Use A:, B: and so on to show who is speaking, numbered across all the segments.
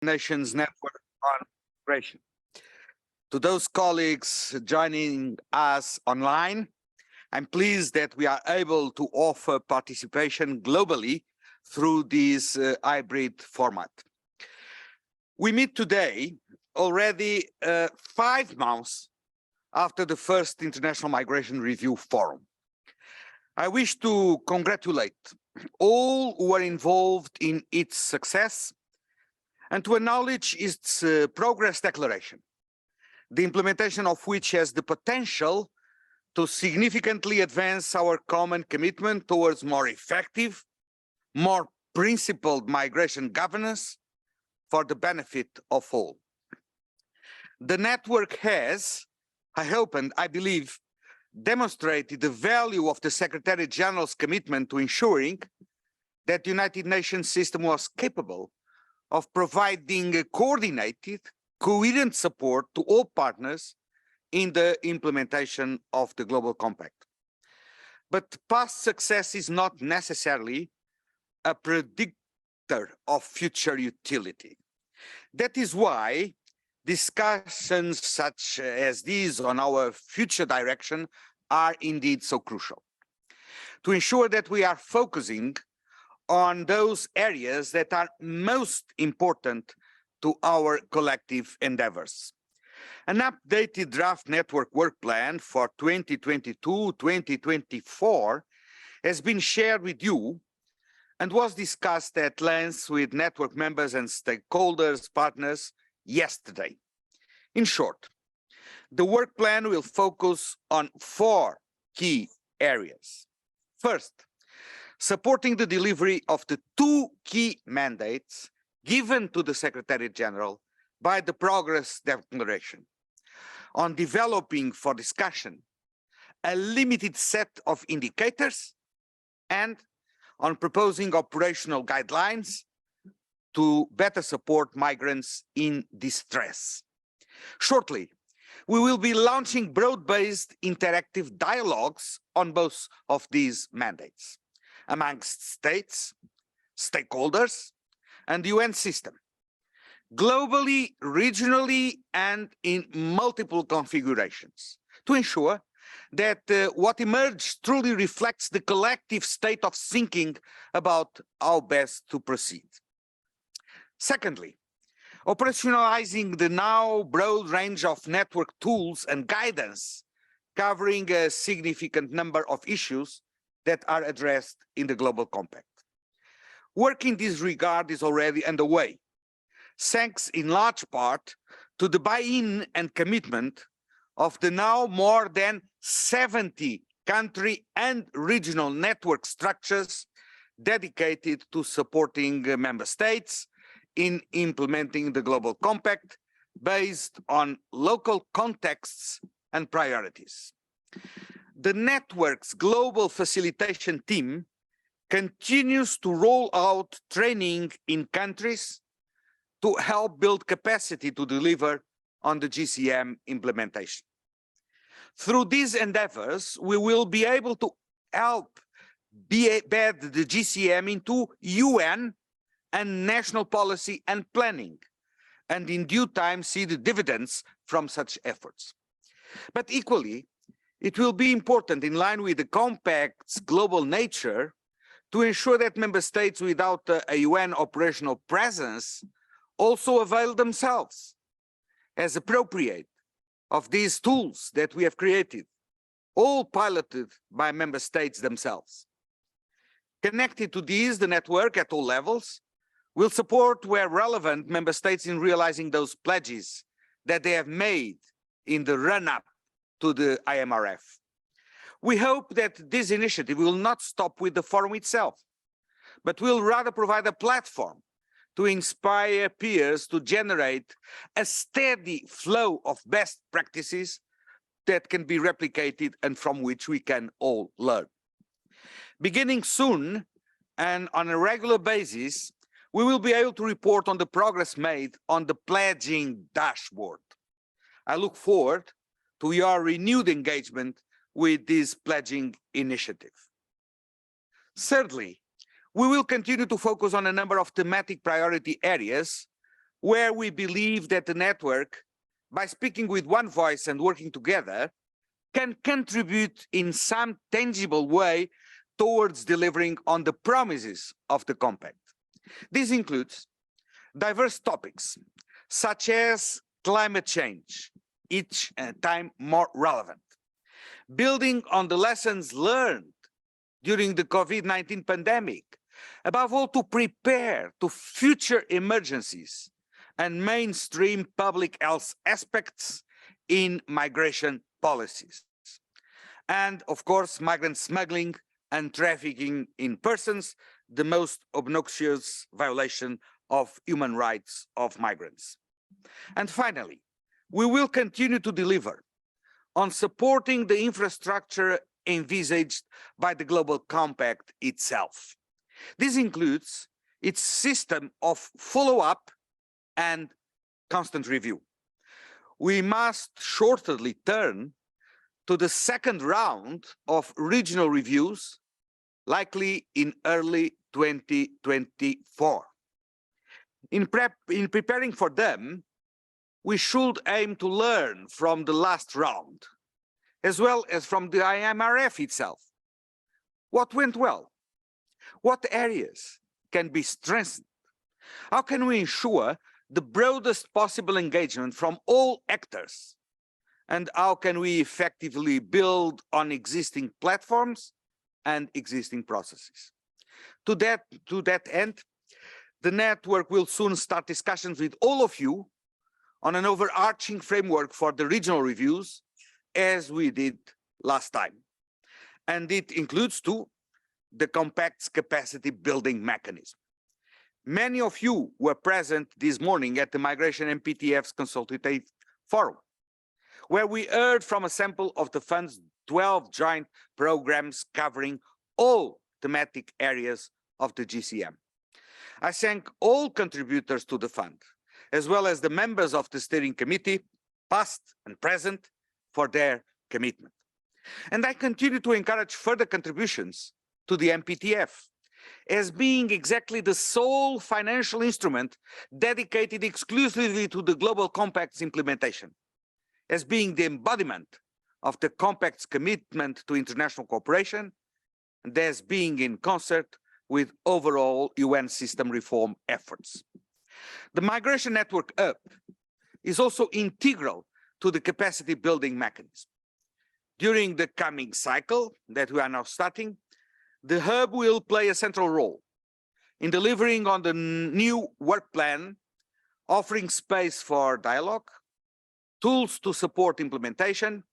A: Nations Network on Migration. To those colleagues joining us online, I'm pleased that we are able to offer participation globally through this hybrid format. We meet today already 5 months after the first International Migration Review Forum. I wish to congratulate all who were involved in its success and to acknowledge its progress declaration, the implementation of which has the potential to significantly advance our common commitment towards more effective, more principled migration governance for the benefit of all. The network has, I hope and I believe, demonstrated the value of the Secretary General's commitment to ensuring that the United Nations system was capable of providing a coordinated, coherent support to all partners in the implementation of the Global Compact. But past success is not necessarily a predictor of future utility. That is why discussions such as these on our future direction are indeed so crucial. To ensure that we are focusing on those areas that are most important to our collective endeavors. An updated draft network work plan for 2022-2024 has been shared with you and was discussed at length with network members and stakeholders, partners, yesterday. In short, the work plan will focus on 4 key areas. First, supporting the delivery of the 2 key mandates given to the Secretary General by the Progress Declaration on developing for discussion a limited set of indicators and on proposing operational guidelines to better support migrants in distress. Shortly, we will be launching broad-based interactive dialogues on both of these mandates amongst states, stakeholders, and the UN system, globally, regionally, and in multiple configurations, to ensure that what emerged truly reflects the collective state of thinking about how best to proceed. Secondly, operationalizing the now broad range of network tools and guidance covering a significant number of issues that are addressed in the Global Compact. Work in this regard is already underway, thanks in large part to the buy-in and commitment of the now more than 70 country and regional network structures dedicated to supporting member states in implementing the Global Compact based on local contexts and priorities. The network's global facilitation team continues to roll out training in countries to help build capacity to deliver on the GCM implementation. Through these endeavors, we will be able to help embed the GCM into UN and national policy and planning, and in due time see the dividends from such efforts. But equally, it will be important, in line with the Compact's global nature, to ensure that member states without a UN operational presence also avail themselves, as appropriate, of these tools that we have created, all piloted by member states themselves. Connected to these, the network at all levels will support, where relevant, member states in realizing those pledges that they have made in the run-up to the IMRF. We hope that this initiative will not stop with the forum itself, but will rather provide a platform to inspire peers to generate a steady flow of best practices that can be replicated and from which we can all learn. Beginning soon and on a regular basis, we will be able to report on the progress made on the pledging dashboard. I look forward to your renewed engagement with this pledging initiative. Thirdly, we will continue to focus on a number of thematic priority areas where we believe that the network, by speaking with one voice and working together, can contribute in some tangible way towards delivering on the promises of the compact. This includes diverse topics, such as climate change, each time more relevant, building on the lessons learned during the COVID-19 pandemic, above all to prepare to future emergencies and mainstream public health aspects in migration policies. And of course, migrant smuggling and trafficking in persons, the most obnoxious violation of human rights of migrants. And finally, we will continue to deliver on supporting the infrastructure envisaged by the Global Compact itself. This includes its system of follow-up and constant review. We must shortly turn to the second round of regional reviews, likely in early 2024. In preparing for them, we should aim to learn from the last round, as well as from the IMRF itself. What went well? What areas can be strengthened? How can we ensure the broadest possible engagement from all actors? And how can we effectively build on existing platforms and existing processes? To that end, the network will soon start discussions with all of you on an overarching framework for the regional reviews, as we did last time. And it includes too the Compact's capacity building mechanism. Many of you were present this morning at the Migration MPTF's Consultative Forum, where we heard from a sample of the fund's 12 joint programs covering all thematic areas of the GCM. I thank all contributors to the fund, as well as the members of the steering committee, past and present, for their commitment. And I continue to encourage further contributions to the MPTF, as being exactly the sole financial instrument dedicated exclusively to the Global Compact's implementation, as being the embodiment of the Compact's commitment to international cooperation, and as being in concert with overall UN system reform efforts. The Migration Network Hub is also integral to the capacity building mechanism. During the coming cycle that we are now starting, the Hub will play a central role in delivering on the new work plan, offering space for dialogue, tools to support implementation,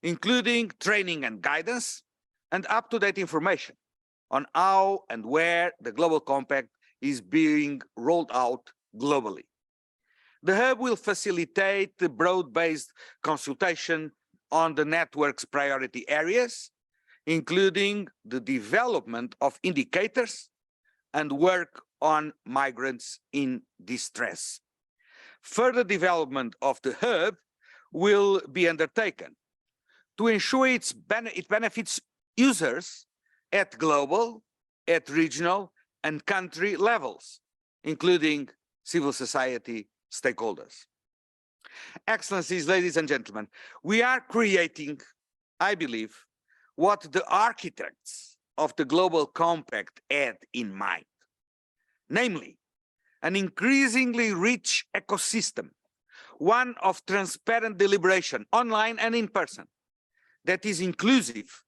A: including training and guidance, and up-to-date information on how and where the Global Compact is being rolled out globally. The Hub will facilitate the broad-based consultation on the network's priority areas, including the development of indicators and work on migrants in distress. Further development of the Hub will be undertaken to ensure it benefits users at global, at regional, and country levels, including civil society stakeholders. Excellencies, ladies and gentlemen, we are creating, I believe, what the architects of the Global Compact had in mind, namely, an increasingly rich ecosystem, one of transparent deliberation, online and in person, that is inclusive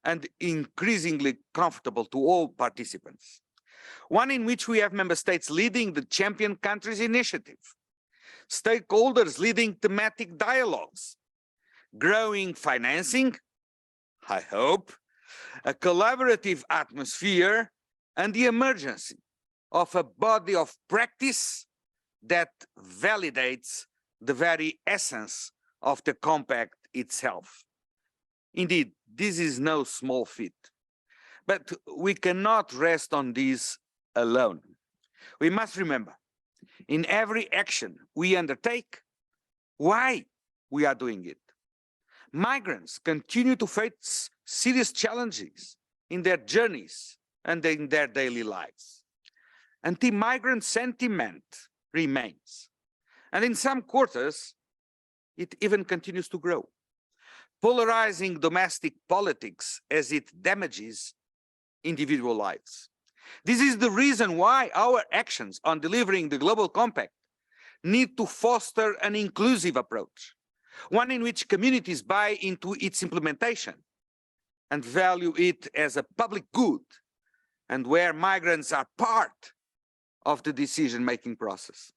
A: and increasingly comfortable to all participants. One in which we have member states leading the champion countries initiative, stakeholders leading thematic dialogues, growing financing, I hope, a collaborative atmosphere, and the emergence of a body of practice that validates the very essence of the compact itself. Indeed, this is no small feat, but we cannot rest on this alone. We must remember, in every action we undertake, why we are doing it. Migrants continue to face serious challenges in their journeys and in their daily lives. Anti-migrant sentiment remains, And in some quarters, it even continues to grow, polarizing domestic politics as it damages individual lives. This is the reason why our actions on delivering the Global Compact need to foster an inclusive approach, one in which communities buy into its implementation and value it as a public good, and where migrants are part of the decision-making process.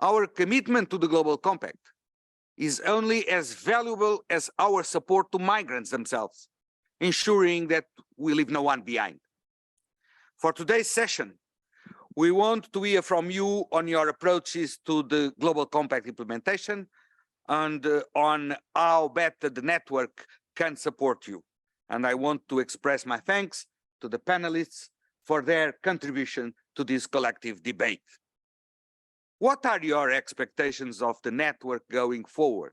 A: Our commitment to the Global Compact is only as valuable as our support to migrants themselves, ensuring that we leave no one behind. For today's session, we want to hear from you on your approaches to the Global Compact implementation and on how better the network can support you. And I want to express my thanks to the panelists for their contribution to this collective debate. What are your expectations of the network going forward,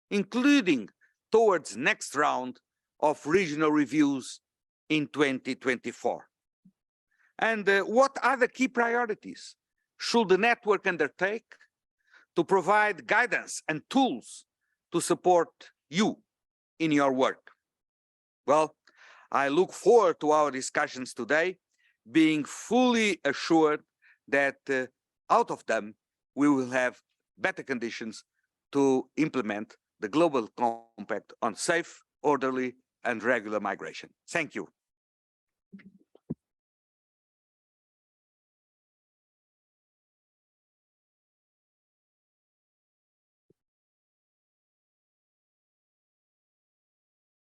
A: including towards next round of regional reviews in 2024? And what are the key priorities should the network undertake to provide guidance and tools to support you in your work? Well, I look forward to our discussions today, being fully assured that out of them, we will have better conditions to implement the Global Compact on safe, orderly, and regular migration. Thank you.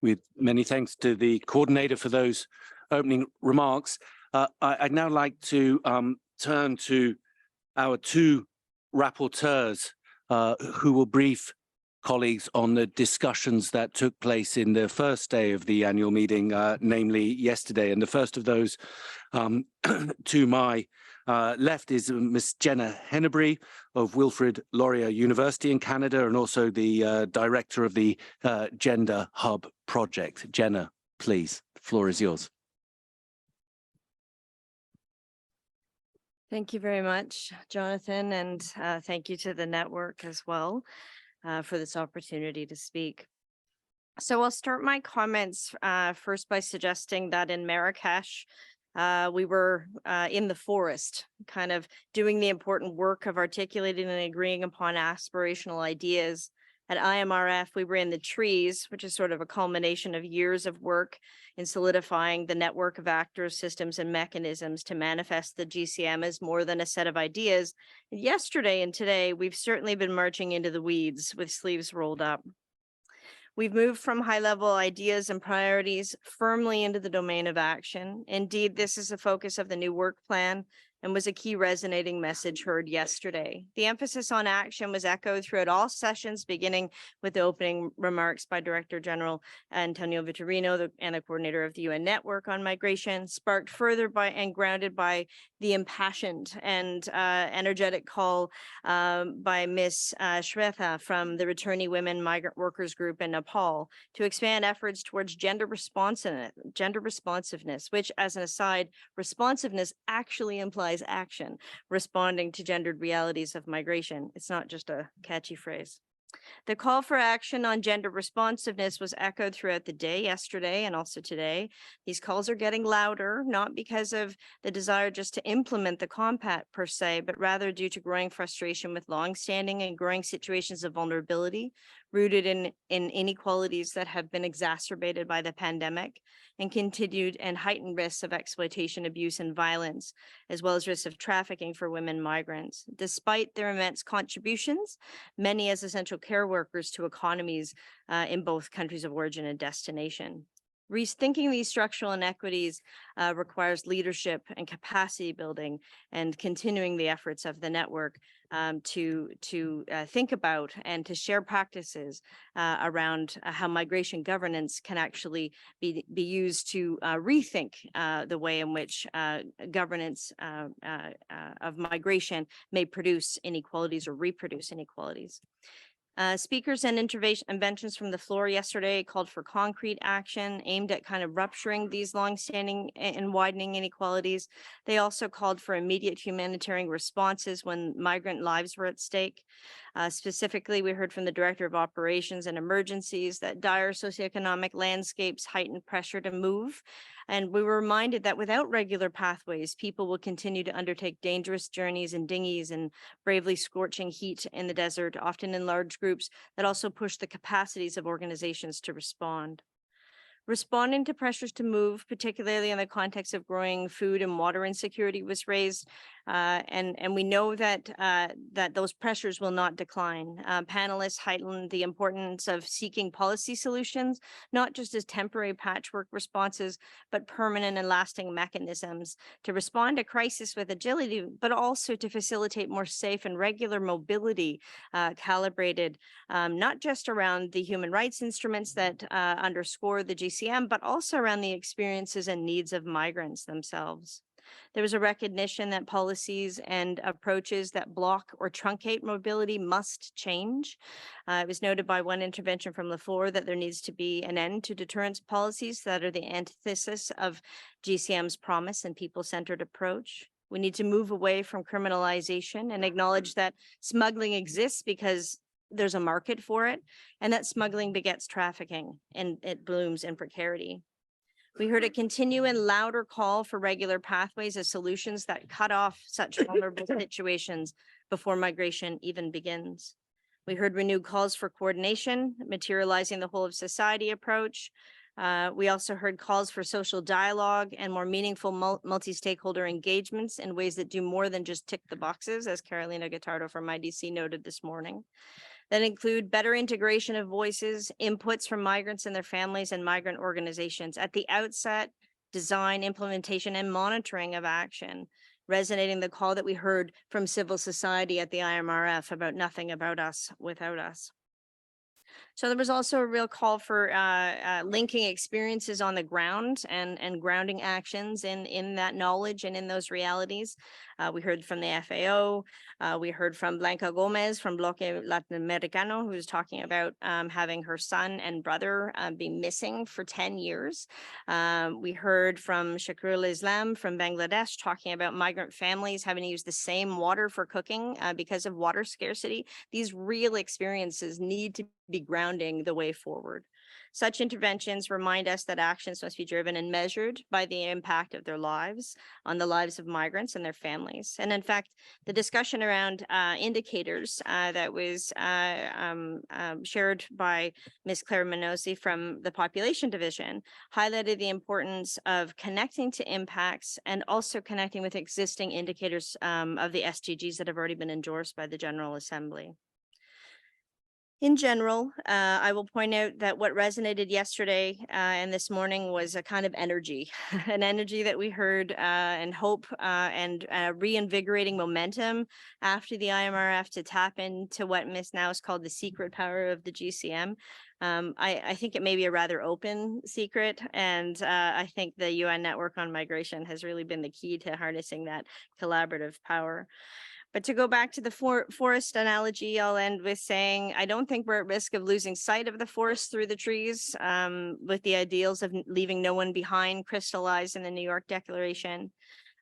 B: With many thanks to the coordinator for those opening remarks, I'd now like to turn to our two rapporteurs who will brief colleagues on the discussions that took place in the first day of the annual meeting, namely yesterday. And the first of those to my left is Ms. Jenna Henneberry of Wilfrid Laurier University in Canada, and also the director of the Gender Hub project. Jenna, please, the floor is yours.
C: Thank you very much, Jonathan, and thank you to the network as well for this opportunity to speak. So I'll start my comments first by suggesting that in Marrakesh, we were in the forest, kind of doing the important work of articulating and agreeing upon aspirational ideas. At IMRF, we were in the trees, which is sort of a culmination of years of work in solidifying the network of actors, systems, and mechanisms to manifest the GCM as more than a set of ideas. And yesterday and today, we've certainly been marching into the weeds with sleeves rolled up. We've moved from high-level ideas and priorities firmly into the domain of action. Indeed, this is the focus of the new work plan and was a key resonating message heard yesterday. The emphasis on action was echoed throughout all sessions, beginning with the opening remarks by Director General Antonio Vitorino and the coordinator of the UN Network on Migration, sparked further by and grounded by the impassioned and energetic call by Ms. Shweta from the Returnee Women Migrant Workers Group in Nepal to expand efforts towards gender responsiveness, which, as an aside, responsiveness actually implies action, responding to gendered realities of migration. It's not just a catchy phrase. The call for action on gender responsiveness was echoed throughout the day yesterday and also today. These calls are getting louder, not because of the desire just to implement the compact per se, but rather due to growing frustration with longstanding and growing situations of vulnerability rooted in inequalities that have been exacerbated by the pandemic and continued and heightened risks of exploitation, abuse, and violence, as well as risks of trafficking for women migrants. Despite their immense contributions, many as essential care workers to economies in both countries of origin and destination. Rethinking these structural inequities requires leadership and capacity building and continuing the efforts of the network to think about and to share practices around how migration governance can actually be used to rethink the way in which governance of migration may produce inequalities or reproduce inequalities. Speakers and interventions from the floor yesterday called for concrete action aimed at kind of rupturing these longstanding and widening inequalities. They also called for immediate humanitarian responses when migrant lives were at stake. Specifically, we heard from the Director of Operations and Emergencies that dire socioeconomic landscapes heightened pressure to move. And we were reminded that without regular pathways, people will continue to undertake dangerous journeys in dinghies and bravely scorching heat in the desert, often in large groups that also push the capacities of organizations to respond. Responding to pressures to move, particularly in the context of growing food and water insecurity, was raised, and we know that that those pressures will not decline. Panelists heightened the importance of seeking policy solutions, not just as temporary patchwork responses, but permanent and lasting mechanisms to respond to crisis with agility, but also to facilitate more safe and regular mobility, calibrated not just around the human rights instruments that underscore the GCM, but also around the experiences and needs of migrants themselves. There was a recognition that policies and approaches that block or truncate mobility must change. It was noted by one intervention from the floor that there needs to be an end to deterrence policies that are the antithesis of GCM's promise and people-centered approach. We need to move away from criminalization and acknowledge that smuggling exists because there's a market for it, and that smuggling begets trafficking and it blooms in precarity. We heard a continuing louder call for regular pathways as solutions that cut off such vulnerable situations before migration even begins. We heard renewed calls for coordination, materializing the whole of society approach. We also heard calls for social dialogue and more meaningful multi-stakeholder engagements in ways that do more than just tick the boxes, as Carolina Guittardo from IDC noted this morning. That include better integration of voices, inputs from migrants and their families and migrant organizations at the outset, design, implementation, and monitoring of action, resonating the call that we heard from civil society at the IMRF about nothing about us without us. So there was also a real call for linking experiences on the ground and grounding actions in that knowledge and in those realities. We heard from the FAO. We heard from Blanca Gomez from Bloque Latinoamericano, who's talking about having her son and brother be missing for 10 years. We heard from Shakrul Islam from Bangladesh talking about migrant families having to use the same water for cooking because of water scarcity. These real experiences need to be grounding the way forward. Such interventions remind us that actions must be driven and measured by the impact of their lives on the lives of migrants and their families. And in fact, the discussion around indicators that was shared by Ms. Claire Minosi from the Population Division highlighted the importance of connecting to impacts and also connecting with existing indicators of the SDGs that have already been endorsed by the General Assembly. In general, I will point out that what resonated yesterday and this morning was a kind of energy, an energy that we heard and hope and reinvigorating momentum after the IMRF to tap into what Ms. Now is called the secret power of the GCM. I think it may be a rather open secret, and I think the UN Network on Migration has really been the key to harnessing that collaborative power. But to go back to the forest analogy, I'll end with saying, I don't think we're at risk of losing sight of the forest through the trees with the ideals of leaving no one behind crystallized in the New York Declaration.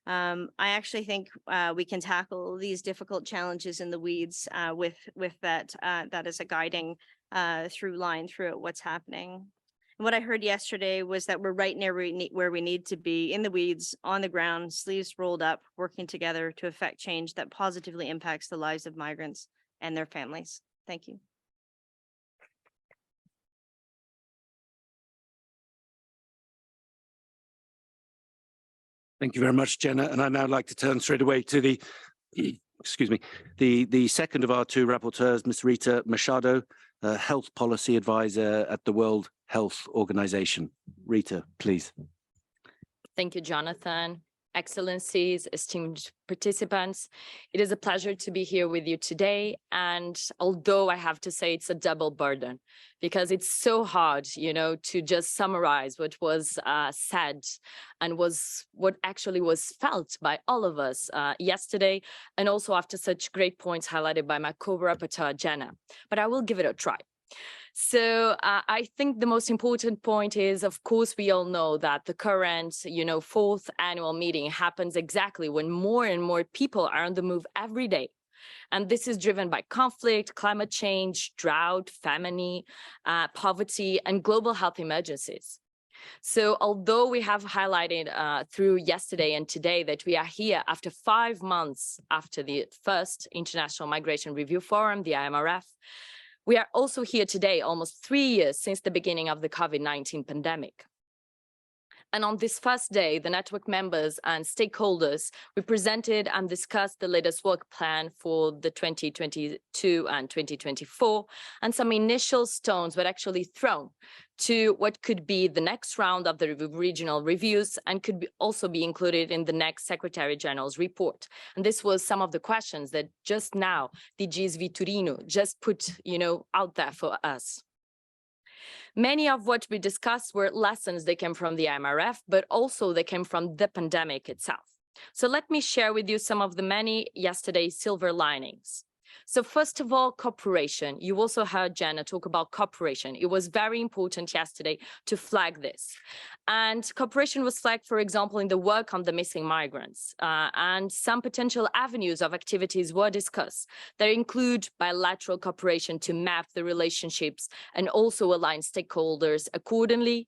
C: I actually think we can tackle these difficult challenges in the weeds with that as a guiding through line through what's happening. What I heard yesterday was that we're right near where we need to be, in the weeds, on the ground, sleeves rolled up, working together to effect change that positively impacts the lives of migrants and their families. Thank you.
B: Thank you very much, Jenna. And I'd now like to turn straight away to the, excuse me, the second of our two rapporteurs, Ms. Rita Machado, Health Policy Advisor at the World Health Organization. Rita, please.
D: Thank you, Jonathan. Excellencies, esteemed participants, it is a pleasure to be here with you today. And although I have to say it's a double burden, because it's so hard, to just summarize what was said and what actually was felt by all of us yesterday, and also after such great points highlighted by my co-rapporteur, Jenna. But I will give it a try. So I think the most important point is, of course, we all know that the current, fourth annual meeting happens exactly when more and more people are on the move every day. And this is driven by conflict, climate change, drought, famine, poverty, and global health emergencies. So although we have highlighted through yesterday and today that we are here after 5 months after the first International Migration Review Forum, the IMRF, we are also here today, almost 3 years since the beginning of the COVID-19 pandemic. And on this first day, the network members and stakeholders, we presented and discussed the latest work plan for the 2022 and 2024, and some initial stones were actually thrown to what could be the next round of the regional reviews and could also be included in the next Secretary General's report. And this was some of the questions that just now DG Vitorino just put, out there for us. Many of what we discussed were lessons that came from the IMRF, but also they came from the pandemic itself. So let me share with you some of the many yesterday's silver linings. So first of all, cooperation. You also heard Jenna talk about cooperation. It was very important yesterday to flag this. And cooperation was flagged, for example, in the work on the missing migrants. And some potential avenues of activities were discussed. They include bilateral cooperation to map the relationships and also align stakeholders accordingly.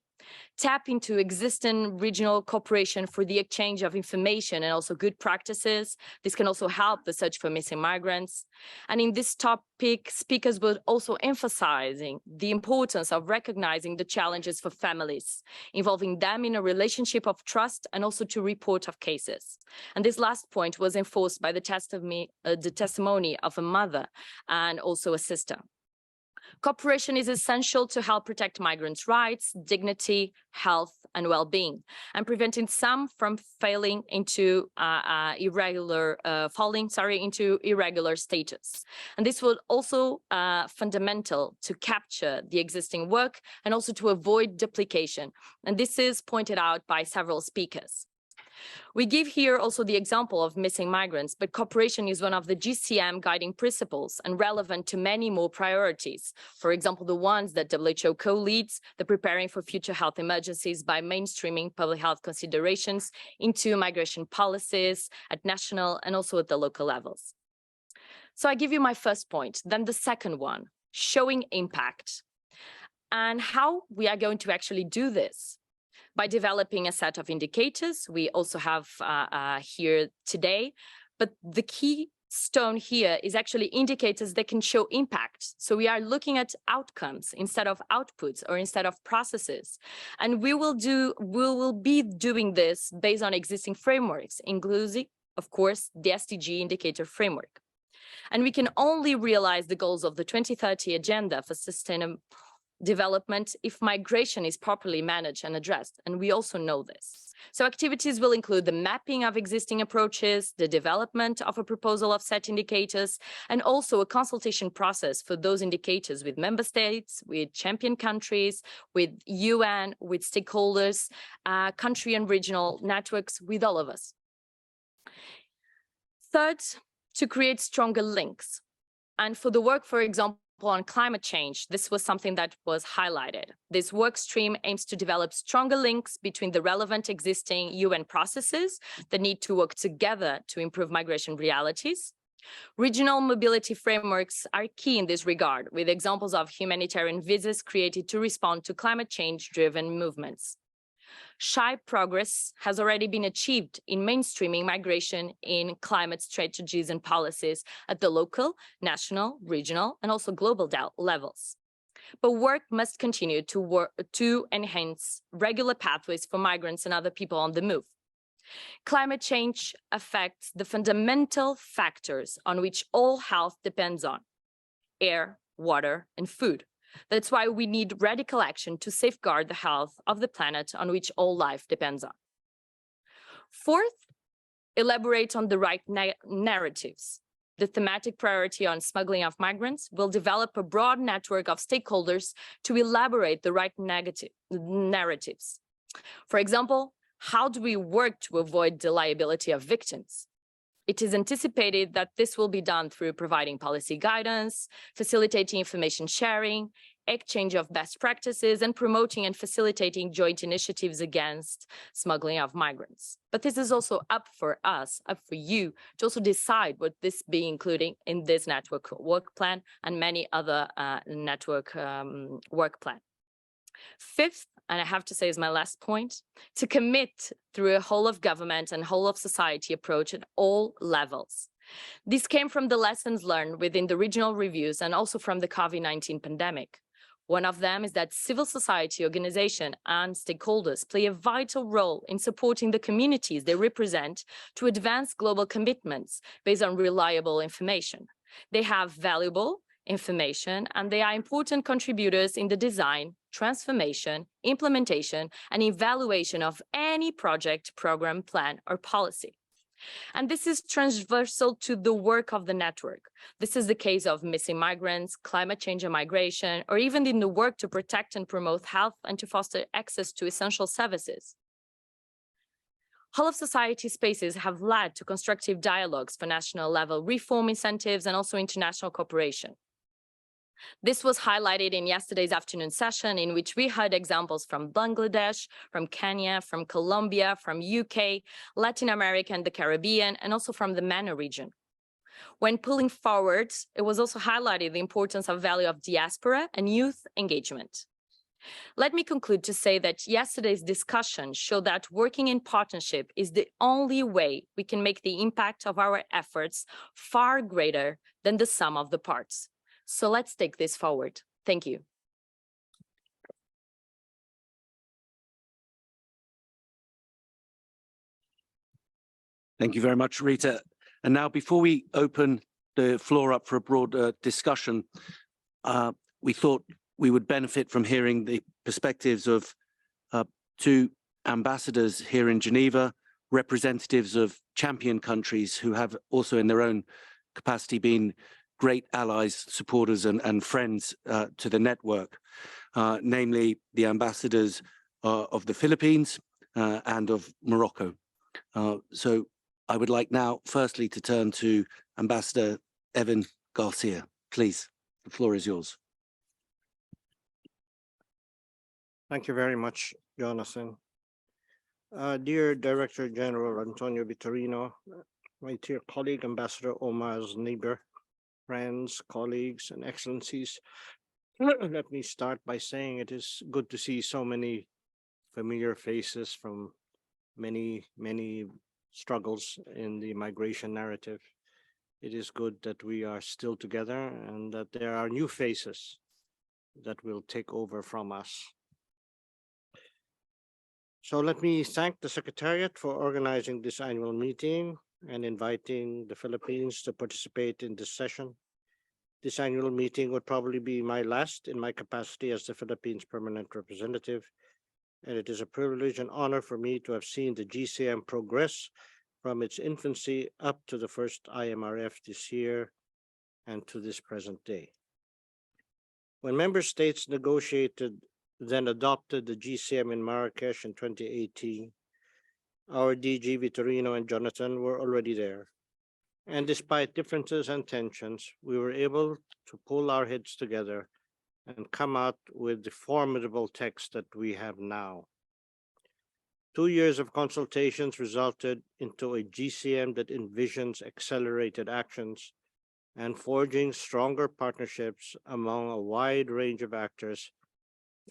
D: Tap into existing regional cooperation for the exchange of information and also good practices. This can also help the search for missing migrants. And in this topic, speakers were also emphasizing the importance of recognizing the challenges for families, involving them in a relationship of trust and also to report of cases. And this last point was enforced by the testimony of a mother and also a sister. Cooperation is essential to help protect migrants' rights, dignity, health, and well-being, and preventing some from falling into irregular status. And this will also fundamental to capture the existing work and also to avoid duplication. And this is pointed out by several speakers. We give here also the example of missing migrants, but cooperation is one of the GCM guiding principles and relevant to many more priorities. For example, the ones that WHO co-leads, the preparing for future health emergencies by mainstreaming public health considerations into migration policies at national and also at the local levels. So I give you my first point, then the second one, showing impact. And how we are going to actually do this? By developing a set of indicators we also have here today. But the key stone here is actually indicators that can show impact. So we are looking at outcomes instead of outputs or instead of processes. And we will be doing this based on existing frameworks, including, of course, the SDG indicator framework. And we can only realize the goals of the 2030 Agenda for Sustainable Development if migration is properly managed and addressed, and we also know this. So activities will include the mapping of existing approaches, the development of a proposal of set indicators, and also a consultation process for those indicators with member states, with champion countries, with UN, with stakeholders, country and regional networks, with all of us. Third, to create stronger links. And for the work, for example, on climate change, this was something that was highlighted. This work stream aims to develop stronger links between the relevant existing UN processes that need to work together to improve migration realities. Regional mobility frameworks are key in this regard, with examples of humanitarian visas created to respond to climate change-driven movements. Shy progress has already been achieved in mainstreaming migration in climate strategies and policies at the local, national, regional, and also global levels. But work must continue to enhance regular pathways for migrants and other people on the move. Climate change affects the fundamental factors on which all health depends on: air, water, and food. That's why we need radical action to safeguard the health of the planet on which all life depends on. Fourth, elaborate on the right narratives. The thematic priority on smuggling of migrants will develop a broad network of stakeholders to elaborate the right narratives. For example, how do we work to avoid the liability of victims? It is anticipated that this will be done through providing policy guidance, facilitating information sharing, exchange of best practices, and promoting and facilitating joint initiatives against smuggling of migrants. But this is also up for us, up for you, to also decide what this be including in this network work plan and many other network work plan. Fifth, and I have to say is my last point, to commit through a whole of government and whole of society approach at all levels. This came from the lessons learned within the regional reviews and also from the COVID-19 pandemic. One of them is that civil society organization and stakeholders play a vital role in supporting the communities they represent to advance global commitments based on reliable information. They have valuable information and they are important contributors in the design, transformation, implementation, and evaluation of any project, program, plan, or policy. And this is transversal to the work of the network. This is the case of missing migrants, climate change and migration, or even in the work to protect and promote health and to foster access to essential services. Whole of society spaces have led to constructive dialogues for national level reform incentives and also international cooperation. This was highlighted in yesterday's afternoon session, in which we heard examples from Bangladesh, from Kenya, from Colombia, from UK, Latin America and the Caribbean, and also from the MENA region. When pulling forward, it was also highlighted the importance of value of diaspora and youth engagement. Let me conclude to say that yesterday's discussion showed that working in partnership is the only way we can make the impact of our efforts far greater than the sum of the parts. So let's take this forward. Thank you.
B: Thank you very much, Rita. And now, before we open the floor up for a broad discussion, we thought we would benefit from hearing the perspectives of two ambassadors here in Geneva, representatives of champion countries who have also in their own capacity been great allies, supporters and friends to the network, namely the ambassadors of the Philippines and of Morocco. So I would like now firstly to turn to Ambassador Evan Garcia. Please, the floor is yours.
E: Thank you very much, Jonathan. Dear Director General Antonio Vitorino, my dear colleague, Ambassador Omar's neighbor, friends, colleagues, and excellencies, let me start by saying it is good to see so many familiar faces from many struggles in the migration narrative. It is good that we are still together and that there are new faces that will take over from us. So let me thank the Secretariat for organizing this annual meeting and inviting the Philippines to participate in this session. This annual meeting would probably be my last in my capacity as the Philippines Permanent Representative, and it is a privilege and honor for me to have seen the GCM progress from its infancy up to the first IMRF this year and to this present day. When member states negotiated, then adopted the GCM in Marrakesh in 2018, our DG Vitorino and Jonathan were already there. And despite differences and tensions, we were able to pull our heads together and come out with the formidable text that we have now. 2 years of consultations resulted into a GCM that envisions accelerated actions and forging stronger partnerships among a wide range of actors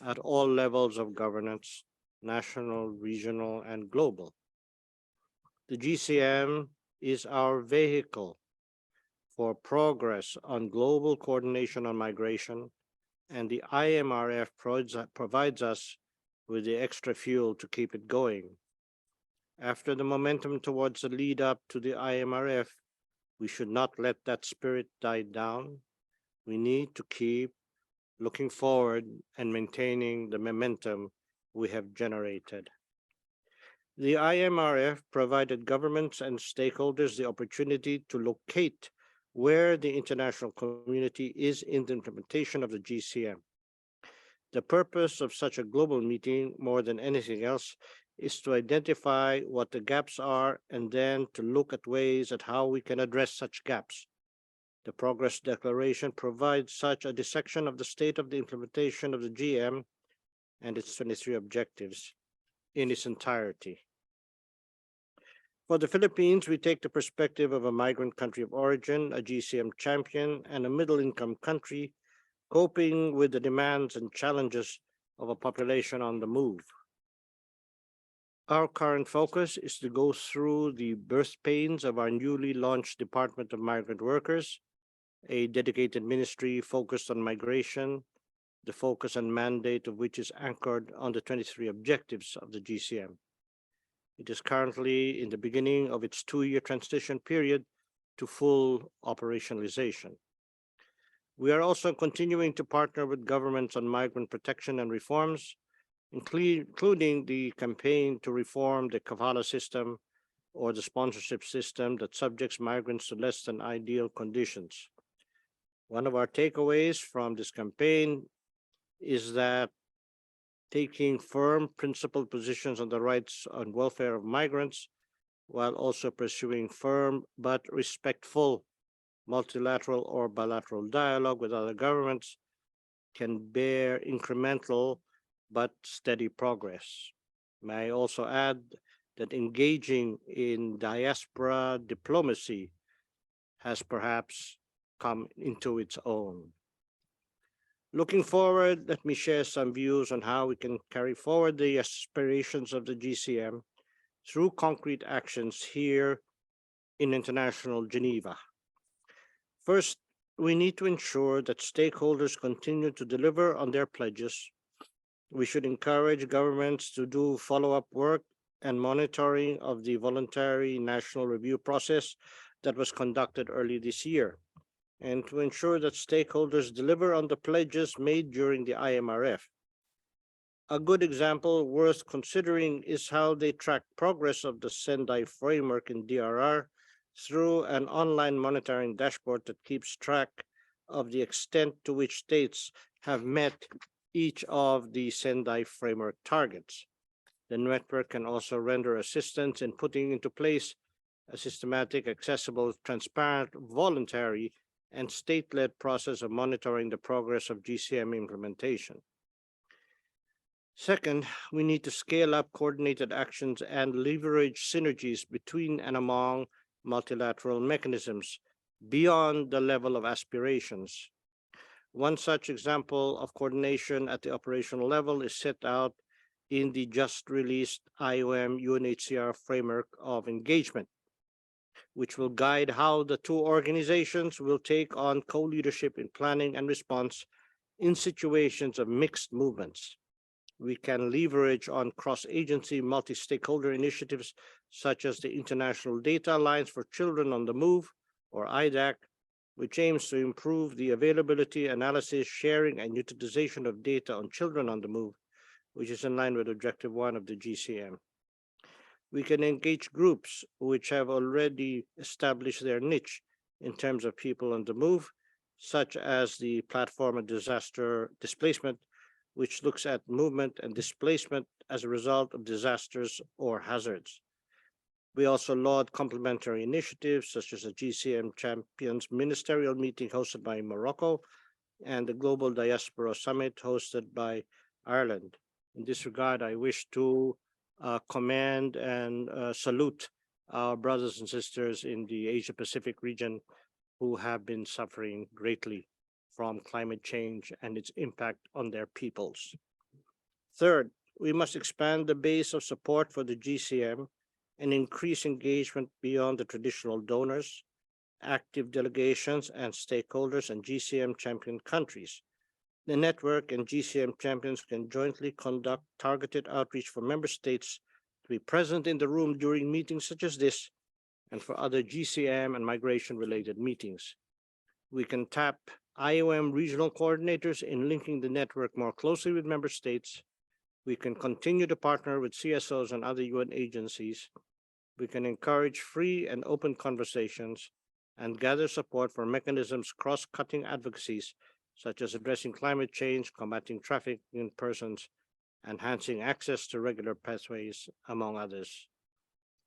E: at all levels of governance, national, regional, and global. The GCM is our vehicle for progress on global coordination on migration, and the IMRF provides us with the extra fuel to keep it going. After the momentum towards the lead up to the IMRF, we should not let that spirit die down. We need to keep looking forward and maintaining the momentum we have generated. The IMRF provided governments and stakeholders the opportunity to locate where the international community is in the implementation of the GCM. The purpose of such a global meeting, more than anything else, is to identify what the gaps are and then to look at ways at how we can address such gaps. The Progress Declaration provides such a dissection of the state of the implementation of the GM and its 23 objectives in its entirety. For the Philippines, we take the perspective of a migrant country of origin, a GCM champion, and a middle-income country coping with the demands and challenges of a population on the move. Our current focus is to go through the birth pains of our newly launched Department of Migrant Workers, a dedicated ministry focused on migration, the focus and mandate of which is anchored on the 23 objectives of the GCM. It is currently in the beginning of its 2-year transition period to full operationalization. We are also continuing to partner with governments on migrant protection and reforms, including the campaign to reform the kafala system or the sponsorship system that subjects migrants to less than ideal conditions. One of our takeaways from this campaign is that taking firm principled positions on the rights and welfare of migrants, while also pursuing firm but respectful multilateral or bilateral dialogue with other governments, can bear incremental but steady progress. May I also add that engaging in diaspora diplomacy has perhaps come into its own. Looking forward, let me share some views on how we can carry forward the aspirations of the GCM through concrete actions here in international Geneva. First, we need to ensure that stakeholders continue to deliver on their pledges. We should encourage governments to do follow-up work and monitoring of the voluntary national review process that was conducted early this year, and to ensure that stakeholders deliver on the pledges made during the IMRF. A good example worth considering is how they track progress of the Sendai framework in DRR through an online monitoring dashboard that keeps track of the extent to which states have met each of the Sendai framework targets. The network can also render assistance in putting into place a systematic, accessible, transparent, voluntary, and state-led process of monitoring the progress of GCM implementation. Second, we need to scale up coordinated actions and leverage synergies between and among multilateral mechanisms beyond the level of aspirations. One such example of coordination at the operational level is set out in the just released IOM UNHCR framework of engagement, which will guide how the two organizations will take on co-leadership in planning and response in situations of mixed movements. We can leverage on cross-agency multi-stakeholder initiatives such as the International Data Alliance for Children on the Move, or IDAC, which aims to improve the availability, analysis, sharing, and utilization of data on children on the move, which is in line with Objective 1 of the GCM. We can engage groups which have already established their niche in terms of people on the move, such as the Platform on Disaster Displacement, which looks at movement and displacement as a result of disasters or hazards. We also laud complementary initiatives such as the GCM Champions Ministerial Meeting hosted by Morocco and the Global Diaspora Summit hosted by Ireland. In this regard, I wish to commend and salute our brothers and sisters in the Asia Pacific region who have been suffering greatly from climate change and its impact on their peoples. Third, we must expand the base of support for the GCM and increase engagement beyond the traditional donors, active delegations, and stakeholders and GCM champion countries. The network and GCM champions can jointly conduct targeted outreach for member states to be present in the room during meetings such as this and for other GCM and migration-related meetings. We can tap IOM regional coordinators in linking the network more closely with member states We can continue to partner with CSOs and other UN agencies. We can encourage free and open conversations and gather support for mechanisms cross-cutting advocacies, such as addressing climate change, combating trafficking in persons, enhancing access to regular pathways, among others.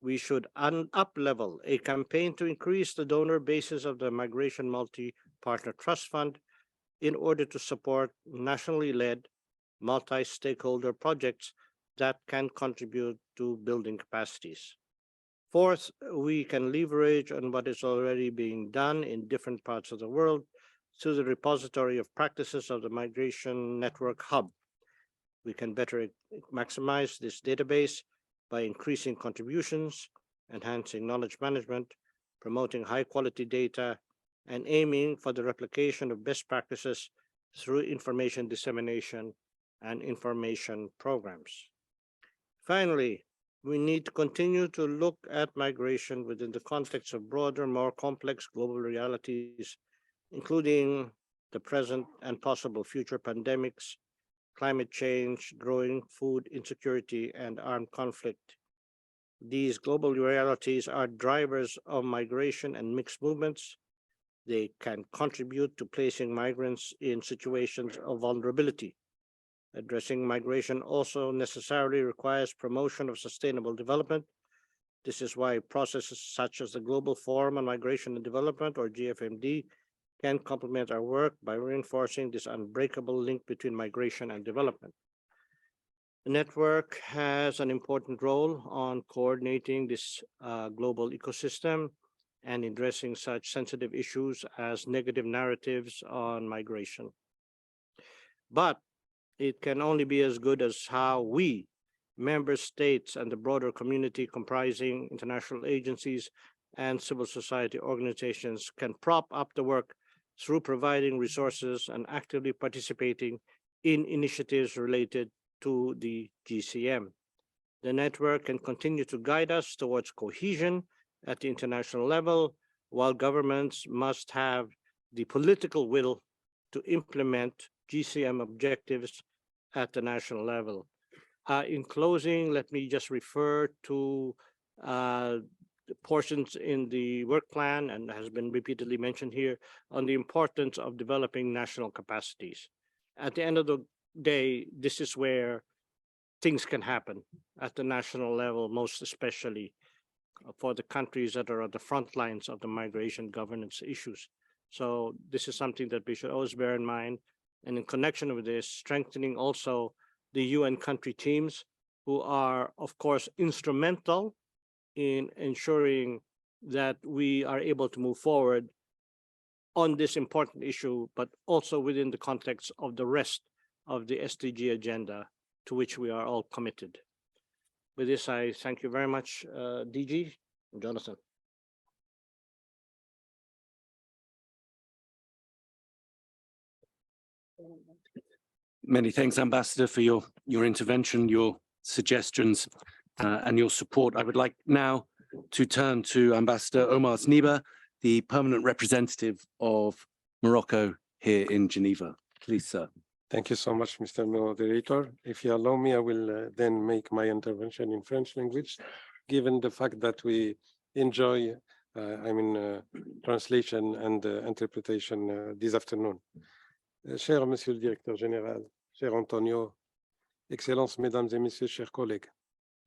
E: We should up-level a campaign to increase the donor basis of the Migration Multi-Partner Trust Fund in order to support nationally led multi-stakeholder projects that can contribute to building capacities. Fourth, we can leverage on what is already being done in different parts of the world through the repository of practices of the Migration Network Hub. We can better maximize this database by increasing contributions, enhancing knowledge management, promoting high-quality data, and aiming for the replication of best practices through information dissemination and information programs. Finally, we need to continue to look at migration within the context of broader, more complex global realities, including the present and possible future pandemics, climate change, growing food insecurity, and armed conflict. These global realities are drivers of migration and mixed movements. They can contribute to placing migrants in situations of vulnerability. Addressing migration also necessarily requires promotion of sustainable development. This is why processes such as the Global Forum on Migration and Development, or GFMD, can complement our work by reinforcing this unbreakable link between migration and development. The network has an important role on coordinating this global ecosystem and addressing such sensitive issues as negative narratives on migration. But it can only be as good as how we, member states, and the broader community comprising international agencies and civil society organizations can prop up the work through providing resources and actively participating in initiatives related to the GCM. The network can continue to guide us towards cohesion at the international level, while governments must have the political will to implement GCM objectives at the national level. In closing, let me just refer to the portions in the work plan, and has been repeatedly mentioned here, on the importance of developing national capacities. At the end of the day, this is where things can happen at the national level, most especially for the countries that are at the front lines of the migration governance issues. So this is something that we should always bear in mind. And in connection with this, strengthening also the UN country teams, who are, of course, instrumental in ensuring that we are able to move forward on this important issue, but also within the context of the rest of the SDG agenda to which we are all committed. With this, I thank you very much, DG and Jonathan.
B: Many thanks, Ambassador, for your intervention, your suggestions, and your support. I would like now to turn to Ambassador Omar Sniba, the permanent representative of Morocco here in Geneva. Please, sir.
F: Thank you so much, Mr. Moderator. If you allow me, I will then make my intervention in French language, given the fact that we enjoy, translation and interpretation this afternoon. Cher Monsieur le Directeur Général, cher Antonio, Excellences, Mesdames et Messieurs, chers collègues,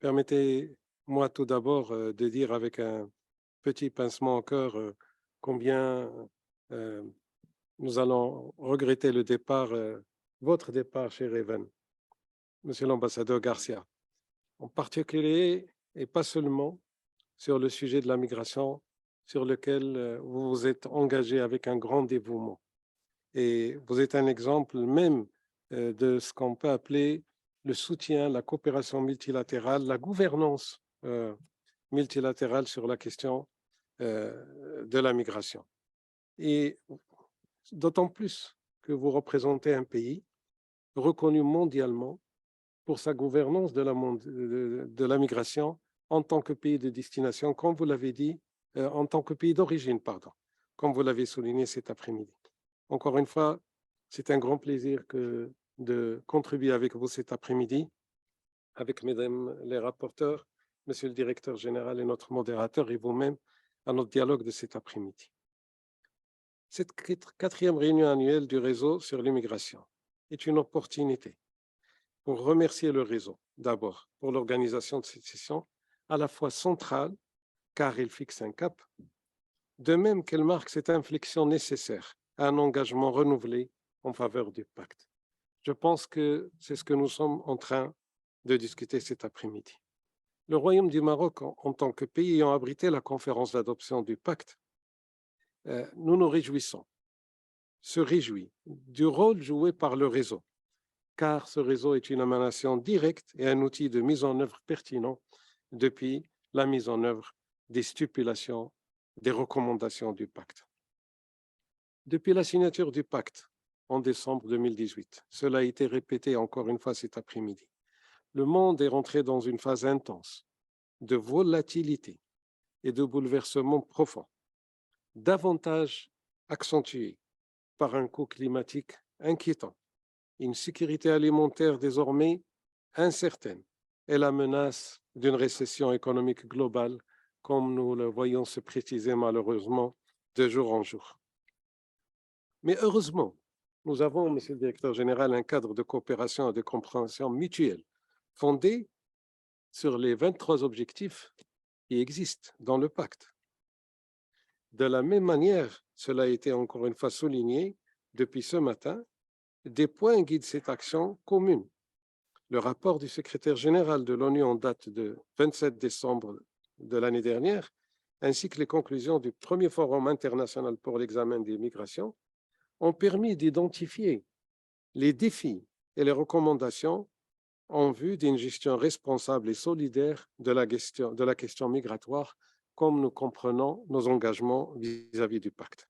F: permettez-moi tout d'abord de dire avec un petit pincement au cœur combien nous allons regretter le départ, votre départ, cher Even, Monsieur l'ambassadeur Garcia, en particulier et pas seulement sur le sujet de la migration, sur lequel vous vous êtes engagé avec un grand dévouement. Et vous êtes un exemple même de ce qu'on peut appeler le soutien, la coopération multilatérale, la gouvernance multilatérale sur la question de la migration. Et d'autant plus que vous représentez un pays reconnu mondialement pour sa gouvernance de la migration en tant que pays de destination, comme vous l'avez dit, en tant que pays d'origine, pardon, comme vous l'avez souligné cet après-midi. Encore une fois, c'est un grand plaisir de contribuer avec vous cet après-midi avec mesdames les rapporteurs, monsieur le directeur général et notre modérateur et vous-même à notre dialogue de cet après-midi. Cette quatrième réunion annuelle du réseau sur l'immigration est une opportunité pour remercier le réseau, d'abord pour l'organisation de cette session, à la fois centrale, car elle fixe un cap, de même qu'elle marque cette inflexion nécessaire à un engagement renouvelé en faveur du pacte. Je pense que c'est ce que nous sommes en train de discuter cet après-midi. Le Royaume du Maroc, en tant que pays ayant abrité la conférence d'adoption du pacte, nous nous réjouissons, se réjouit du rôle joué par le réseau, car ce réseau est une émanation directe et un outil de mise en œuvre pertinent depuis la mise en œuvre des stipulations, des recommandations du pacte. Depuis la signature du pacte en décembre 2018, cela a été répété encore une fois cet après-midi, le monde est rentré dans une phase intense de volatilité et de bouleversement profond, davantage accentué par un coût climatique inquiétant, une sécurité alimentaire désormais incertaine et la menace d'une récession économique globale, comme nous le voyons se préciser malheureusement de jour en jour. Mais heureusement, nous avons, monsieur le directeur général, un cadre de coopération et de compréhension mutuelle fondé sur les 23 objectifs qui existent dans le pacte. De la même manière, cela a été encore une fois souligné depuis ce matin, des points guident cette action commune. Le rapport du secrétaire général de l'ONU en date de 27 décembre de l'année dernière, ainsi que les conclusions du premier forum international pour l'examen des migrations, ont permis d'identifier les défis et les recommandations en vue d'une gestion responsable et solidaire de la question migratoire, comme nous comprenons nos engagements vis-à-vis du pacte.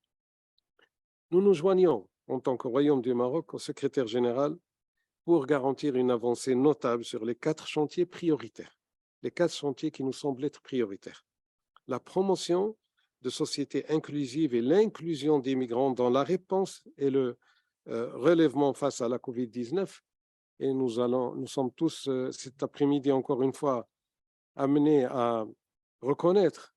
F: Nous nous joignons, en tant que Royaume du Maroc, au secrétaire général pour garantir une avancée notable sur les 4 chantiers prioritaires, les 4 chantiers qui nous semblent être prioritaires. La promotion de sociétés inclusives et l'inclusion des migrants dans la réponse et le relèvement face à la COVID-19. Et nous sommes tous cet après-midi encore une fois amenés à reconnaître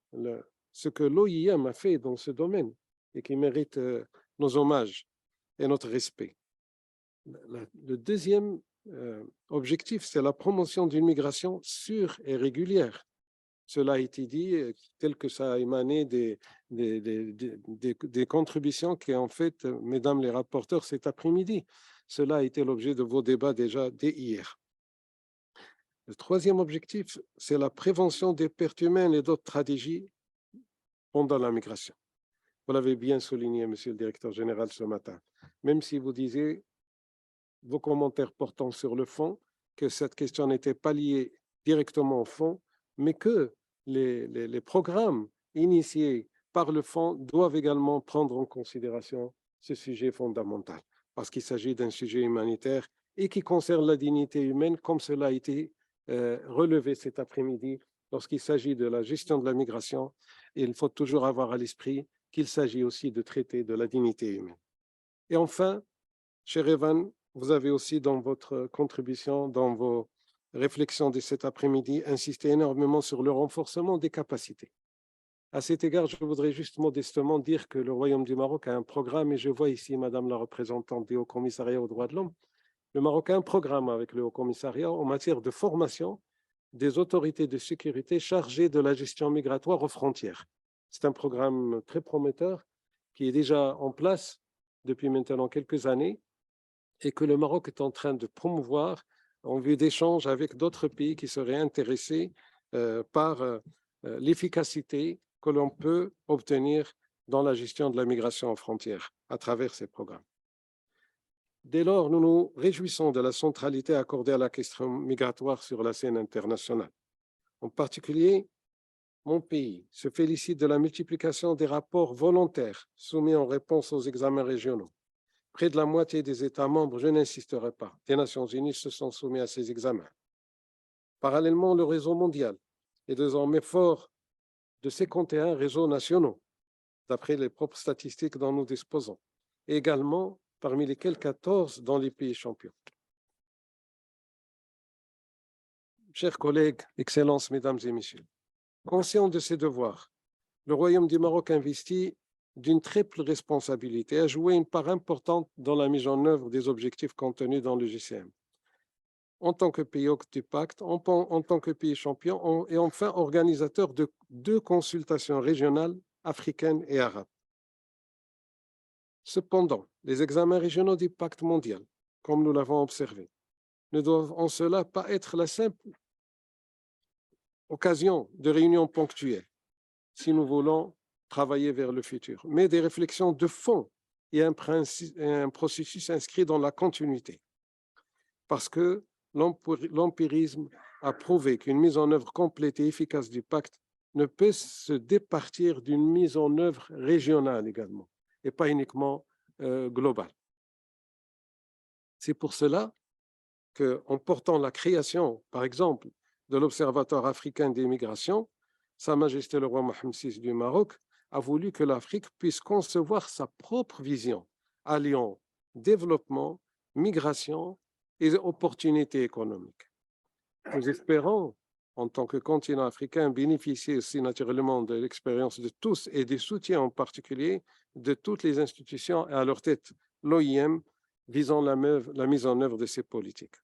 F: ce que l'OIM a fait dans ce domaine et qui mérite nos hommages et notre respect. Le deuxième objectif, c'est la promotion d'une migration sûre et régulière. Cela a été dit, tel que ça a émané des contributions qui ont fait, mesdames les rapporteurs, cet après-midi. Cela a été l'objet de vos débats déjà dès hier. Le troisième objectif, c'est la prévention des pertes humaines et d'autres tragédies pendant la migration. Vous l'avez bien souligné, monsieur le directeur général, ce matin. Même si vous disiez vos commentaires portant sur le fond, que cette question n'était pas liée directement au fond, mais que les programmes initiés par le fond doivent également prendre en considération ce sujet fondamental, parce qu'il s'agit d'un sujet humanitaire et qui concerne la dignité humaine, comme cela a été relevé cet après-midi lorsqu'il s'agit de la gestion de la migration. Et il faut toujours avoir à l'esprit qu'il s'agit aussi de traiter de la dignité humaine. Et enfin, cher Evan, vous avez aussi dans votre contribution, dans vos réflexions de cet après-midi, insisté énormément sur le renforcement des capacités. À cet égard, je voudrais juste modestement dire que le Royaume du Maroc a un programme, et je vois ici Madame la représentante du Haut-Commissariat aux droits de l'homme. Le Maroc a un programme avec le Haut-Commissariat en matière de formation des autorités de sécurité chargées de la gestion migratoire aux frontières. C'est un programme très prometteur qui est déjà en place depuis maintenant quelques années et que le Maroc est en train de promouvoir en vue d'échanges avec d'autres pays qui seraient intéressés par l'efficacité que l'on peut obtenir dans la gestion de la migration aux frontières à travers ces programmes. Dès lors, nous nous réjouissons de la centralité accordée à la question migratoire sur la scène internationale. En particulier, mon pays se félicite de la multiplication des rapports volontaires soumis en réponse aux examens régionaux. Près de la moitié des États membres, je n'insisterai pas, des Nations Unies se sont soumis à ces examens. Parallèlement, le réseau mondial est désormais fort de 51 réseaux nationaux, d'après les propres statistiques dont nous disposons, et également parmi lesquels 14 dans les pays champions. chers collègues, Excellences, Mesdames et Messieurs, conscient de ses devoirs, le Royaume du Maroc investit d'une triple responsabilité, a joué une part importante dans la mise en œuvre des objectifs contenus dans le GCM. En tant que pays hôte du pacte, en tant que pays champion et enfin organisateur de 2 consultations régionales africaines et arabes. Cependant, les examens régionaux du pacte mondial, comme nous l'avons observé, ne doivent en cela pas être la simple occasion de réunions ponctuelles si nous voulons travailler vers le futur, mais des réflexions de fond et un processus inscrit dans la continuité. Parce que l'empirisme a prouvé qu'une mise en œuvre complète et efficace du pacte ne peut se départir d'une mise en œuvre régionale également, et pas uniquement globale. C'est pour cela qu'en portant la création, par exemple, de l'Observatoire africain des migrations, Sa Majesté le roi Mohammed VI du Maroc a voulu que l'Afrique puisse concevoir sa propre vision, alliant développement, migration et opportunités économiques. Nous espérons, en tant que continent africain, bénéficier aussi naturellement de l'expérience de tous et des soutiens en particulier de toutes les institutions et à leur tête l'OIM visant la mise en œuvre de ces politiques.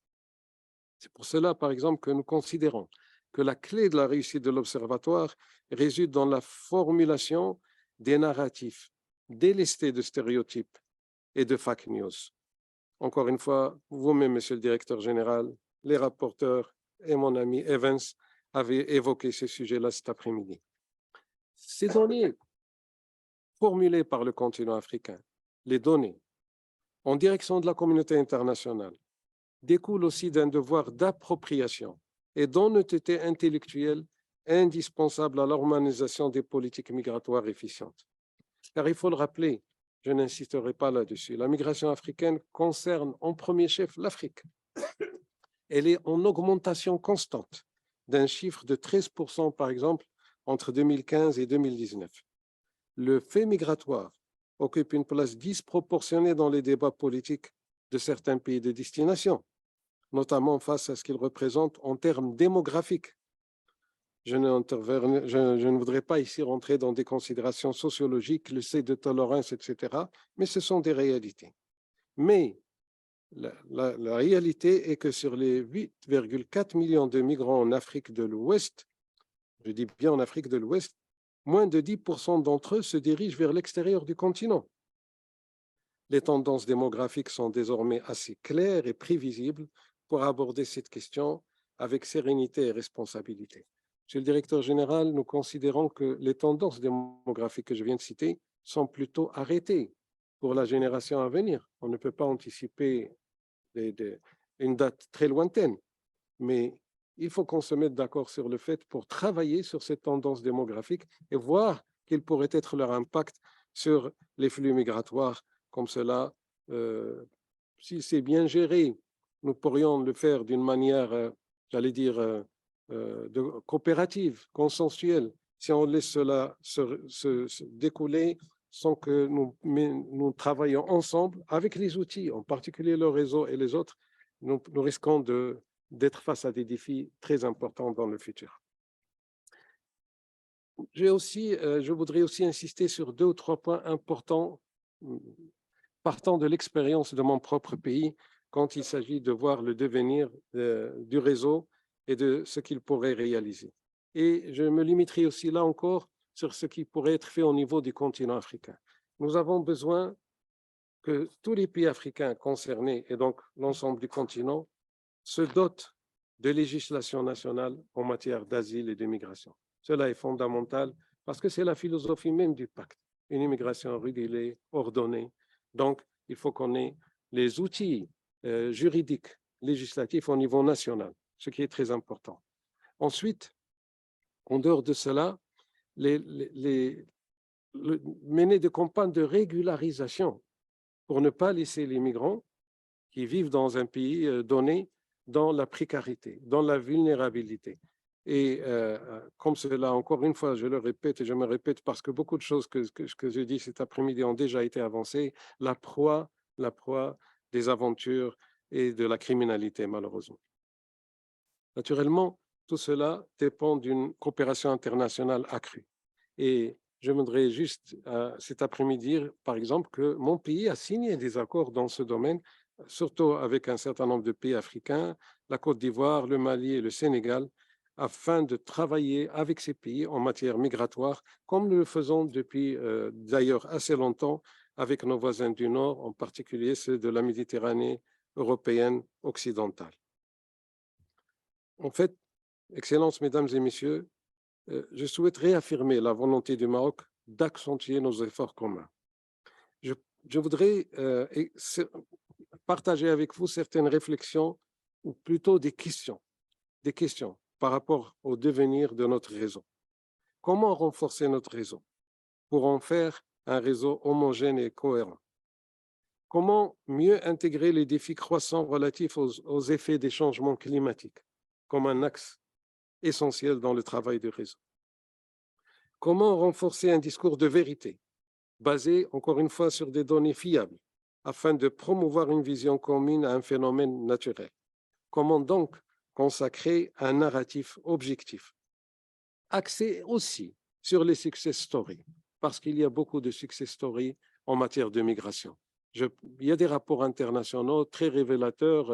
F: C'est pour cela, par exemple, que nous considérons que la clé de la réussite de l'Observatoire réside dans la formulation des narratifs délestés de stéréotypes et de fake news. Encore une fois, vous-même, Monsieur le Directeur général, les rapporteurs et mon ami Evans avaient évoqué ce sujet-là cet après-midi. Ces données formulées par le continent africain, les données en direction de la communauté internationale, découlent aussi d'un devoir d'appropriation et d'honnêteté intellectuelle indispensable à l'harmonisation des politiques migratoires efficientes. Car il faut le rappeler, je n'insisterai pas là-dessus, la migration africaine concerne en premier chef l'Afrique. Elle est en augmentation constante d'un chiffre de 13% par exemple entre 2015 et 2019. Le fait migratoire occupe une place disproportionnée dans les débats politiques de certains pays de destination, notamment face à ce qu'il représente en termes démographiques. Je ne voudrais pas ici rentrer dans des considérations sociologiques, le seuil de tolérance, etc., mais ce sont des réalités. Mais la réalité est que sur les 8,4 millions de migrants en Afrique de l'Ouest, je dis bien en Afrique de l'Ouest, moins de 10% d'entre eux se dirigent vers l'extérieur du continent. Les tendances démographiques sont désormais assez claires et prévisibles pour aborder cette question avec sérénité et responsabilité. Monsieur le Directeur général, nous considérons que les tendances démographiques que je viens de citer sont plutôt arrêtées pour la génération à venir. On ne peut pas anticiper une date très lointaine, mais il faut qu'on se mette d'accord sur le fait pour travailler sur ces tendances démographiques et voir quel pourrait être leur impact sur les flux migratoires. Comme cela, si c'est bien géré, nous pourrions le faire d'une manière, j'allais dire, coopérative, consensuelle, si on laisse cela se découler sans que nous travaillions ensemble avec les outils, en particulier le réseau et les autres, nous risquons d'être face à des défis très importants dans le futur. Je voudrais aussi insister sur 2 ou 3 points importants partant de l'expérience de mon propre pays quand il s'agit de voir le devenir du réseau et de ce qu'il pourrait réaliser. Et je me limiterai aussi là encore sur ce qui pourrait être fait au niveau du continent africain. Nous avons besoin que tous les pays africains concernés, et donc l'ensemble du continent, se dotent de législation nationale en matière d'asile et de migration. Cela est fondamental parce que c'est la philosophie même du pacte, une immigration régulée, ordonnée. Donc, il faut qu'on ait les outils juridiques, législatifs au niveau national, ce qui est très important. Ensuite, en dehors de cela, mener des campagnes de régularisation pour ne pas laisser les migrants qui vivent dans un pays donné dans la précarité, dans la vulnérabilité. Et comme cela, encore une fois, je le répète et je me répète parce que beaucoup de choses que je dis cet après-midi ont déjà été avancées, la proie des aventures et de la criminalité, malheureusement. Naturellement, tout cela dépend d'une coopération internationale accrue. Et je voudrais juste cet après-midi dire, par exemple, que mon pays a signé des accords dans ce domaine, surtout avec un certain nombre de pays africains, la Côte d'Ivoire, le Mali et le Sénégal, afin de travailler avec ces pays en matière migratoire, comme nous le faisons depuis d'ailleurs assez longtemps avec nos voisins du Nord, en particulier ceux de la Méditerranée européenne occidentale. En fait, Excellences, Mesdames et Messieurs, je souhaite réaffirmer la volonté du Maroc d'accentuer nos efforts communs. Je voudrais partager avec vous certaines réflexions, ou plutôt des questions par rapport au devenir de notre réseau. Comment renforcer notre réseau pour en faire un réseau homogène et cohérent? Comment mieux intégrer les défis croissants relatifs aux effets des changements climatiques comme un axe essentiel dans le travail du réseau? Comment renforcer un discours de vérité, basé encore une fois sur des données fiables, afin de promouvoir une vision commune à un phénomène naturel? Comment donc consacrer un narratif objectif, axé aussi sur les success stories, parce qu'il y a beaucoup de success stories en matière de migration. Il y a des rapports internationaux très révélateurs,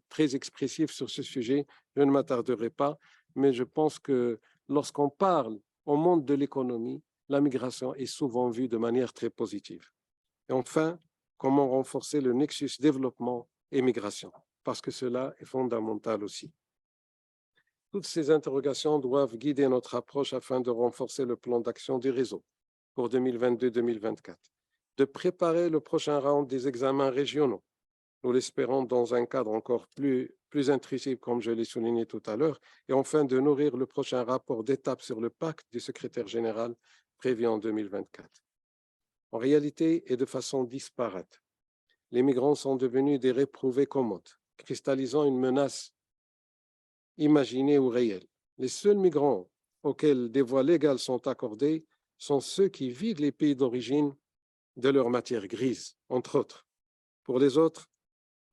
F: très expressifs sur ce sujet. Je ne m'attarderai pas, mais je pense que lorsqu'on parle au monde de l'économie, la migration est souvent vue de manière très positive. Et enfin, comment renforcer le nexus développement et migration, parce que cela est fondamental aussi. Toutes ces interrogations doivent guider notre approche afin de renforcer le plan d'action du réseau pour 2022-2024, de préparer le prochain round des examens régionaux, nous l'espérons dans un cadre encore plus intrusif, comme je l'ai souligné tout à l'heure, et enfin de nourrir le prochain rapport d'étape sur le pacte du secrétaire général prévu en 2024. En réalité, et de façon disparate, les migrants sont devenus des réprouvés commodes, cristallisant une menace imaginée ou réelle. Les seuls migrants auxquels des voies légales sont accordées sont ceux qui vident les pays d'origine de leur matière grise, entre autres. Pour les autres,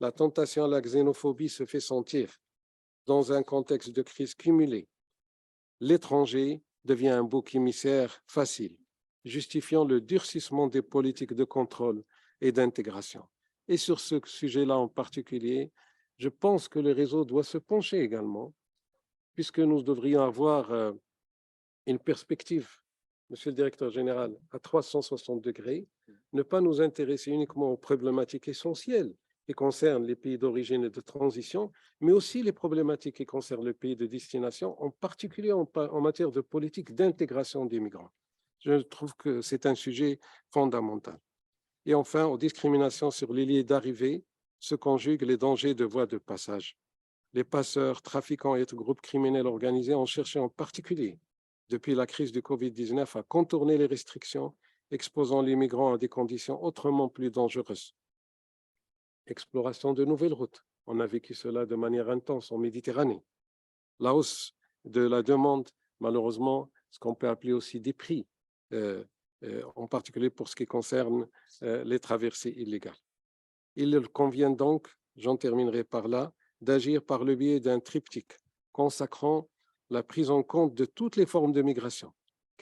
F: la tentation à la xénophobie se fait sentir dans un contexte de crise cumulée. L'étranger devient un bouc émissaire facile, justifiant le durcissement des politiques de contrôle et d'intégration. Et sur ce sujet-là en particulier, je pense que le réseau doit se pencher également, puisque nous devrions avoir une perspective, Monsieur le Directeur général, à 360 degrés, ne pas nous intéresser uniquement aux problématiques essentielles qui concernent les pays d'origine et de transition, mais aussi les problématiques qui concernent le pays de destination, en particulier en matière de politique d'intégration des migrants. Je trouve que c'est un sujet fondamental. Et enfin, aux discriminations sur les lieux d'arrivée se conjuguent les dangers de voies de passage. Les passeurs, trafiquants et autres groupes criminels organisés ont cherché en particulier, depuis la crise du Covid-19, à contourner les restrictions, exposant les migrants à des conditions autrement plus dangereuses. Exploration de nouvelles routes. On a vécu cela de manière intense en Méditerranée. La hausse de la demande, malheureusement, ce qu'on peut appeler aussi des prix, en particulier pour ce qui concerne les traversées illégales. Il convient donc, j'en terminerai par là, d'agir par le biais d'un triptyque consacrant la prise en compte de toutes les formes de migration.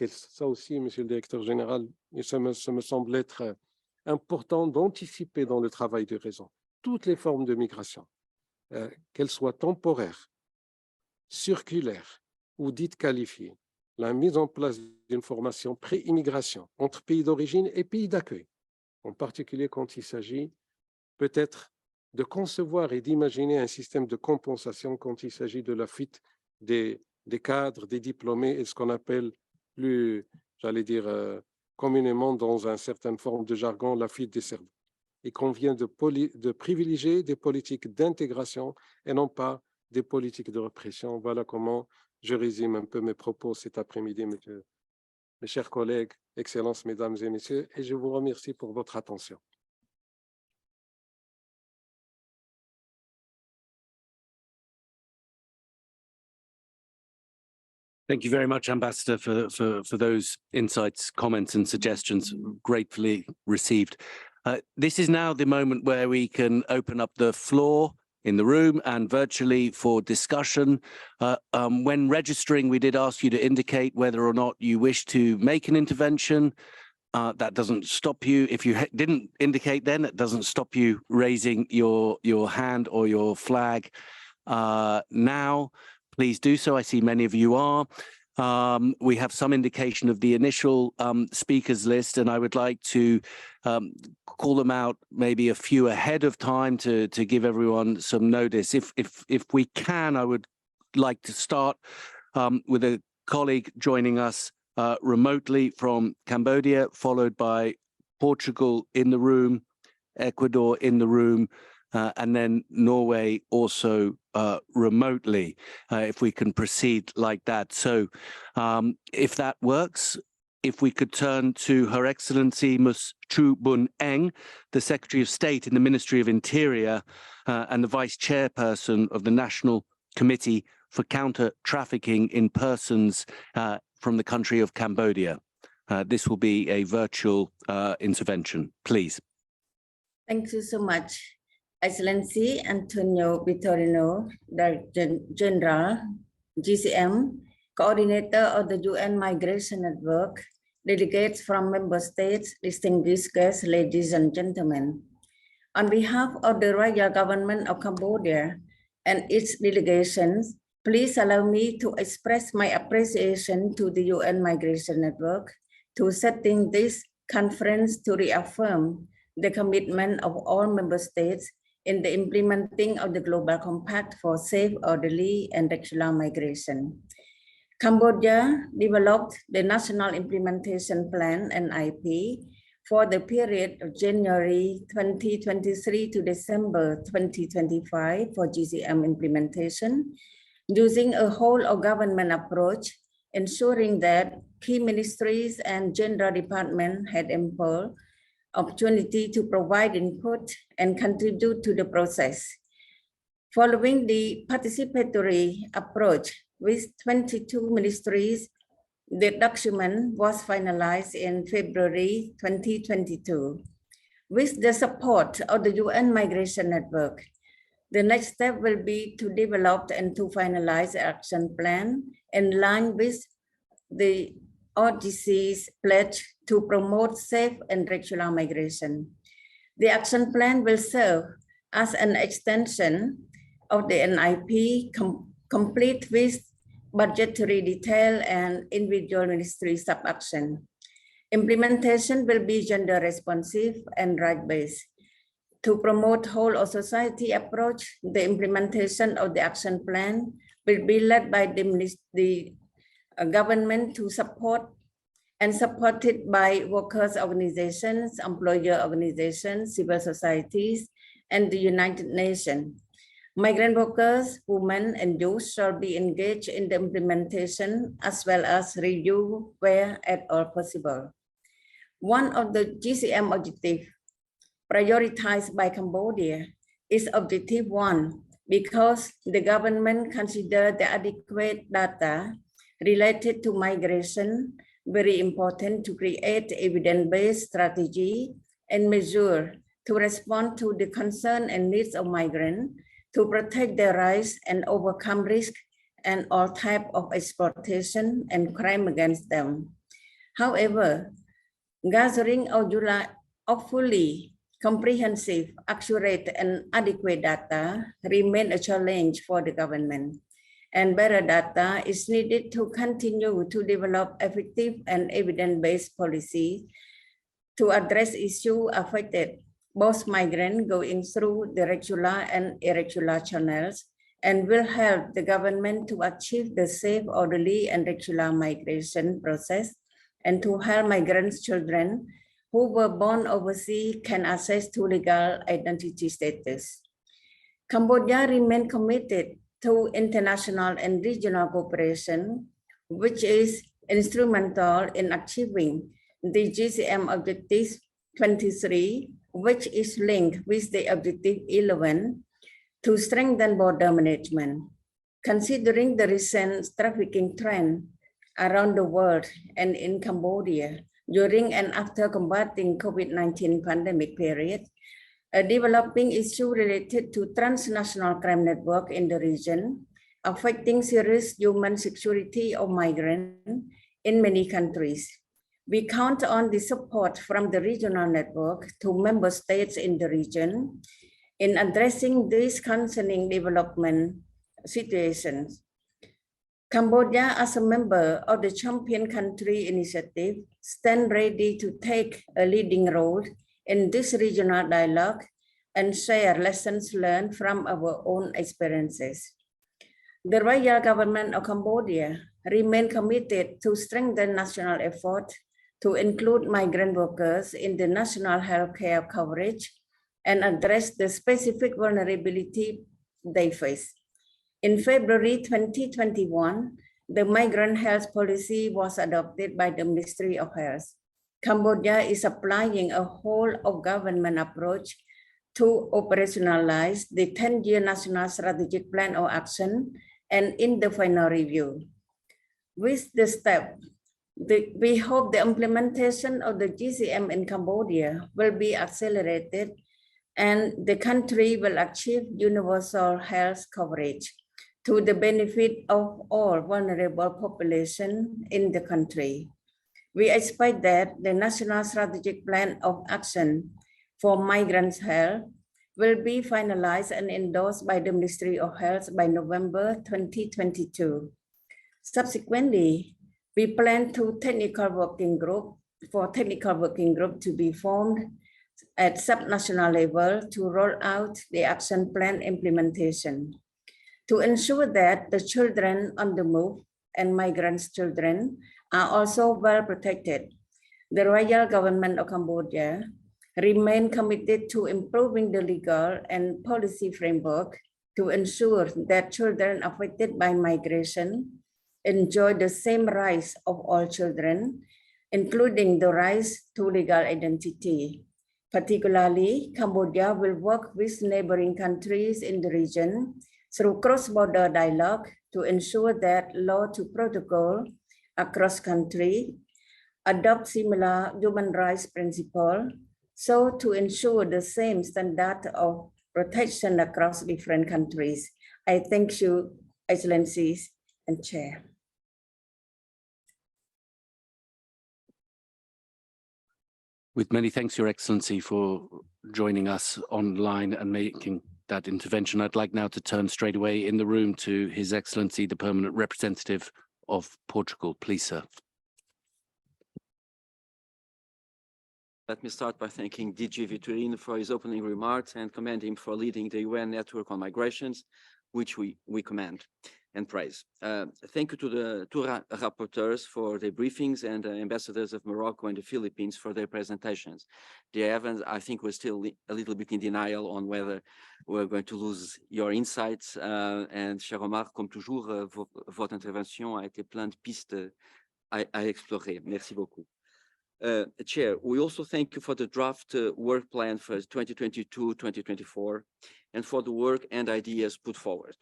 F: Ça aussi, Monsieur le Directeur général, ça me semble être important d'anticiper dans le travail du réseau. Toutes les formes de migration, qu'elles soient temporaires, circulaires ou dites qualifiées, la mise en place d'une formation pré-immigration entre pays d'origine et pays d'accueil, en particulier quand il s'agit peut-être de concevoir et d'imaginer un système de compensation quand il s'agit de la fuite des cadres, des diplômés et ce qu'on appelle plus, j'allais dire, communément dans une certaine forme de jargon, la fuite des cerveaux. Il convient de privilégier des politiques d'intégration et non pas des politiques de répression. Voilà comment je résume un peu mes propos cet après-midi, mes chers collègues, Excellences, Mesdames et Messieurs, et je vous remercie pour votre attention.
B: Thank you very much, Ambassador, for those insights, comments and suggestions, gratefully received. This is now the moment where we can open up the floor in the room and virtually for discussion. When registering, we did ask you to indicate whether or not you wish to make an intervention. That doesn't stop you. If you didn't indicate then, it doesn't stop you raising your hand or your flag now. Please do so. I see many of you are. We have some indication of the initial speakers list, and I would like to call them out maybe a few ahead of time to give everyone some notice. If we can, I would like to start with a colleague joining us remotely from Cambodia, followed by Portugal in the room, Ecuador in the room, and then Norway also remotely, if we can proceed like that. So if that works, if we could turn to Her Excellency Ms. Chu Bun Eng, the Secretary of State in the Ministry of Interior and the Vice Chairperson of the National Committee for Counter-Trafficking in Persons from the country of Cambodia. This will be a virtual intervention, please.
G: Thank you so much. Excellency Antonio Vitorino, Director General, GCM, Coordinator of the UN Migration Network, delegates from member states, distinguished guests, ladies and gentlemen. On behalf of the Royal Government of Cambodia and its delegations, please allow me to express my appreciation to the UN Migration Network to setting this conference to reaffirm the commitment of all member states in the implementing of the Global Compact for safe, orderly, and regular migration. Cambodia developed the National Implementation Plan, NIP, for the period of January 2023 to December 2025 for GCM implementation, using a whole of government approach, ensuring that key ministries and general departments had ample opportunity to provide input and contribute to the process. Following the participatory approach with 22 ministries, the document was finalized in February 2022. With the support of the UN Migration Network, the next step will be to develop and to finalize the action plan in line with the OGC's pledge to promote safe and regular migration. The action plan will serve as an extension of the NIP, complete with budgetary detail and individual ministry sub-action. Implementation will be gender responsive and right-based. To promote whole of society approach, the implementation of the action plan will be led by the government to support and supported by workers' organizations, employer organizations, civil societies, and the United Nations. Migrant workers, women, and youth shall be engaged in the implementation as well as review where at all possible. One of the GCM objectives prioritized by Cambodia is Objective 1 because the government considers the adequate data related to migration very important to create evidence-based strategy and measure to respond to the concern and needs of migrants, to protect their rights and overcome risk and all type of exploitation and crime against them. However, gathering of fully comprehensive, accurate, and adequate data remain a challenge for the government. And better data is needed to continue to develop effective and evidence-based policies to address issues affected both migrants going through the regular and irregular channels, and will help the government to achieve the safe, orderly, and regular migration process, and to help migrants' children who were born overseas can access to legal identity status. Cambodia remains committed to international and regional cooperation, which is instrumental in achieving the GCM Objective 23, which is linked with the Objective 11 to strengthen border management. Considering the recent trafficking trend around the world and in Cambodia during and after combating COVID-19 pandemic period, A developing issue related to transnational crime network in the region, affecting serious human security of migrants in many countries. We count on the support from the regional network to member states in the region in addressing these concerning development situations. Cambodia, as a member of the Champion Country Initiative, stands ready to take a leading role in this regional dialogue and share lessons learned from our own experiences. The royal government of Cambodia remains committed to strengthen national effort to include migrant workers in the national healthcare coverage and address the specific vulnerability they face. In February 2021, the migrant health policy was adopted by the Ministry of Health. Cambodia is applying a whole of government approach to operationalize the 10-year National Strategic Plan of Action and in the final review. With the step, we hope the implementation of the GCM in Cambodia will be accelerated and the country will achieve universal health coverage to the benefit of all vulnerable population in the country. We expect that the National Strategic Plan of Action for Migrants' Health will be finalized and endorsed by the Ministry of Health by November 2022. Subsequently, we plan for technical working group to be formed at subnational level to roll out the action plan implementation. To ensure that the children on the move and migrants' children are also well protected, the royal government of Cambodia remain committed to improving the legal and policy framework to ensure that children affected by migration enjoy the same rights of all children, including the rights to legal identity. Particularly, Cambodia will work with neighboring countries in the region through cross-border dialogue to ensure that law to protocol across country adopt similar human rights principles, so to ensure the same standard of protection across different countries. I thank you, Excellencies and Chair.
B: With many thanks, Your Excellency, for joining us online and making that intervention. I'd like now to turn straight away in the room to His Excellency, the Permanent Representative of Portugal. Please, sir.
H: Let me start by thanking DG Vitorino for his opening remarks and commend him for leading the UN Network on Migrations, which we commend and praise. Thank you to the two rapporteurs for their briefings and the ambassadors of Morocco and the Philippines for their presentations. The Evans, I think, we're still a little bit in denial on whether we're going to lose your insights. And cher Omar, comme toujours, votre intervention a été plein de pistes à explorer. Merci beaucoup. Chair, we also thank you for the draft work plan for 2022-2024 and for the work and ideas put forward.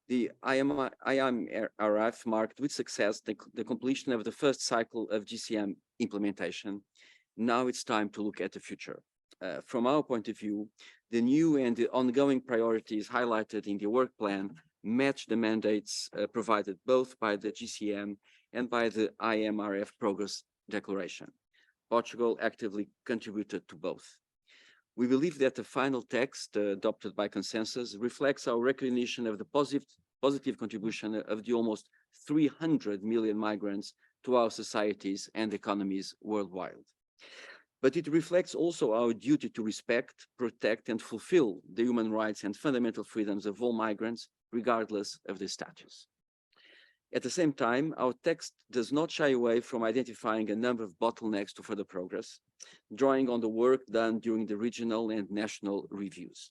H: The IMRF marked with success the completion of the first cycle of GCM implementation. Now it's time to look at the future. From our point of view, the new and the ongoing priorities highlighted in the work plan match the mandates provided both by the GCM and by the IMRF Progress Declaration. Portugal actively contributed to both. We believe that the final text adopted by consensus reflects our recognition of the positive contribution of the almost 300 million migrants to our societies and economies worldwide. But it reflects also our duty to respect, protect, and fulfill the human rights and fundamental freedoms of all migrants, regardless of their status. At the same time, our text does not shy away from identifying a number of bottlenecks to further progress, drawing on the work done during the regional and national reviews.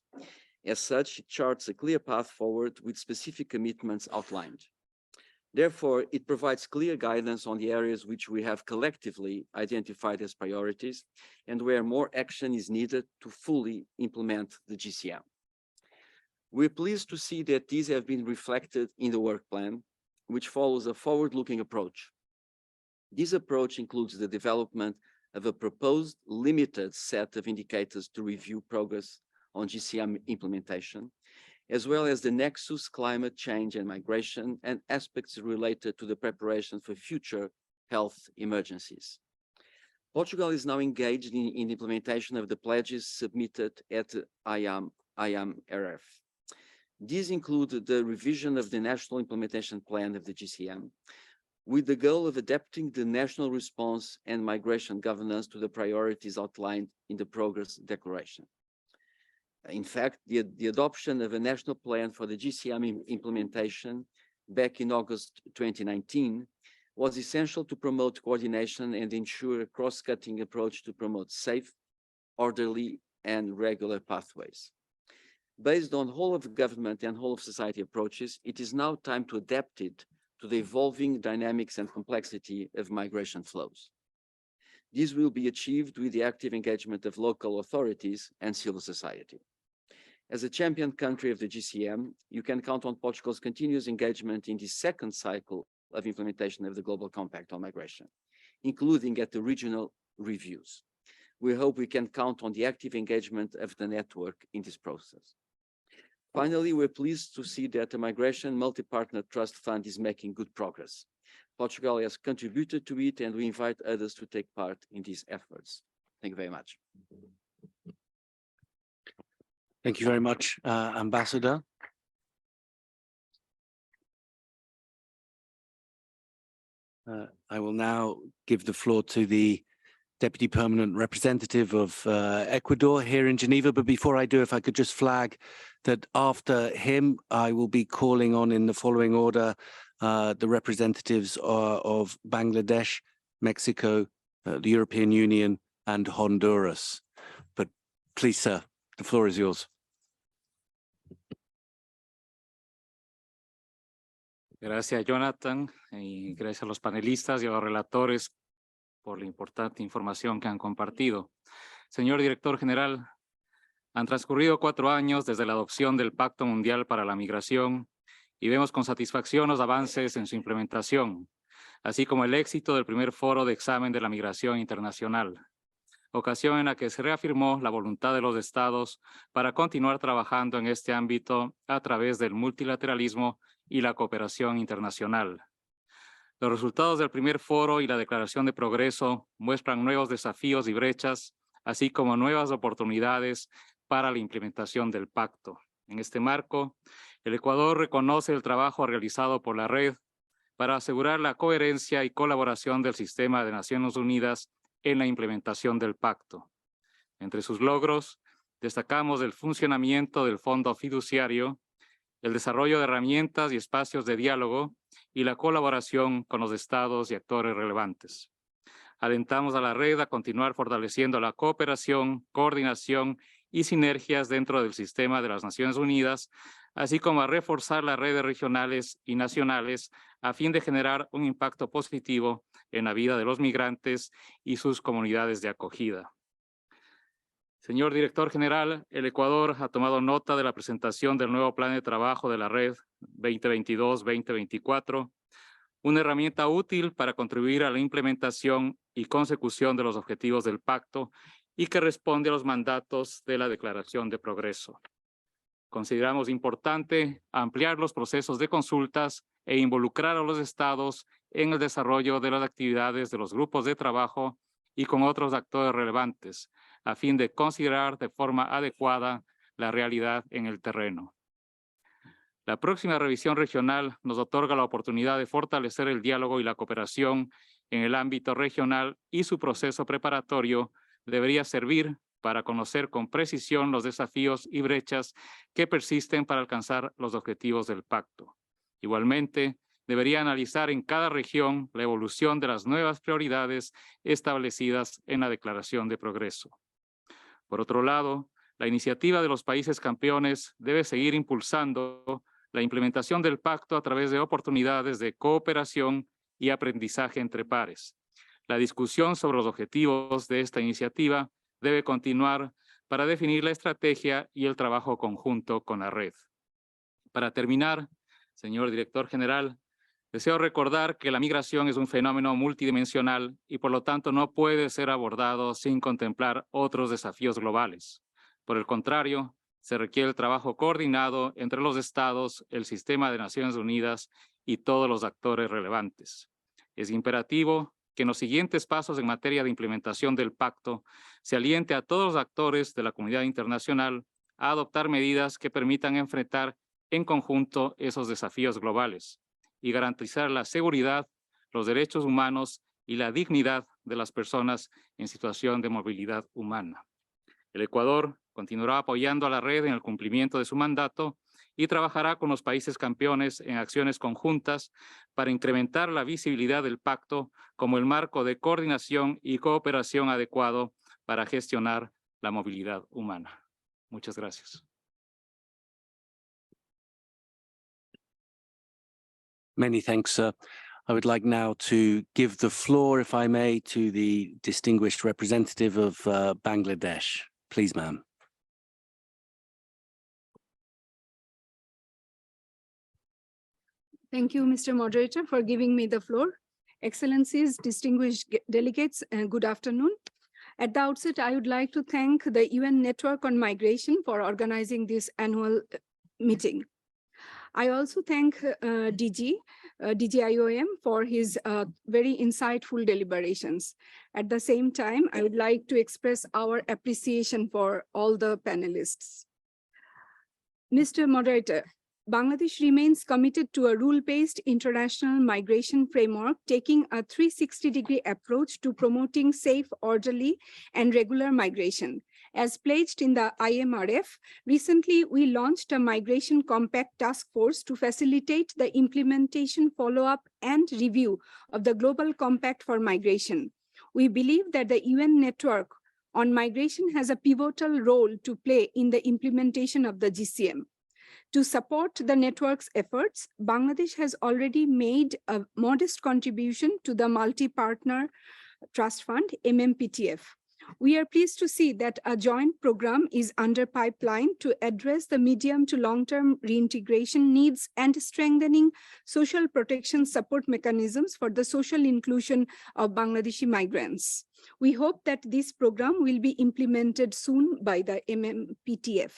H: As such, it charts a clear path forward with specific commitments outlined. Therefore, it provides clear guidance on the areas which we have collectively identified as priorities and where more action is needed to fully implement the GCM. We're pleased to see that these have been reflected in the work plan, which follows a forward-looking approach. This approach includes the development of a proposed limited set of indicators to review progress on GCM implementation, as well as the nexus, climate change and migration, and aspects related to the preparation for future health emergencies. Portugal is now engaged in implementation of the pledges submitted at IAMRF. These include the revision of the National Implementation Plan of the GCM, with the goal of adapting the national response and migration governance to the priorities outlined in the Progress Declaration. In fact, the adoption of a national plan for the GCM implementation back in August 2019 was essential to promote coordination and ensure a cross-cutting approach to promote safe, orderly, and regular pathways. Based on whole of government and whole of society approaches, it is now time to adapt it to the evolving dynamics and complexity of migration flows. This will be achieved with the active engagement of local authorities and civil society. As a champion country of the GCM, you can count on Portugal's continuous engagement in the second cycle of implementation of the Global Compact on Migration, including at the regional reviews. We hope we can count on the active engagement of the network in this process. Finally, we're pleased to see that the Migration Multi-Partner Trust Fund is making good progress. Portugal has contributed to it, and we invite others to take part in these efforts. Thank you very much.
B: Thank you very much, Ambassador. I will now give the floor to the Deputy Permanent Representative of Ecuador here in Geneva. But before I do, if I could just flag that after him, I will be calling on in the following order, the representatives of Bangladesh, Mexico, the European Union, and Honduras. But please, sir, the floor is yours.
I: Gracias, Jonathan, y gracias a los panelistas y a los relatores por la importante información que han compartido. Señor Director General, han transcurrido 4 años desde la adopción del Pacto Mundial para la Migración y vemos con satisfacción los avances en su implementación, así como el éxito del primer foro de examen de la migración internacional, ocasión en la que se reafirmó la voluntad de los estados para continuar trabajando en este ámbito a través del multilateralismo y la cooperación internacional. Los resultados del primer foro y la declaración de progreso muestran nuevos desafíos y brechas, así como nuevas oportunidades para la implementación del pacto. En este marco, el Ecuador reconoce el trabajo realizado por la red para asegurar la coherencia y colaboración del sistema de Naciones Unidas en la implementación del pacto. Entre sus logros, destacamos el funcionamiento del Fondo Fiduciario, el desarrollo de herramientas y espacios de diálogo y la colaboración con los estados y actores relevantes. Alentamos a la red a continuar fortaleciendo la cooperación, coordinación y sinergias dentro del sistema de las Naciones Unidas, así como a reforzar las redes regionales y nacionales a fin de generar un impacto positivo en la vida de los migrantes y sus comunidades de acogida. Señor Director General, el Ecuador ha tomado nota de la presentación del nuevo Plan de Trabajo de la Red 2022-2024, una herramienta útil para contribuir a la implementación y consecución de los objetivos del pacto y que responde a los mandatos de la Declaración de Progreso. Consideramos importante ampliar los procesos de consultas e involucrar a los estados en el desarrollo de las actividades de los grupos de trabajo y con otros actores relevantes, a fin de considerar de forma adecuada la realidad en el terreno. La próxima revisión regional nos otorga la oportunidad de fortalecer el diálogo y la cooperación en el ámbito regional y su proceso preparatorio debería servir para conocer con precisión los desafíos y brechas que persisten para alcanzar los objetivos del pacto. Igualmente, debería analizar en cada región la evolución de las nuevas prioridades establecidas en la Declaración de Progreso. Por otro lado, la iniciativa de los países campeones debe seguir impulsando la implementación del pacto a través de oportunidades de cooperación y aprendizaje entre pares. La discusión sobre los objetivos de esta iniciativa debe continuar para definir la estrategia y el trabajo conjunto con la red. Para terminar, señor Director General, Deseo recordar que la migración es un fenómeno multidimensional y por lo tanto no puede ser abordado sin contemplar otros desafíos globales. Por el contrario, se requiere el trabajo coordinado entre los estados, el sistema de Naciones Unidas y todos los actores relevantes. Es imperativo que en los siguientes pasos en materia de implementación del pacto se aliente a todos los actores de la comunidad internacional a adoptar medidas que permitan enfrentar en conjunto esos desafíos globales y garantizar la seguridad, los derechos humanos y la dignidad de las personas en situación de movilidad humana. El Ecuador continuará apoyando a la red en el cumplimiento de su mandato y trabajará con los países campeones en acciones conjuntas para incrementar la visibilidad del pacto como el marco de coordinación y cooperación adecuado para gestionar la movilidad humana. Muchas gracias.
B: Many thanks, sir. I would like now to give the floor, if I may, to the distinguished representative of Bangladesh. Please, ma'am.
J: Thank you, Mr. Moderator, for giving me the floor. Excellencies, distinguished delegates, good afternoon. At the outset, I would like to thank the UN Network on Migration for organizing this annual meeting. I also thank DG IOM for his very insightful deliberations. At the same time, I would like to express our appreciation for all the panelists. Mr. Moderator, Bangladesh remains committed to a rule-based international migration framework, taking a 360-degree approach to promoting safe, orderly, and regular migration. As pledged in the IMRF, recently we launched a Migration Compact Task Force to facilitate the implementation, follow-up, and review of the Global Compact for Migration. We believe that the UN Network on Migration has a pivotal role to play in the implementation of the GCM. To support the network's efforts, Bangladesh has already made a modest contribution to the Multi-Partner Trust Fund, MMPTF. We are pleased to see that a joint program is under pipeline to address the medium to long-term reintegration needs and strengthening social protection support mechanisms for the social inclusion of Bangladeshi migrants. We hope that this program will be implemented soon by the MMPTF.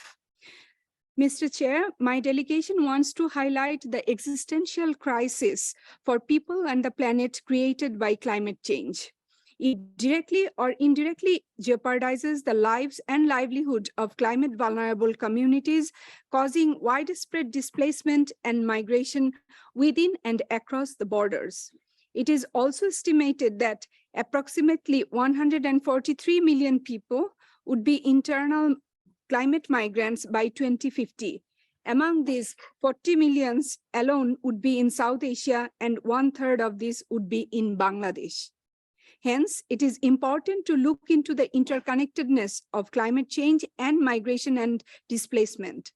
J: Mr. Chair, my delegation wants to highlight the existential crisis for people and the planet created by climate change. It directly or indirectly jeopardizes the lives and livelihood of climate vulnerable communities, causing widespread displacement and migration within and across the borders. It is also estimated that approximately 143 million people would be internal climate migrants by 2050. Among these, 40 million alone would be in South Asia, and 1/3 of this would be in Bangladesh. Hence, it is important to look into the interconnectedness of climate change and migration and displacement.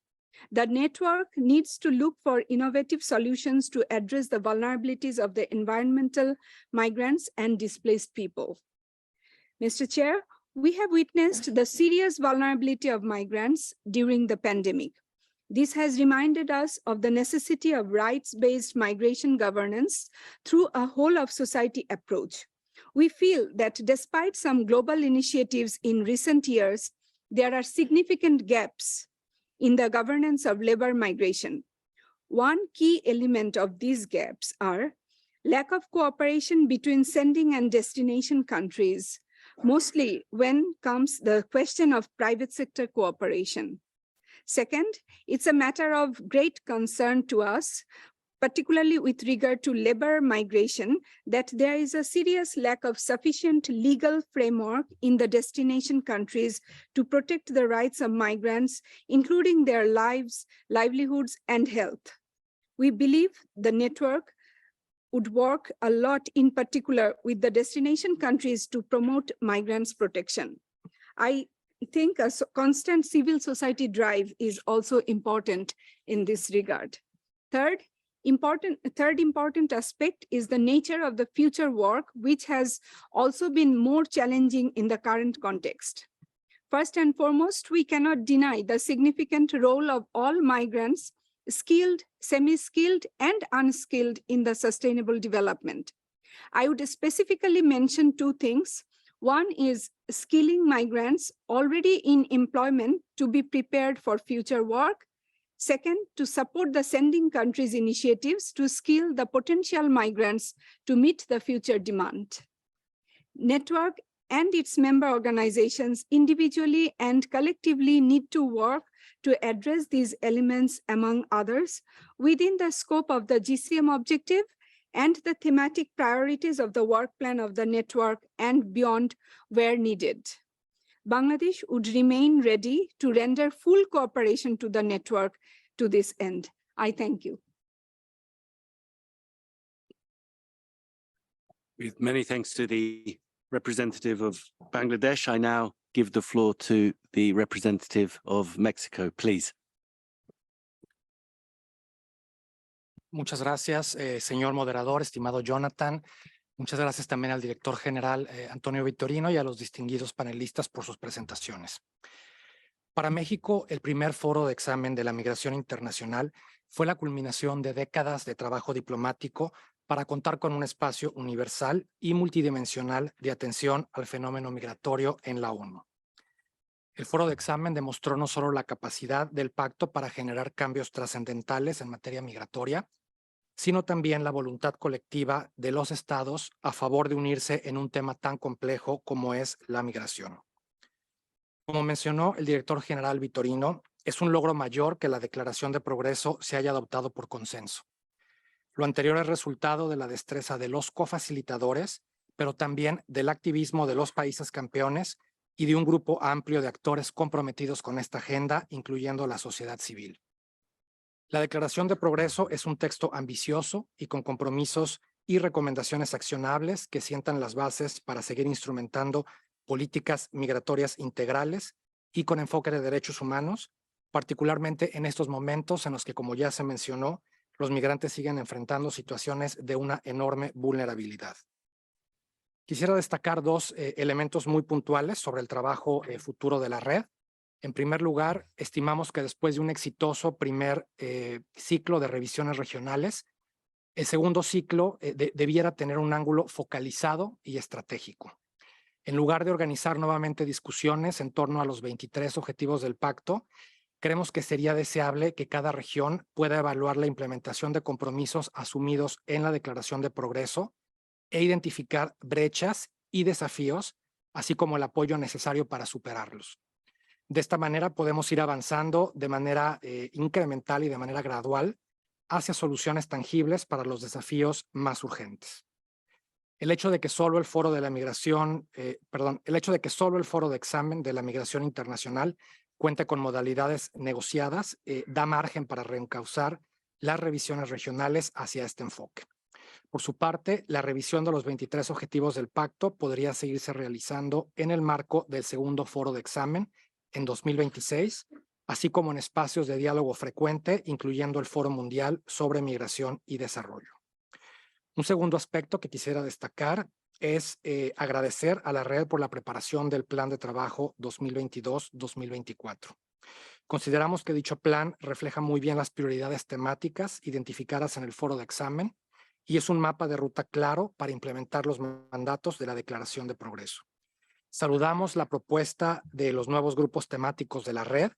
J: The network needs to look for innovative solutions to address the vulnerabilities of the environmental migrants and displaced people. Mr. Chair, we have witnessed the serious vulnerability of migrants during the pandemic. This has reminded us of the necessity of rights-based migration governance through a whole of society approach. We feel that despite some global initiatives in recent years, there are significant gaps in the governance of labor migration. One key element of these gaps are lack of cooperation between sending and destination countries, mostly when comes the question of private sector cooperation. Second, it's a matter of great concern to us, particularly with regard to labor migration, that there is a serious lack of sufficient legal framework in the destination countries to protect the rights of migrants, including their lives, livelihoods, and health. We believe the network would work a lot in particular with the destination countries to promote migrants' protection. I think a constant civil society drive is also important in this regard. Third important aspect is the nature of the future work, which has also been more challenging in the current context. First and foremost, we cannot deny the significant role of all migrants skilled, semi-skilled, and unskilled in the sustainable development. I would specifically mention two things. One is skilling migrants already in employment to be prepared for future work. Second, to support the sending countries' initiatives to skill the potential migrants to meet the future demand. Network and its member organizations individually and collectively need to work to address these elements, among others, within the scope of the GCM objective and the thematic priorities of the work plan of the network and beyond where needed. Bangladesh would remain ready to render full cooperation to the network to this end. I thank you.
B: With many thanks to the representative of Bangladesh, I now give the floor to the representative of Mexico, please.
K: Muchas gracias, señor moderador, estimado Jonathan. Muchas gracias también al director general Antonio Vitorino y a los distinguidos panelistas por sus presentaciones. Para México, el primer foro de examen de la migración internacional fue la culminación de décadas de trabajo diplomático para contar con un espacio universal y multidimensional de atención al fenómeno migratorio en la ONU. El foro de examen demostró no solo la capacidad del pacto para generar cambios trascendentales en materia migratoria, sino también la voluntad colectiva de los estados a favor de unirse en un tema tan complejo como es la migración. Como mencionó el director general Vitorino, es un logro mayor que la Declaración de Progreso se haya adoptado por consenso. Lo anterior es resultado de la destreza de los cofacilitadores, pero también del activismo de los países campeones y de un grupo amplio de actores comprometidos con esta agenda, incluyendo la sociedad civil. La Declaración de Progreso es un texto ambicioso y con compromisos y recomendaciones accionables que sientan las bases para seguir instrumentando políticas migratorias integrales y con enfoque de derechos humanos, particularmente en estos momentos en los que, como ya se mencionó, los migrantes siguen enfrentando situaciones de una enorme vulnerabilidad. Quisiera destacar dos elementos muy puntuales sobre el trabajo futuro de la red. En primer lugar, estimamos que después de un exitoso primer ciclo de revisiones regionales, el segundo ciclo debiera tener un ángulo focalizado y estratégico. En lugar de organizar nuevamente discusiones en torno a los 23 objetivos del pacto, creemos que sería deseable que cada región pueda evaluar la implementación de compromisos asumidos en la Declaración de Progreso e identificar brechas y desafíos, así como el apoyo necesario para superarlos. De esta manera podemos ir avanzando de manera incremental y de manera gradual hacia soluciones tangibles para los desafíos más urgentes. El hecho de que solo el foro de examen de la migración internacional cuente con modalidades negociadas da margen para reencauzar las revisiones regionales hacia este enfoque. Por su parte, la revisión de los 23 objetivos del pacto podría seguirse realizando en el marco del segundo foro de examen en 2026, así como en espacios de diálogo frecuente, incluyendo el Foro Mundial sobre Migración y Desarrollo. Un segundo aspecto que quisiera destacar es agradecer a la red por la preparación del Plan de Trabajo 2022-2024. Consideramos que dicho plan refleja muy bien las prioridades temáticas identificadas en el foro de examen y es un mapa de ruta claro para implementar los mandatos de la Declaración de Progreso. Saludamos la propuesta de los nuevos grupos temáticos de la red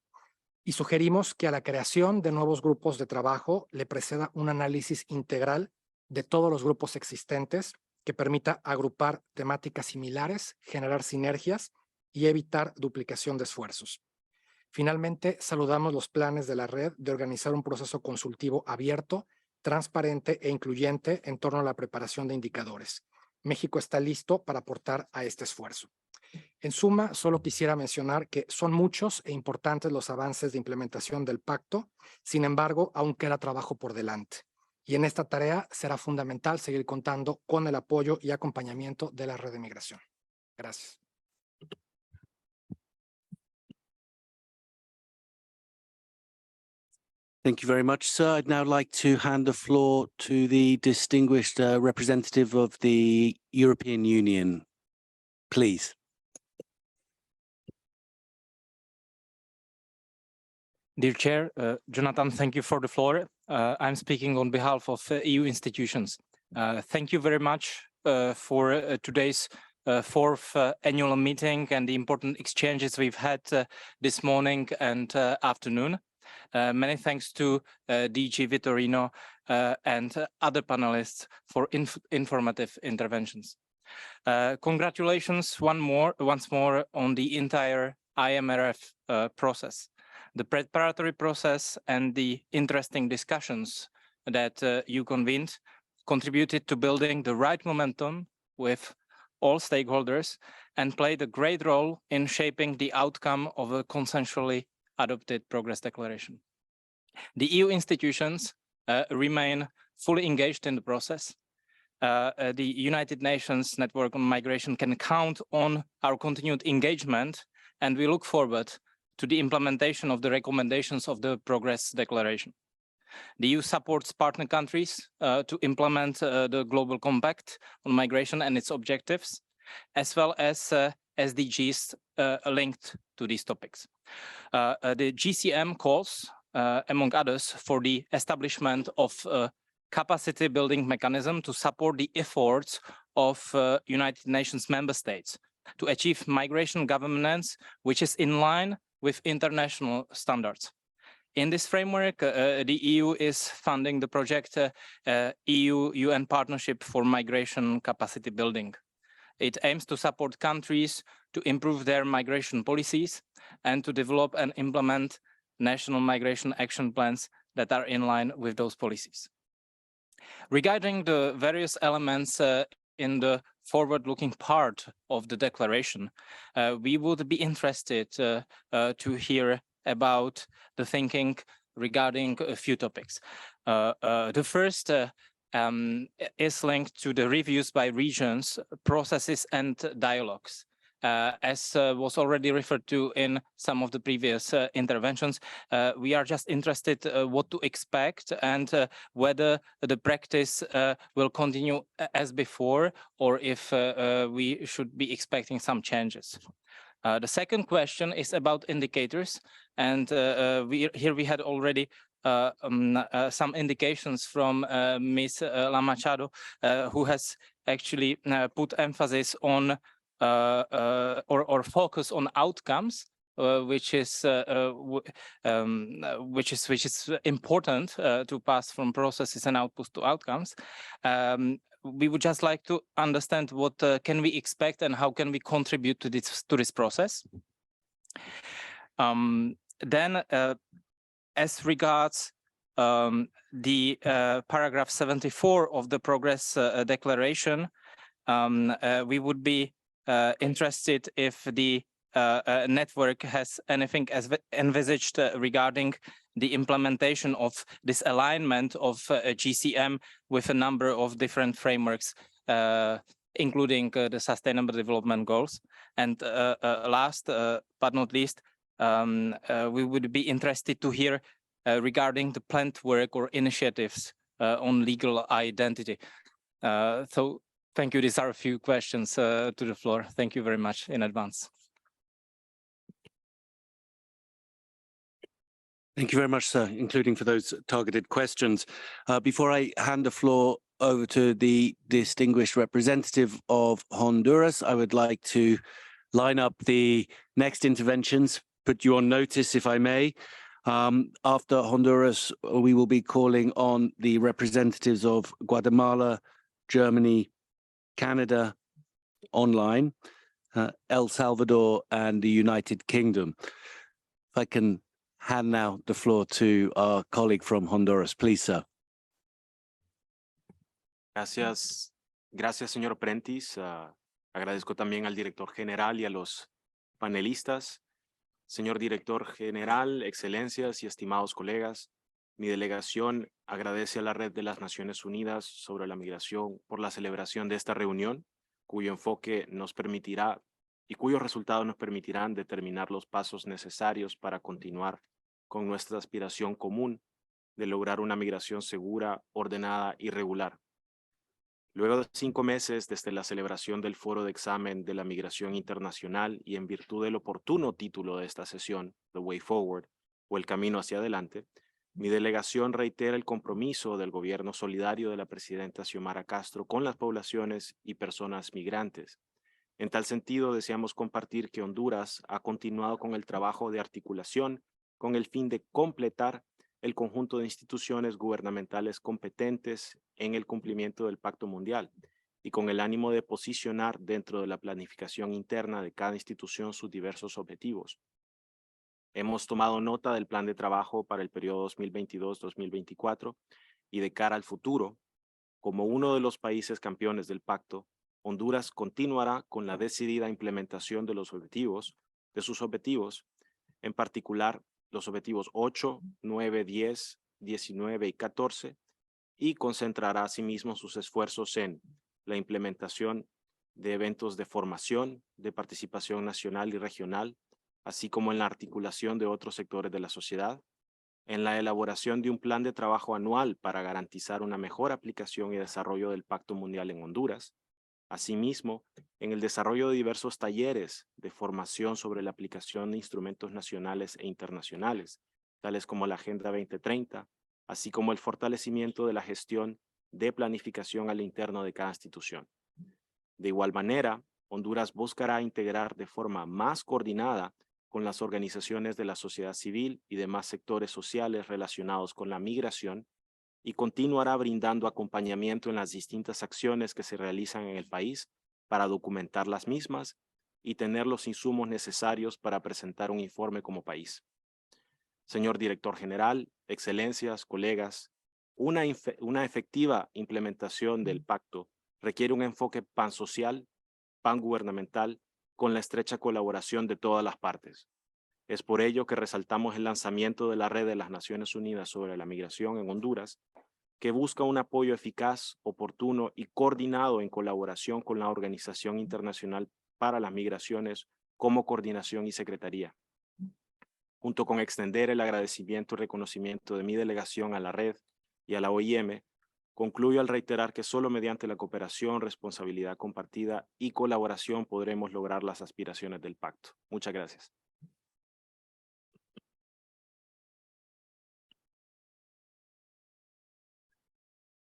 K: y sugerimos que a la creación de nuevos grupos de trabajo le preceda un análisis integral de todos los grupos existentes que permita agrupar temáticas similares, generar sinergias y evitar duplicación de esfuerzos. Finalmente, saludamos los planes de la red de organizar un proceso consultivo abierto, transparente e incluyente en torno a la preparación de indicadores. México está listo para aportar a este esfuerzo. En suma, solo quisiera mencionar que son muchos e importantes los avances de implementación del pacto, sin embargo, aún queda trabajo por delante. Y en esta tarea será fundamental seguir contando con el apoyo y acompañamiento de la red de migración. Gracias.
B: Thank you very much, sir. I'd now like to hand the floor to the distinguished representative of the European Union, please.
K: Dear Chair, Jonathan, thank you for the floor. I'm speaking on behalf of EU institutions. Thank you very much for today's fourth annual meeting and the important exchanges we've had this morning and afternoon. Many thanks to DG Vitorino and other panelists for informative interventions. Congratulations once more on the entire IMRF process. The preparatory process and the interesting discussions that you convened contributed to building the right momentum with all stakeholders and played a great role in shaping the outcome of a consensually adopted progress declaration. The EU institutions remain fully engaged in the process. The United Nations Network on Migration can count on our continued engagement, and we look forward to the implementation of the recommendations of the Progress Declaration. The EU supports partner countries to implement the Global Compact on Migration and its objectives, as well as SDGs linked to these topics. The GCM calls, among others, for the establishment of a capacity building mechanism to support the efforts of United Nations member states to achieve migration governance, which is in line with international standards. In this framework, the EU is funding the project EU-UN Partnership for Migration Capacity Building. It aims to support countries to improve their migration policies and to develop and implement national migration action plans that are in line with those policies. Regarding the various elements in the forward-looking part of the declaration, we would be interested to hear about the thinking regarding a few topics. The first is linked to the reviews by regions, processes, and dialogues. As was already referred to in some of the previous interventions, we are just interested what to expect and whether the practice will continue as before, or if we should be expecting some changes. The second question is about indicators, and here we had already some indications from Ms. La Machado, who has actually put emphasis on or focus on outcomes, which is important to pass from processes and outputs to outcomes. We would just like to understand what can we expect and how can we contribute to this process. Then, as regards the paragraph 74 of the Progress Declaration, we would be interested if the network has anything as envisaged regarding the implementation of this alignment of GCM with a number of different frameworks, including the Sustainable Development Goals. And last but not least, we would be interested to hear regarding the planned work or initiatives on legal identity. So thank you. These are a few questions to the floor. Thank you very much in advance.
B: Thank you very much, sir, including for those targeted questions. Before I hand the floor over to the distinguished representative of Honduras, I would like to line up the next interventions, put you on notice, if I may. After Honduras, we will be calling on the representatives of Guatemala, Germany, Canada online, El Salvador, and the United Kingdom. If I can hand now the floor to our colleague from Honduras, please, sir.
L: Gracias, señor Prentice. Agradezco también al director general y a los panelistas. Señor director general, excelencias y estimados colegas, mi delegación agradece a la Red de las Naciones Unidas sobre la Migración por la celebración de esta reunión, cuyo enfoque nos permitirá y cuyos resultados nos permitirán determinar los pasos necesarios para continuar con nuestra aspiración común de lograr una migración segura, ordenada y regular. Luego de 5 meses desde la celebración del Foro de Examen de la Migración Internacional y en virtud del oportuno título de esta sesión, The Way Forward, o el camino hacia adelante, mi delegación reitera el compromiso del gobierno solidario de la presidenta Xiomara Castro con las poblaciones y personas migrantes. En tal sentido, deseamos compartir que Honduras ha continuado con el trabajo de articulación con el fin de completar el conjunto de instituciones gubernamentales competentes en el cumplimiento del Pacto Mundial y con el ánimo de posicionar dentro de la planificación interna de cada institución sus diversos objetivos. Hemos tomado nota del plan de trabajo para el periodo 2022-2024 y de cara al futuro, como uno de los países campeones del pacto, Honduras continuará con la decidida implementación de sus objetivos, en particular los objetivos 8, 9, 10, 19 y 14, y concentrará asimismo sus esfuerzos en la implementación de eventos de formación, de participación nacional y regional, así como en la articulación de otros sectores de la sociedad, en la elaboración de un plan de trabajo anual para garantizar una mejor aplicación y desarrollo del Pacto Mundial en Honduras, asimismo, en el desarrollo de diversos talleres de formación sobre la aplicación de instrumentos nacionales e internacionales, tales como la Agenda 2030, así como el fortalecimiento de la gestión de planificación al interno de cada institución. De igual manera, Honduras buscará integrar de forma más coordinada con las organizaciones de la sociedad civil y demás sectores sociales relacionados con la migración y continuará brindando acompañamiento en las distintas acciones que se realizan en el país para documentar las mismas y tener los insumos necesarios para presentar un informe como país. Señor Director General, Excelencias, colegas, una efectiva implementación del pacto requiere un enfoque pansocial, pangubernamental, con la estrecha colaboración de todas las partes. Es por ello que resaltamos el lanzamiento de la Red de las Naciones Unidas sobre la Migración en Honduras, que busca un apoyo eficaz, oportuno y coordinado en colaboración con la Organización Internacional para las Migraciones como coordinación y secretaría. Junto con extender el agradecimiento y reconocimiento de mi delegación a la red y a la OIM, concluyo al reiterar que solo mediante la cooperación, responsabilidad compartida y colaboración podremos lograr las aspiraciones del pacto. Muchas gracias.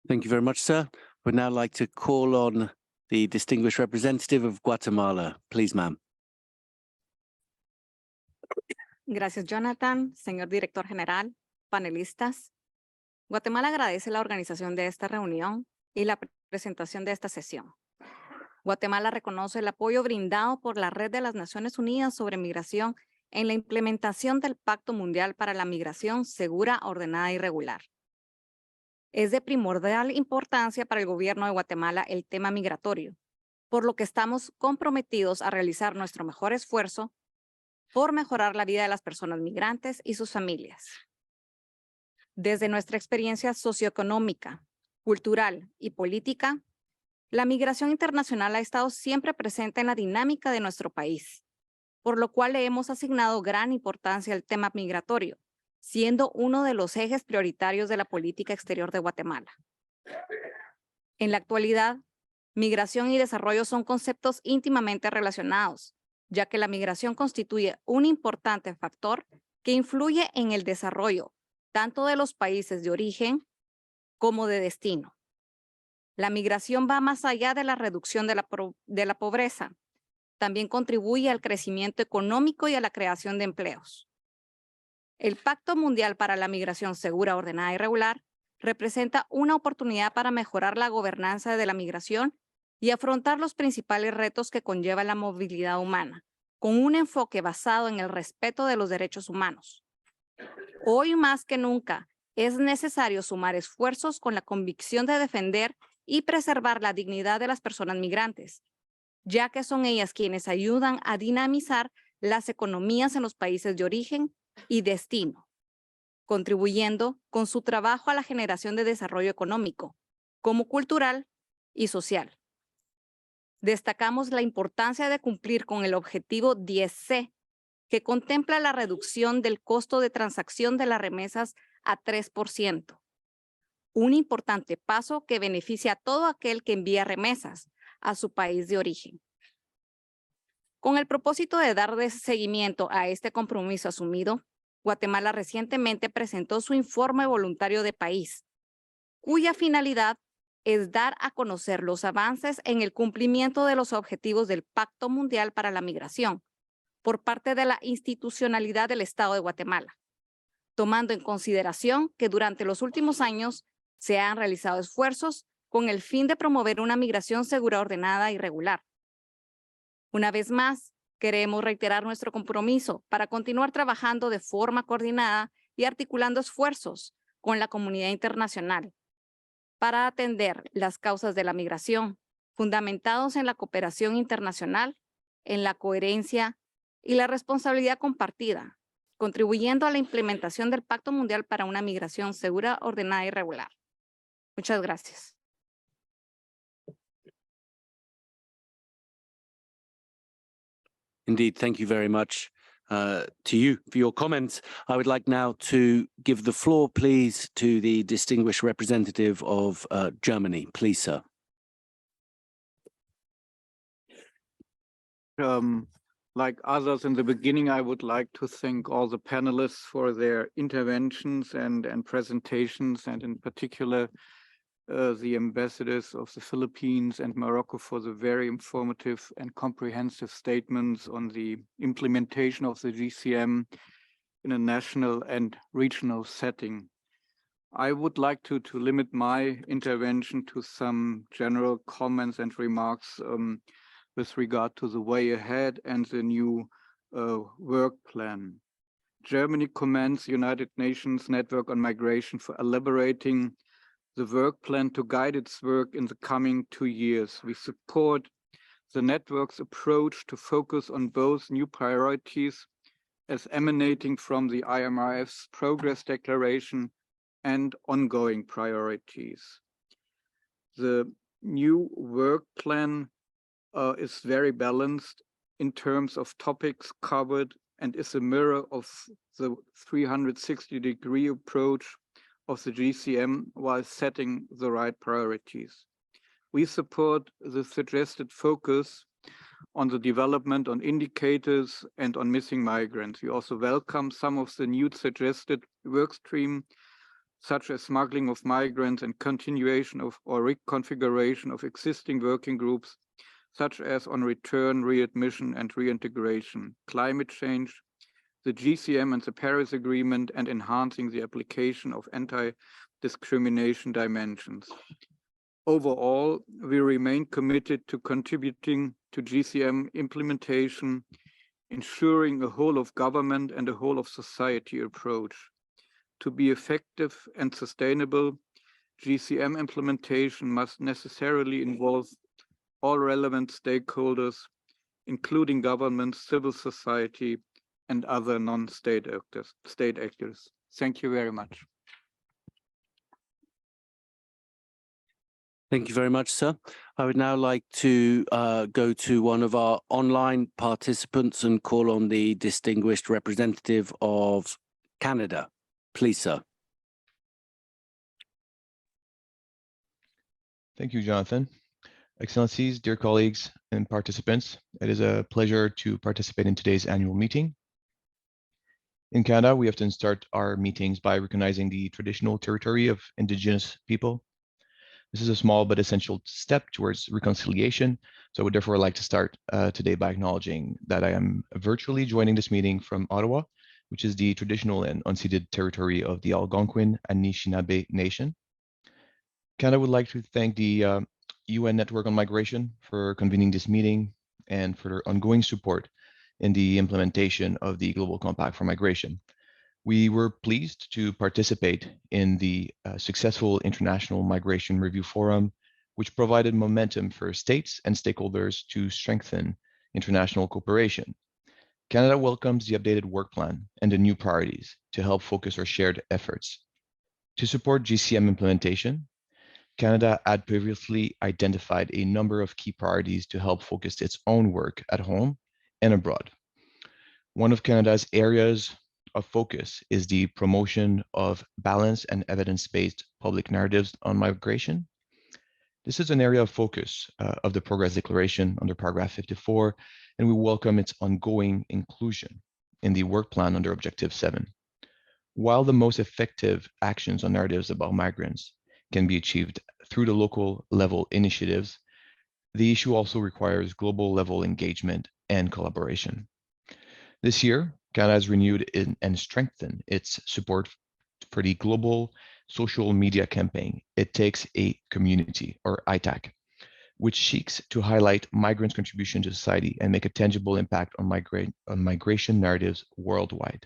B: Thank you very much, sir. Would now like to call on the distinguished representative of Guatemala. Please, ma'am.
M: Gracias, Jonathan. Señor Director General, panelistas. Guatemala agradece la organización de esta reunión y la presentación de esta sesión. Guatemala reconoce el apoyo brindado por la Red de las Naciones Unidas sobre Migración en la implementación del Pacto Mundial para la Migración Segura, Ordenada y Regular. Es de primordial importancia para el gobierno de Guatemala el tema migratorio, por lo que estamos comprometidos a realizar nuestro mejor esfuerzo por mejorar la vida de las personas migrantes y sus familias. Desde nuestra experiencia socioeconómica, cultural y política, la migración internacional ha estado siempre presente en la dinámica de nuestro país, por lo cual le hemos asignado gran importancia al tema migratorio, siendo uno de los ejes prioritarios de la política exterior de Guatemala. En la actualidad, migración y desarrollo son conceptos íntimamente relacionados, ya que la migración constituye un importante factor que influye en el desarrollo tanto de los países de origen como de destino. La migración va más allá de la reducción de la pobreza. También contribuye al crecimiento económico y a la creación de empleos. El Pacto Mundial para la Migración Segura, Ordenada y Regular representa una oportunidad para mejorar la gobernanza de la migración y afrontar los principales retos que conlleva la movilidad humana, con un enfoque basado en el respeto de los derechos humanos. Hoy más que nunca es necesario sumar esfuerzos con la convicción de defender y preservar la dignidad de las personas migrantes, ya que son ellas quienes ayudan a dinamizar las economías en los países de origen y destino, contribuyendo con su trabajo a la generación de desarrollo económico, como cultural y social. Destacamos la importancia de cumplir con el objetivo 10C, que contempla la reducción del costo de transacción de las remesas a 3%. Un importante paso que beneficia a todo aquel que envía remesas a su país de origen. Con el propósito de dar seguimiento a este compromiso asumido, Guatemala recientemente presentó su informe voluntario de país, cuya finalidad es dar a conocer los avances en el cumplimiento de los objetivos del Pacto Mundial para la Migración por parte de la institucionalidad del Estado de Guatemala, tomando en consideración que durante los últimos años se han realizado esfuerzos con el fin de promover una migración segura, ordenada y regular. Una vez más, queremos reiterar nuestro compromiso para continuar trabajando de forma coordinada y articulando esfuerzos con la comunidad internacional para atender las causas de la migración, fundamentados en la cooperación internacional, en la coherencia y la responsabilidad compartida, contribuyendo a la implementación del Pacto Mundial para una Migración Segura, Ordenada y Regular. Muchas gracias.
B: Indeed, thank you very much to you for your comments. I would like now to give the floor, please, to the distinguished representative of Germany. Please, sir.
N: Like others in the beginning, I would like to thank all the panelists for their interventions and presentations, and in particular, the ambassadors of the Philippines and Morocco for the very informative and comprehensive statements on the implementation of the GCM in a national and regional setting. I would like to limit my intervention to some general comments and remarks with regard to the way ahead and the new work plan. Germany commends the United Nations Network on Migration for elaborating the work plan to guide its work in the coming 2 years. We support the network's approach to focus on both new priorities as emanating from the IMRF's progress declaration and ongoing priorities. The new work plan is very balanced in terms of topics covered and is a mirror of the 360-degree approach of the GCM while setting the right priorities. We support the suggested focus on the development on indicators and on missing migrants. We also welcome some of the new suggested work stream, such as smuggling of migrants and continuation of or reconfiguration of existing working groups, such as on return, readmission, and reintegration, climate change, the GCM and the Paris Agreement, and enhancing the application of anti-discrimination dimensions. Overall, we remain committed to contributing to GCM implementation, ensuring a whole of government and a whole of society approach. To be effective and sustainable, GCM implementation must necessarily involve all relevant stakeholders, including governments, civil society, and other non-state actors. Thank you very much.
B: Thank you very much, sir. I would now like to go to one of our online participants and call on the distinguished representative of Canada. Please, sir.
O: Thank you, Jonathan. Excellencies, dear colleagues and participants, it is a pleasure to participate in today's annual meeting. In Canada, we often start our meetings by recognizing the traditional territory of Indigenous people. This is a small but essential step towards reconciliation. So I would therefore like to start today by acknowledging that I am virtually joining this meeting from Ottawa, which is the traditional and unceded territory of the Algonquin and Anishinaabe Nation. Canada would like to thank the UN Network on Migration for convening this meeting and for their ongoing support in the implementation of the Global Compact for Migration. We were pleased to participate in the successful International Migration Review Forum, which provided momentum for states and stakeholders to strengthen international cooperation. Canada welcomes the updated work plan and the new priorities to help focus our shared efforts. To support GCM implementation, Canada had previously identified a number of key priorities to help focus its own work at home and abroad. One of Canada's areas of focus is the promotion of balanced and evidence-based public narratives on migration. This is an area of focus of the Progress Declaration under paragraph 54, and we welcome its ongoing inclusion in the work plan under Objective 7. While the most effective actions on narratives about migrants can be achieved through the local level initiatives, the issue also requires global level engagement and collaboration. This year, Canada has renewed and strengthened its support for the global social media campaign, It Takes a Community, or ITAC, which seeks to highlight migrants' contribution to society and make a tangible impact on migration narratives worldwide.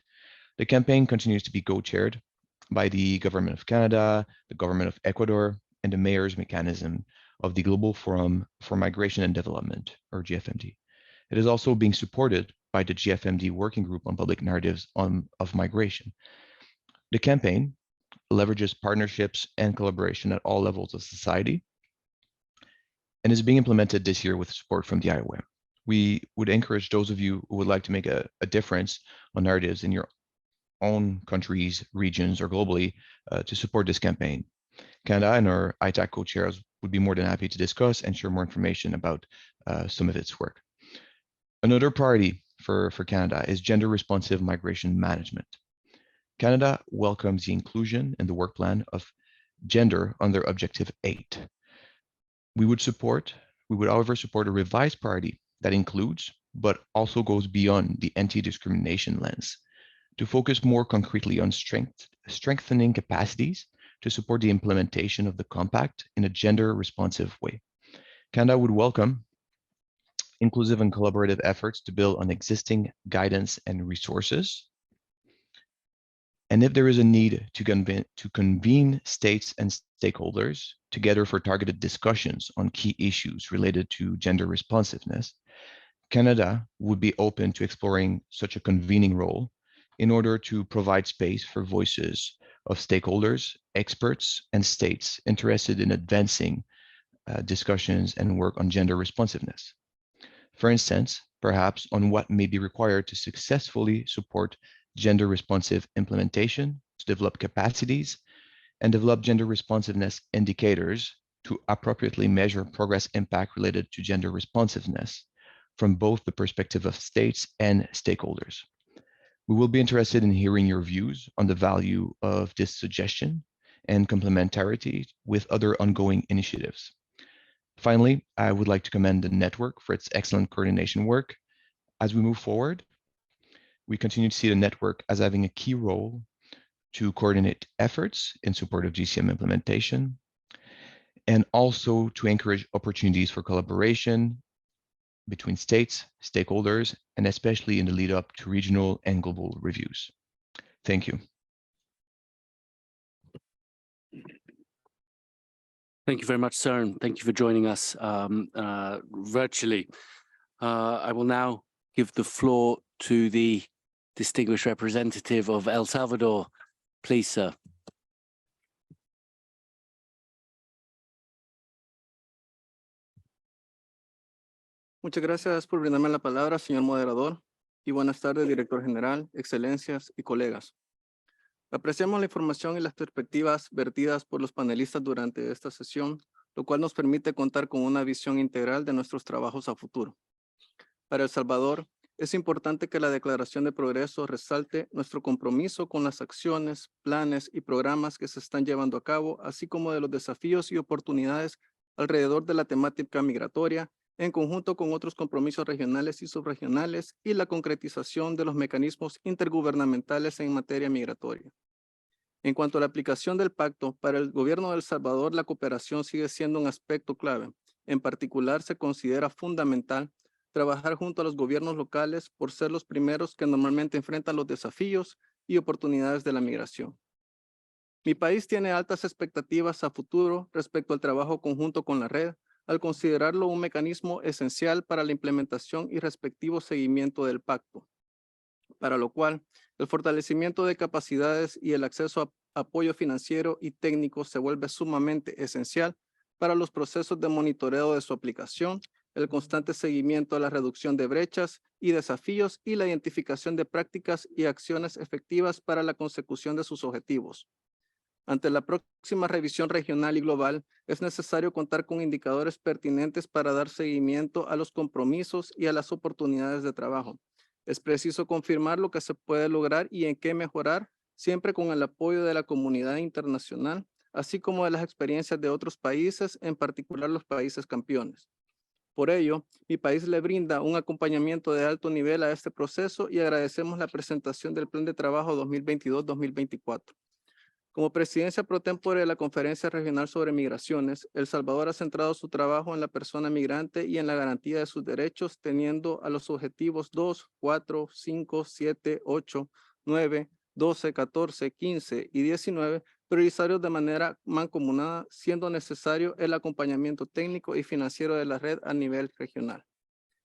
O: The campaign continues to be co-chaired by the Government of Canada, the Government of Ecuador, and the Mayor's Mechanism of the Global Forum for Migration and Development, or GFMD. It is also being supported by the GFMD Working Group on Public Narratives of Migration. The campaign leverages partnerships and collaboration at all levels of society and is being implemented this year with support from the IOM. We would encourage those of you who would like to make a difference on narratives in your own countries, regions, or globally to support this campaign. Canada and our ITAC co-chairs would be more than happy to discuss and share more information about some of its work. Another priority for Canada is gender responsive migration management. Canada welcomes the inclusion in the work plan of gender under Objective 8. We would, however, support a revised priority that includes, but also goes beyond the anti-discrimination lens to focus more concretely on strengthening capacities to support the implementation of the compact in a gender responsive way. Canada would welcome inclusive and collaborative efforts to build on existing guidance and resources. And if there is a need to convene states and stakeholders together for targeted discussions on key issues related to gender responsiveness, Canada would be open to exploring such a convening role in order to provide space for voices of stakeholders, experts, and states interested in advancing discussions and work on gender responsiveness. For instance, perhaps on what may be required to successfully support gender responsive implementation, to develop capacities, and develop gender responsiveness indicators to appropriately measure progress impact related to gender responsiveness from both the perspective of states and stakeholders. We will be interested in hearing your views on the value of this suggestion and complementarity with other ongoing initiatives. Finally, I would like to commend the network for its excellent coordination work. As we move forward, we continue to see the network as having a key role to coordinate efforts in support of GCM implementation, and also to encourage opportunities for collaboration between states, stakeholders, and especially in the lead up to regional and global reviews. Thank you.
B: Thank you very much, Søren. Thank you for joining us virtually. I will now give the floor to the distinguished representative of El Salvador. Please, sir.
N: Muchas gracias por brindarme la palabra, señor moderador, y buenas tardes, director general, excelencias y colegas. Apreciamos la información y las perspectivas vertidas por los panelistas durante esta sesión, lo cual nos permite contar con una visión integral de nuestros trabajos a futuro. Para El Salvador, es importante que la Declaración de Progreso resalte nuestro compromiso con las acciones, planes y programas que se están llevando a cabo, así como de los desafíos y oportunidades alrededor de la temática migratoria, en conjunto con otros compromisos regionales y subregionales y la concretización de los mecanismos intergubernamentales en materia migratoria. En cuanto a la aplicación del pacto, para el gobierno de El Salvador la cooperación sigue siendo un aspecto clave. En particular, se considera fundamental trabajar junto a los gobiernos locales por ser los primeros que normalmente enfrentan los desafíos y oportunidades de la migración. Mi país tiene altas expectativas a futuro respecto al trabajo conjunto con la red, al considerarlo un mecanismo esencial para la implementación y respectivo seguimiento del pacto, para lo cual el fortalecimiento de capacidades y el acceso a apoyo financiero y técnico se vuelve sumamente esencial para los procesos de monitoreo de su aplicación, el constante seguimiento a la reducción de brechas y desafíos y la identificación de prácticas y acciones efectivas para la consecución de sus objetivos. Ante la próxima revisión regional y global, es necesario contar con indicadores pertinentes para dar seguimiento a los compromisos y a las oportunidades de trabajo. Es preciso confirmar lo que se puede lograr y en qué mejorar siempre con el apoyo de la comunidad internacional, así como de las experiencias de otros países, en particular los países campeones. Por ello, mi país le brinda un acompañamiento de alto nivel a este proceso y agradecemos la presentación del Plan de Trabajo 2022-2024. Como presidencia pro tempore de la Conferencia Regional sobre Migraciones, El Salvador ha centrado su trabajo en la persona migrante y en la garantía de sus derechos, teniendo a los objetivos 2, 4, 5, 7, 8, 9, 12, 14, 15 y 19 prioritarios de manera mancomunada, siendo necesario el acompañamiento técnico y financiero de la red a nivel regional.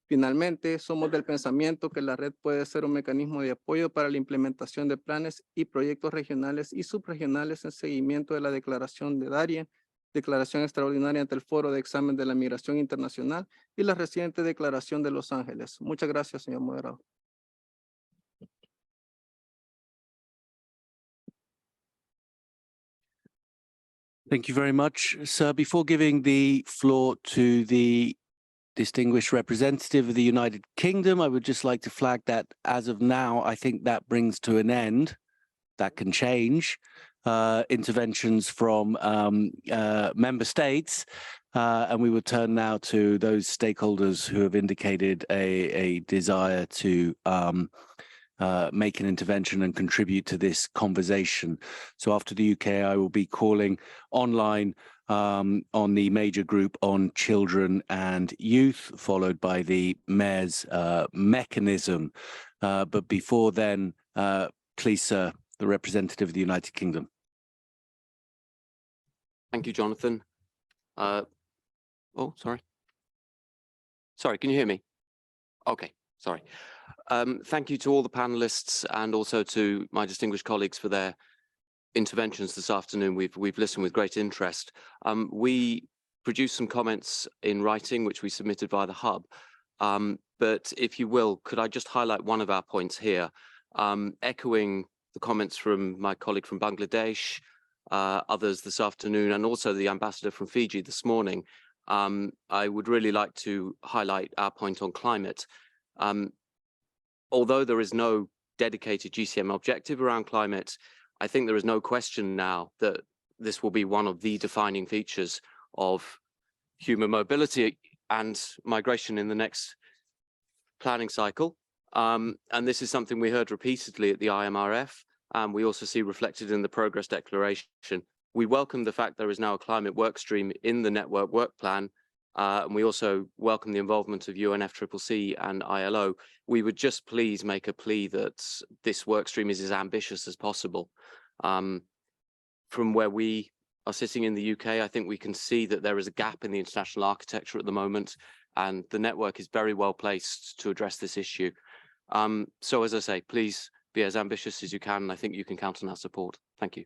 N: Finalmente, somos del pensamiento que la red puede ser un mecanismo de apoyo para la implementación de planes y proyectos regionales y subregionales en seguimiento de la declaración de Darien, declaración extraordinaria ante el Foro de Examen de la Migración Internacional y la reciente declaración de Los Ángeles. Muchas gracias, señor moderador.
B: Thank you very much, sir. Before giving the floor to the distinguished representative of the United Kingdom, I would just like to flag that as of now, I think that brings to an end, that can change, interventions from member states. And we will turn now to those stakeholders who have indicated a desire to make an intervention and contribute to this conversation. So after the UK, I will be calling online on the major group on children and youth, followed by the mayor's mechanism. But before then, please, sir, the representative of the United Kingdom.
P: Thank you, Jonathan. Oh, sorry. Sorry, can you hear me? Okay, sorry. Thank you to all the panelists and also to my distinguished colleagues for their interventions this afternoon. We've listened with great interest. We produced some comments in writing, which we submitted via the hub. But if you will, could I just highlight one of our points here, echoing the comments from my colleague from Bangladesh, others this afternoon, and also the ambassador from Fiji this morning. I would really like to highlight our point on climate. Although there is no dedicated GCM objective around climate, I think there is no question now that this will be one of the defining features of human mobility and migration in the next planning cycle. And this is something we heard repeatedly at the IMRF, and we also see reflected in the Progress Declaration. We welcome the fact there is now a climate work stream in the Network Work Plan, and we also welcome the involvement of UNFCCC and ILO. We would just please make a plea that this work stream is as ambitious as possible. From where we are sitting in the UK, I think we can see that there is a gap in the international architecture at the moment, and the network is very well placed to address this issue. So as I say, please be as ambitious as you can, and I think you can count on our support. Thank you.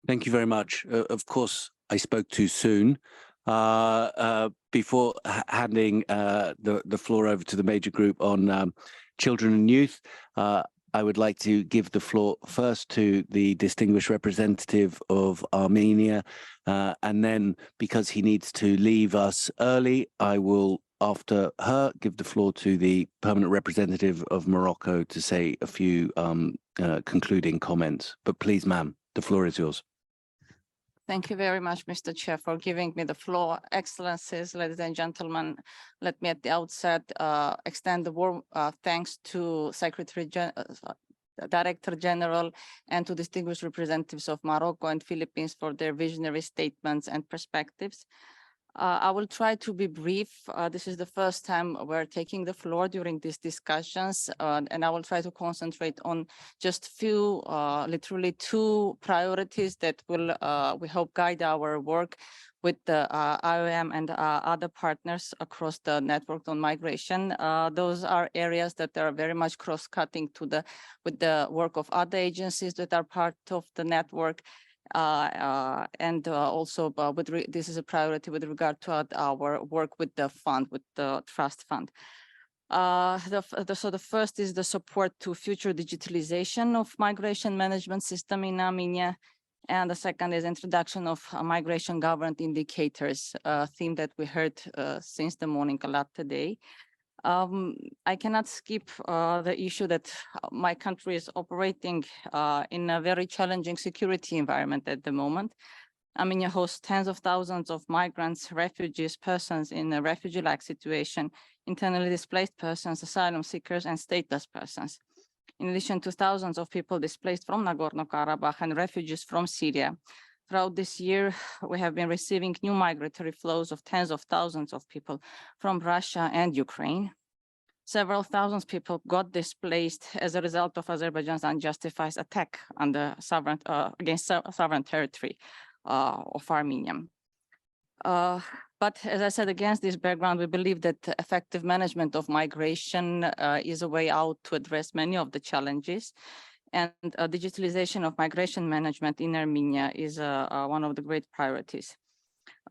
B: Thank you very much. Of course, I spoke too soon. Before handing the floor over to the major group on children and youth, I would like to give the floor first to the distinguished representative of Armenia, and then because he needs to leave us early, I will, after her, give the floor to the permanent representative of Morocco to say a few concluding comments. But please, ma'am, the floor is yours.
Q: Thank you very much, Mr. Chair, for giving me the floor. Excellencies, ladies and gentlemen, let me at the outset extend the warm thanks to Director General and to distinguished representatives of Morocco and Philippines for their visionary statements and perspectives. I will try to be brief. This is the first time we're taking the floor during these discussions, and I will try to concentrate on just few, literally two priorities that will, we hope, guide our work with the IOM and other partners across the network on migration. Those are areas that are very much cross-cutting with the work of other agencies that are part of the network. And also this is a priority with regard to our work with the fund, with the trust fund. So the first is the support to future digitalization of migration management system in Armenia. And the second is introduction of migration governance indicators, a theme that we heard since the morning a lot today. I cannot skip the issue that my country is operating in a very challenging security environment at the moment. Armenia hosts tens of thousands of migrants, refugees, persons in a refugee-like situation, internally displaced persons, asylum seekers, and stateless persons. In addition to thousands of people displaced from Nagorno-Karabakh and refugees from Syria. Throughout this year, we have been receiving new migratory flows of tens of thousands of people from Russia and Ukraine. Several thousand people got displaced as a result of Azerbaijan's unjustified attack on the against sovereign territory of Armenia. But as I said, against this background, we believe that effective management of migration is a way out to address many of the challenges. And digitalization of migration management in Armenia is one of the great priorities.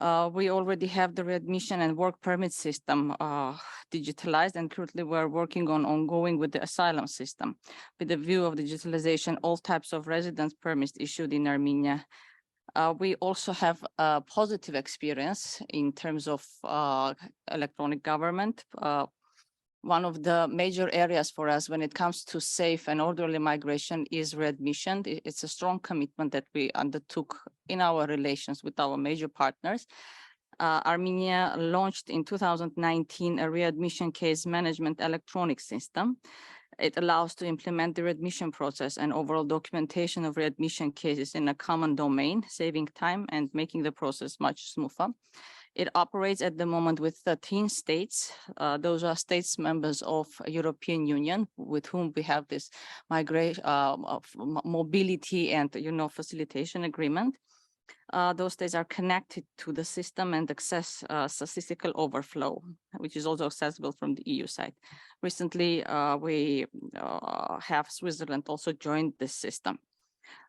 Q: We already have the readmission and work permit system digitalized, and currently we're working on ongoing with the asylum system with the view of digitalization, all types of residence permits issued in Armenia. We also have a positive experience in terms of electronic government. One of the major areas for us when it comes to safe and orderly migration is readmission. It's a strong commitment that we undertook in our relations with our major partners. Armenia launched in 2019 a readmission case management electronic system. It allows to implement the readmission process and overall documentation of readmission cases in a common domain, saving time and making the process much smoother. It operates at the moment with 13 states. Those are states members of European Union with whom we have this migration, mobility and facilitation agreement. Those states are connected to the system and access statistical overflow, which is also accessible from the EU side. Recently, we have Switzerland also joined this system.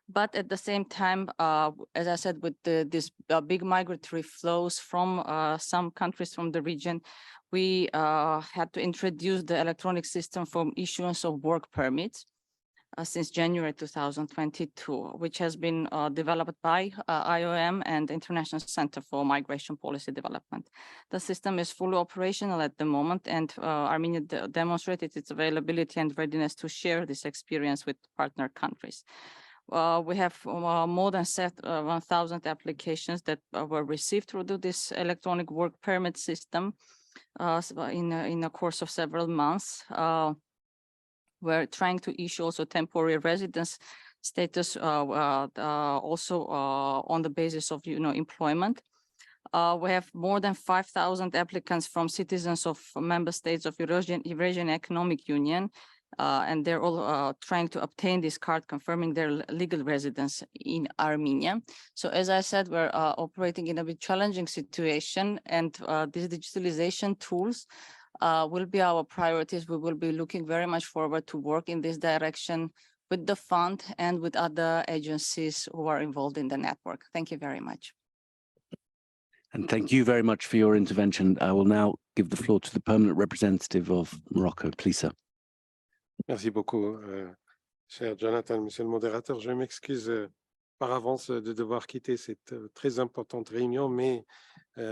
Q: But at the same time, as I said, with these big migratory flows from some countries from the region, we had to introduce the electronic system for issuance of work permits since January 2022, which has been developed by IOM and International Center for Migration Policy Development. The system is fully operational at the moment, and Armenia demonstrated its availability and readiness to share this experience with partner countries. We have more than 1,000 applications that were received through this electronic work permit system in a course of several months. We're trying to issue also temporary residence status also on the basis of employment. We have more than 5,000 applicants from citizens of member states of Eurasian Economic Union. And they're all trying to obtain this card confirming their legal residence in Armenia. So as I said, we're operating in a bit challenging situation, and these digitalization tools will be our priorities. We will be looking very much forward to work in this direction with the fund and with other agencies who are involved in the network. Thank you very much.
B: And thank you very much for your intervention. I will now give the floor to the permanent representative of Morocco, please, sir.
F: Merci beaucoup, cher Jonathan, monsieur le modérateur. Je m'excuse par avance de devoir quitter cette très importante réunion, mais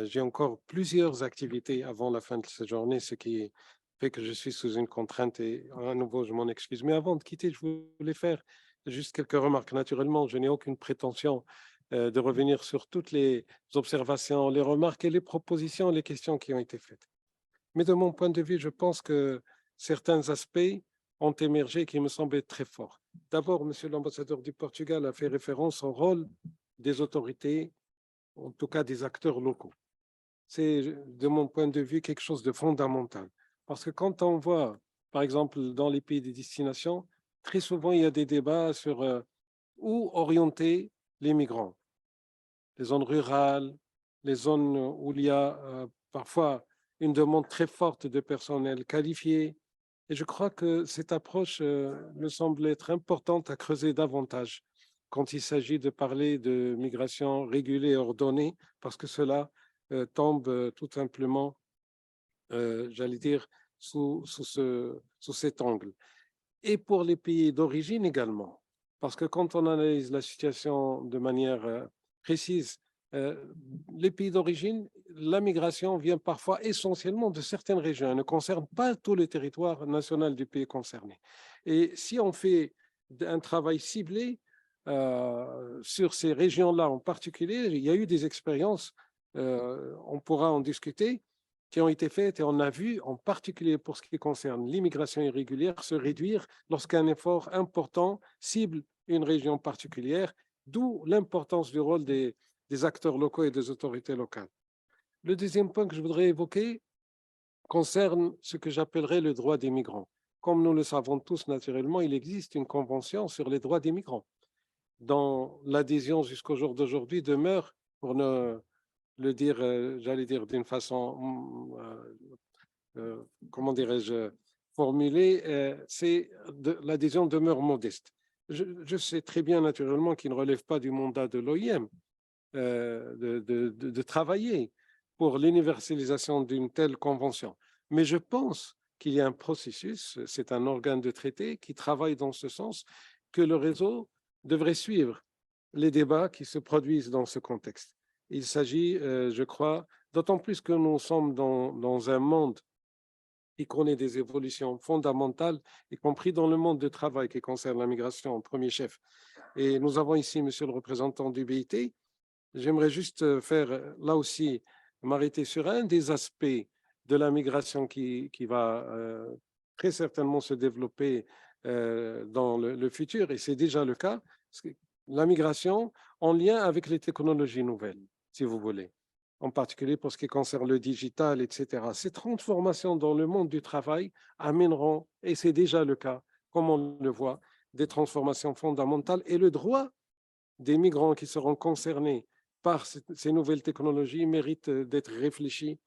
F: j'ai encore plusieurs activités avant la fin de cette journée, ce qui fait que je suis sous une contrainte et à nouveau, je m'en excuse. Mais avant de quitter, je voulais faire juste quelques remarques. Naturellement, je n'ai aucune prétention de revenir sur toutes les observations, les remarques et les propositions, les questions qui ont été faites. Mais de mon point de vue, je pense que certains aspects ont émergé qui me semblent très forts. D'abord, monsieur l'ambassadeur du Portugal a fait référence au rôle des autorités, en tout cas des acteurs locaux. C'est, de mon point de vue, quelque chose de fondamental. Parce que quand on voit, par exemple, dans les pays de destination, très souvent, il y a des débats sur où orienter les migrants. Les zones rurales, les zones où il y a parfois une demande très forte de personnel qualifié. Et je crois que cette approche me semble être importante à creuser davantage quand il s'agit de parler de migration régulée et ordonnée, parce que cela tombe tout simplement, j'allais dire, sous cet angle. Et pour les pays d'origine également, parce que quand on analyse la situation de manière précise, les pays d'origine, la migration vient parfois essentiellement de certaines régions. Elle ne concerne pas tout le territoire national du pays concerné. Et si on fait un travail ciblé sur ces régions-là en particulier, il y a eu des expériences, on pourra en discuter, qui ont été faites et on a vu, en particulier pour ce qui concerne l'immigration irrégulière, se réduire lorsqu'un effort important cible une région particulière, d'où l'importance du rôle des acteurs locaux et des autorités locales. Le deuxième point que je voudrais évoquer concerne ce que j'appellerais le droit des migrants. Comme nous le savons tous naturellement, il existe une convention sur les droits des migrants, dont l'adhésion jusqu'au jour d'aujourd'hui demeure, pour ne le dire, j'allais dire d'une façon, comment dirais-je, formulée, l'adhésion demeure modeste. Je sais très bien naturellement qu'il ne relève pas du mandat de l'OIM de travailler pour l'universalisation d'une telle convention. Mais je pense qu'il y a un processus, c'est un organe de traité qui travaille dans ce sens, que le réseau devrait suivre les débats qui se produisent dans ce contexte. Il s'agit, je crois, d'autant plus que nous sommes dans un monde qui connaît des évolutions fondamentales, y compris dans le monde du travail qui concerne la migration en premier chef. Et nous avons ici, monsieur le représentant du BIT, j'aimerais juste faire, là aussi, m'arrêter sur un des aspects de la migration qui va très certainement se développer dans le futur, et c'est déjà le cas, la migration en lien avec les technologies nouvelles, si vous voulez, en particulier pour ce qui concerne le digital, etc. Ces transformations dans le monde du travail amèneront, et c'est déjà le cas, comme on le voit, des transformations fondamentales, et le droit des migrants qui seront concernés par ces nouvelles technologies mérite d'être réfléchi.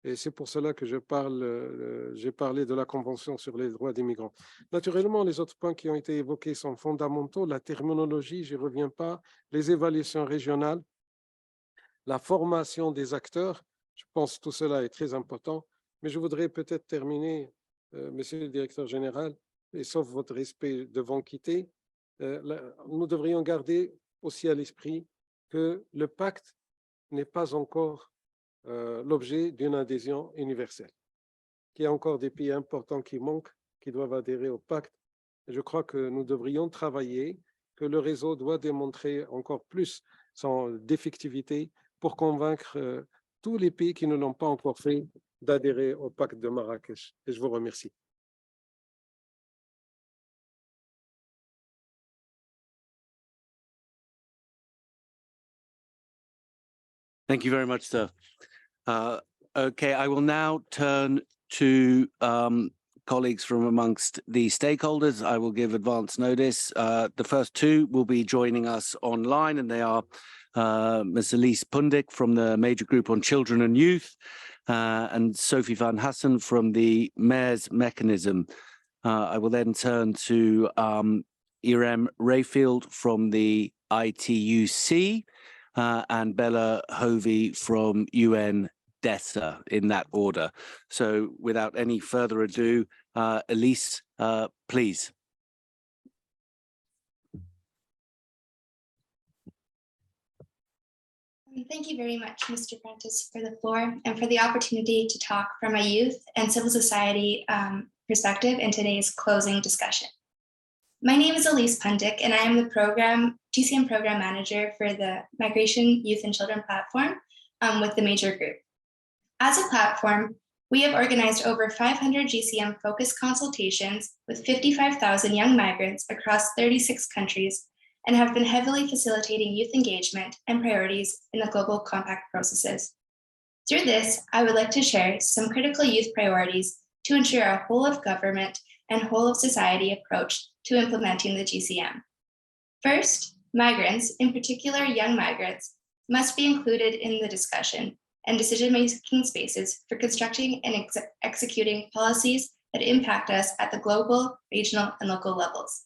F: Et c'est pour cela que j'ai parlé de la Convention sur les droits des migrants. Naturellement, les autres points qui ont été évoqués sont fondamentaux. La terminologie, je n'y reviens pas. Les évaluations régionales, la formation des acteurs, je pense que tout cela est très important. Mais je voudrais peut-être terminer, Monsieur le Directeur Général, et sauf votre respect devant quitter, nous devrions garder aussi à l'esprit que le pacte n'est pas encore l'objet d'une adhésion universelle, qu'il y a encore des pays importants qui manquent, qui doivent adhérer au pacte. Et je crois que nous devrions travailler, que le réseau doit démontrer encore plus son d'effectivité pour convaincre tous les pays qui ne l'ont pas encore fait d'adhérer au pacte de Marrakech. Et je vous remercie.
B: Thank you very much, sir. Okay, I will now turn to colleagues from amongst the stakeholders. I will give advance notice. The first two will be joining us online, and they are Ms. Elise Pundik from the Major Group on Children and Youth, and Sophie van Hassen from the Mayor's Mechanism. I will then turn to Irem Rayfield from the ITUC, and Bella Hovey from UN DESA, in that order. So without any further ado, Elise, please.
R: Thank you very much, Mr. Prentice, for the floor and for the opportunity to talk from a youth and civil society perspective in today's closing discussion. My name is Elise Pundik, and I am the GCM Program Manager for the Migration, Youth and Children platform with the Major Group. As a platform, we have organized over 500 GCM-focused consultations with 55,000 young migrants across 36 countries and have been heavily facilitating youth engagement and priorities in the global compact processes. Through this, I would like to share some critical youth priorities to ensure a whole of government and whole of society approach to implementing the GCM. First, migrants, in particular young migrants, must be included in the discussion and decision-making spaces for constructing and executing policies that impact us at the global, regional, and local levels.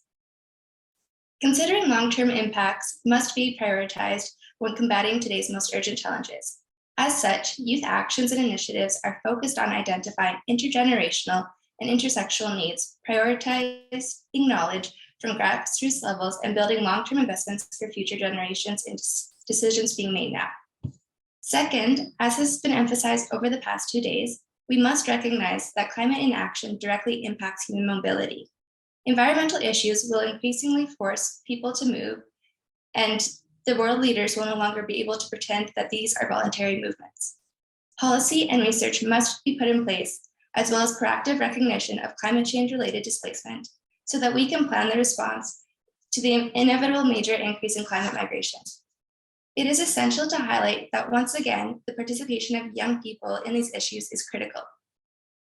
R: Considering long-term impacts must be prioritized when combating today's most urgent challenges. As such, youth actions and initiatives are focused on identifying intergenerational and intersectional needs, prioritizing knowledge from grassroots levels, and building long-term investments for future generations in decisions being made now. Second, as has been emphasized over the past 2 days, we must recognize that climate inaction directly impacts human mobility. Environmental issues will increasingly force people to move, and the world leaders will no longer be able to pretend that these are voluntary movements. Policy and research must be put in place, as well as proactive recognition of climate change-related displacement, so that we can plan the response to the inevitable major increase in climate migration. It is essential to highlight that once again, the participation of young people in these issues is critical.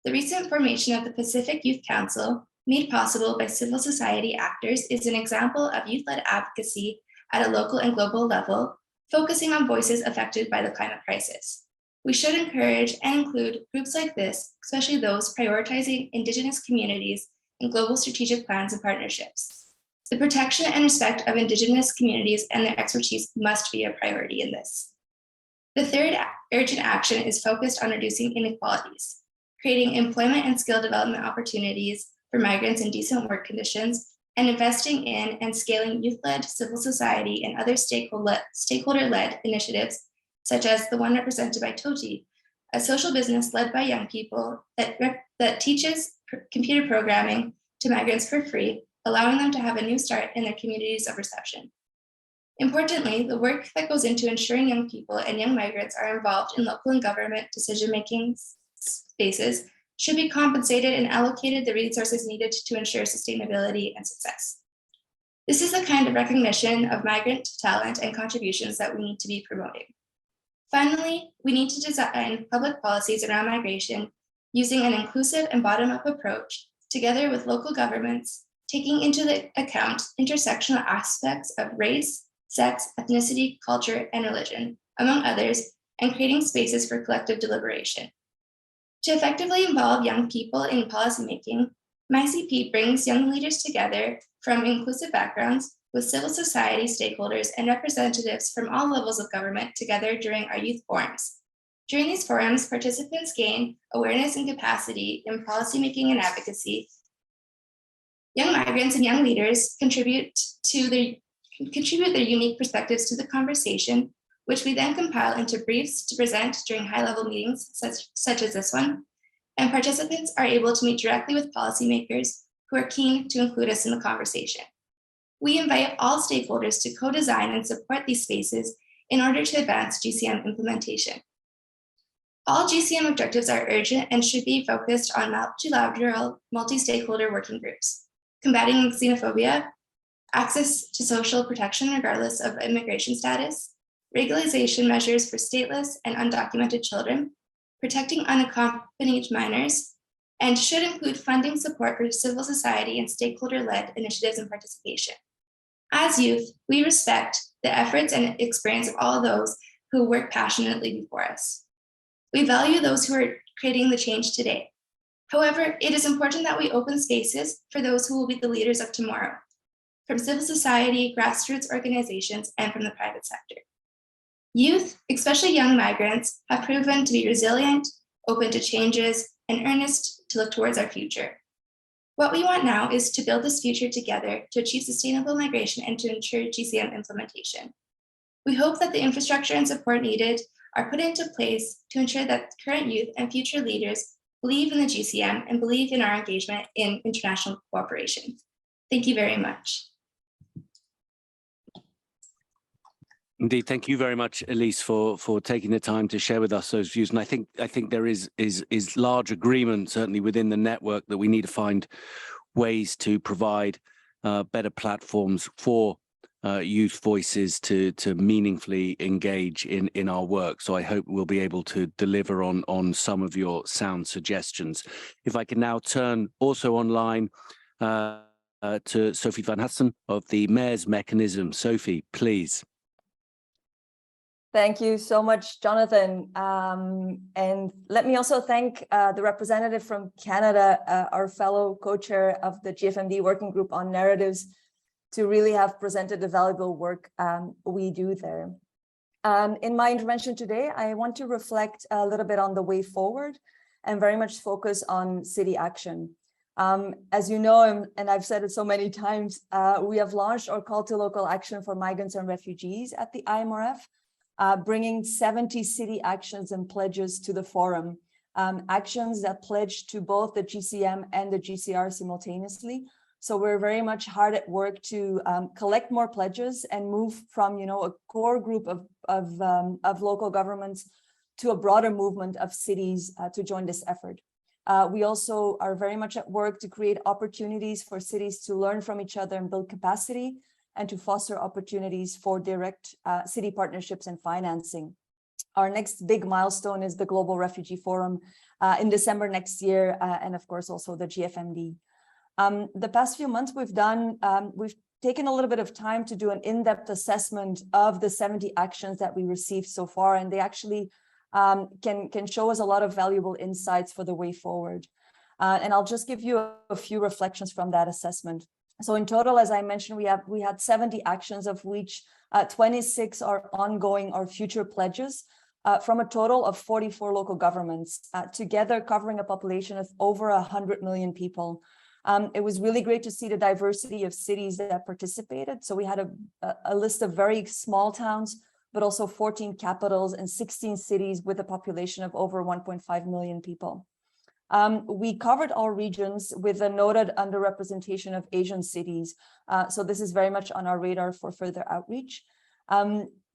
R: The recent formation of the Pacific Youth Council, made possible by civil society actors, is an example of youth-led advocacy at a local and global level, focusing on voices affected by the climate crisis. We should encourage and include groups like this, especially those prioritizing Indigenous communities in global strategic plans and partnerships. The protection and respect of Indigenous communities and their expertise must be a priority in this. The third urgent action is focused on reducing inequalities, creating employment and skill development opportunities for migrants in decent work conditions, and investing in and scaling youth-led civil society and other stakeholder-led initiatives, such as the one represented by TOTI, a social business led by young people that teaches computer programming to migrants for free, allowing them to have a new start in their communities of reception. Importantly, the work that goes into ensuring young people and young migrants are involved in local and government decision-making spaces should be compensated and allocated the resources needed to ensure sustainability and success. This is the kind of recognition of migrant talent and contributions that we need to be promoting. Finally, we need to design public policies around migration using an inclusive and bottom-up approach, together with local governments, taking into account intersectional aspects of race, sex, ethnicity, culture, and religion, among others, and creating spaces for collective deliberation. To effectively involve young people in policymaking, MyCP brings young leaders together from inclusive backgrounds with civil society stakeholders and representatives from all levels of government together during our youth forums. During these forums, participants gain awareness and capacity in policymaking and advocacy. Young migrants and young leaders contribute their unique perspectives to the conversation, which we then compile into briefs to present during high-level meetings such as this one, and participants are able to meet directly with policymakers who are keen to include us in the conversation. We invite all stakeholders to co-design and support these spaces in order to advance GCM implementation. All GCM objectives are urgent and should be focused on multilateral, multi-stakeholder working groups, combating xenophobia, access to social protection regardless of immigration status, regularization measures for stateless and undocumented children, protecting unaccompanied minors, and should include funding support for civil society and stakeholder-led initiatives and participation. As youth, we respect the efforts and experience of all those who work passionately before us. We value those who are creating the change today. However, it is important that we open spaces for those who will be the leaders of tomorrow, from civil society, grassroots organizations, and from the private sector. Youth, especially young migrants, have proven to be resilient, open to changes, and earnest to look towards our future. What we want now is to build this future together to achieve sustainable migration and to ensure GCM implementation. We hope that the infrastructure and support needed are put into place to ensure that current youth and future leaders believe in the GCM and believe in our engagement in international cooperation. Thank you very much.
B: Indeed, thank you very much, Elise, for taking the time to share with us those views. And I think there is large agreement, certainly within the network, that we need to find ways to provide better platforms for youth voices to meaningfully engage in our work. So I hope we'll be able to deliver on some of your sound suggestions. If I can now turn also online to Sophie van Hassen of the Mayor's Mechanism. Sophie, please.
S: Thank you so much, Jonathan. And let me also thank the representative from Canada, our fellow co-chair of the GFMD Working Group on Narratives, to really have presented the valuable work we do there. In my intervention today, I want to reflect a little bit on the way forward and very much focus on city action. As you know, and I've said it so many times, we have launched our call to local action for migrants and refugees at the IMRF. bringing 70 city actions and pledges to the forum, actions that pledge to both the GCM and the GCR simultaneously. So we're very much hard at work to collect more pledges and move from, a core group of local governments to a broader movement of cities to join this effort. We also are very much at work to create opportunities for cities to learn from each other and build capacity, and to foster opportunities for direct city partnerships and financing. Our next big milestone is the Global Refugee Forum in December next year, and of course also the GFMD. The past few months we've taken a little bit of time to do an in-depth assessment of the 70 actions that we received so far, and they actually can show us a lot of valuable insights for the way forward. And I'll just give you a few reflections from that assessment. So in total, as I mentioned, we had 70 actions, of which 26 are ongoing or future pledges from a total of 44 local governments, together covering a population of over 100 million people. It was really great to see the diversity of cities that participated. So we had a list of very small towns, but also 14 capitals and 16 cities with a population of over 1.5 million people. We covered all regions with a noted underrepresentation of Asian cities. So this is very much on our radar for further outreach.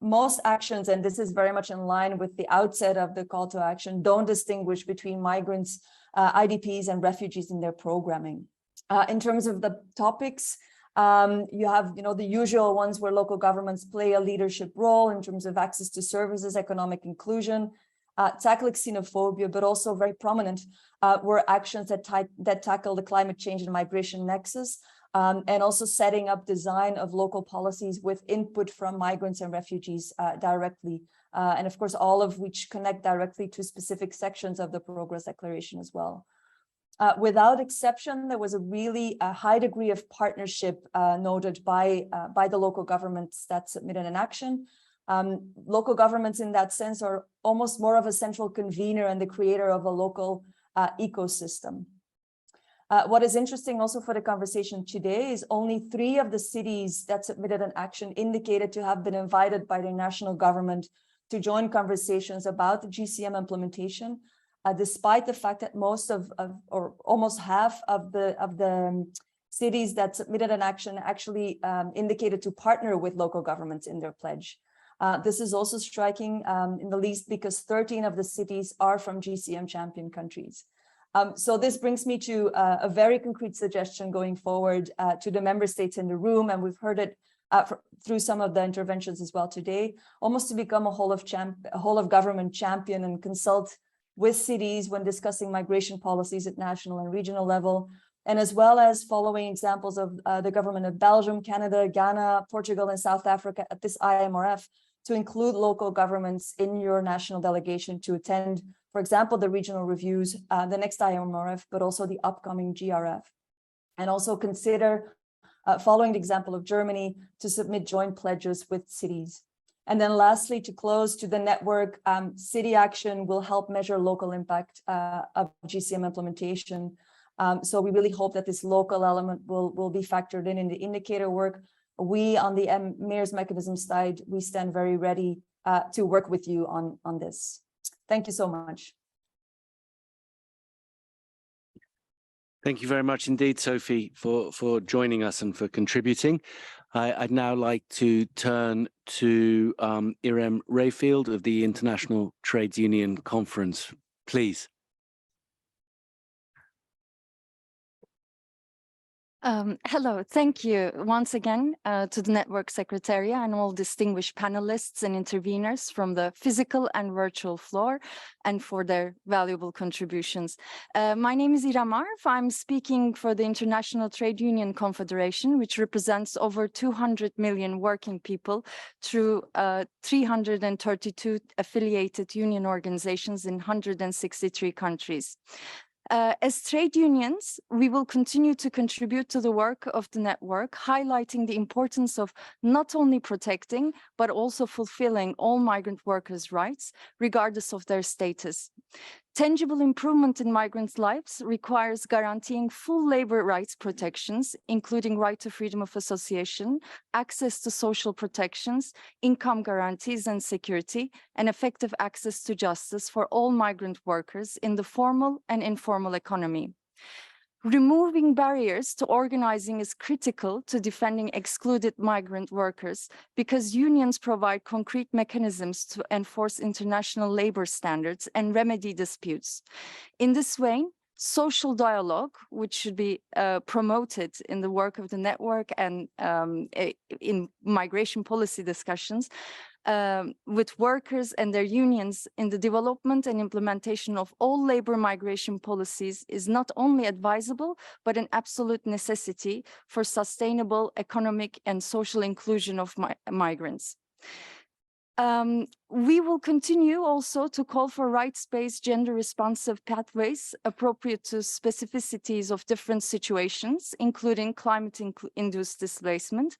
S: Most actions, and this is very much in line with the outset of the call to action, don't distinguish between migrants, IDPs, and refugees in their programming. In terms of the topics, you have the usual ones where local governments play a leadership role in terms of access to services, economic inclusion, tackling xenophobia, but also very prominent were actions that tackle the climate change and migration nexus, and also setting up design of local policies with input from migrants and refugees directly. And of course, all of which connect directly to specific sections of the Progress Declaration as well. Without exception, there was a really high degree of partnership noted by the local governments that submitted an action. Local governments in that sense are almost more of a central convener and the creator of a local ecosystem. What is interesting also for the conversation today is only 3 of the cities that submitted an action indicated to have been invited by their national government to join conversations about the GCM implementation, despite the fact that most or almost half of the cities that submitted an action actually indicated to partner with local governments in their pledge. This is also striking in the least because 13 of the cities are from GCM champion countries. So this brings me to a very concrete suggestion going forward to the member states in the room, and we've heard it through some of the interventions as well today, almost to become a whole of government champion and consult with cities when discussing migration policies at national and regional level, and as well as following examples of the government of Belgium, Canada, Ghana, Portugal, and South Africa at this IMRF, to include local governments in your national delegation to attend, for example, the regional reviews, the next IMRF, but also the upcoming GRF. And also consider, following the example of Germany, to submit joint pledges with cities. And then lastly, to close to the network, city action will help measure local impact of GCM implementation. So we really hope that this local element will be factored in the indicator work. We on the Mayor's Mechanism side, we stand very ready to work with you on this. Thank you so much.
B: Thank you very much indeed, Sophie, for joining us and for contributing. I'd now like to turn to Irem Rayfield of the International Trades Union Conference, please.
T: Hello, thank you once again to the Network Secretariat and all distinguished panelists and interveners from the physical and virtual floor, and for their valuable contributions. My name is Irem Arf. I'm speaking for the International Trade Union Confederation, which represents over 200 million working people through 332 affiliated union organizations in 163 countries. As trade unions, we will continue to contribute to the work of the network, highlighting the importance of not only protecting, but also fulfilling all migrant workers' rights, regardless of their status. Tangible improvement in migrants' lives requires guaranteeing full labor rights protections, including right to freedom of association, access to social protections, income guarantees and security, and effective access to justice for all migrant workers in the formal and informal economy. Removing barriers to organizing is critical to defending excluded migrant workers because unions provide concrete mechanisms to enforce international labor standards and remedy disputes. In this way, social dialogue, which should be promoted in the work of the network and in migration policy discussions, with workers and their unions in the development and implementation of all labor migration policies is not only advisable, but an absolute necessity for sustainable economic and social inclusion of migrants. We will continue also to call for rights-based gender-responsive pathways appropriate to specificities of different situations, including climate-induced displacement,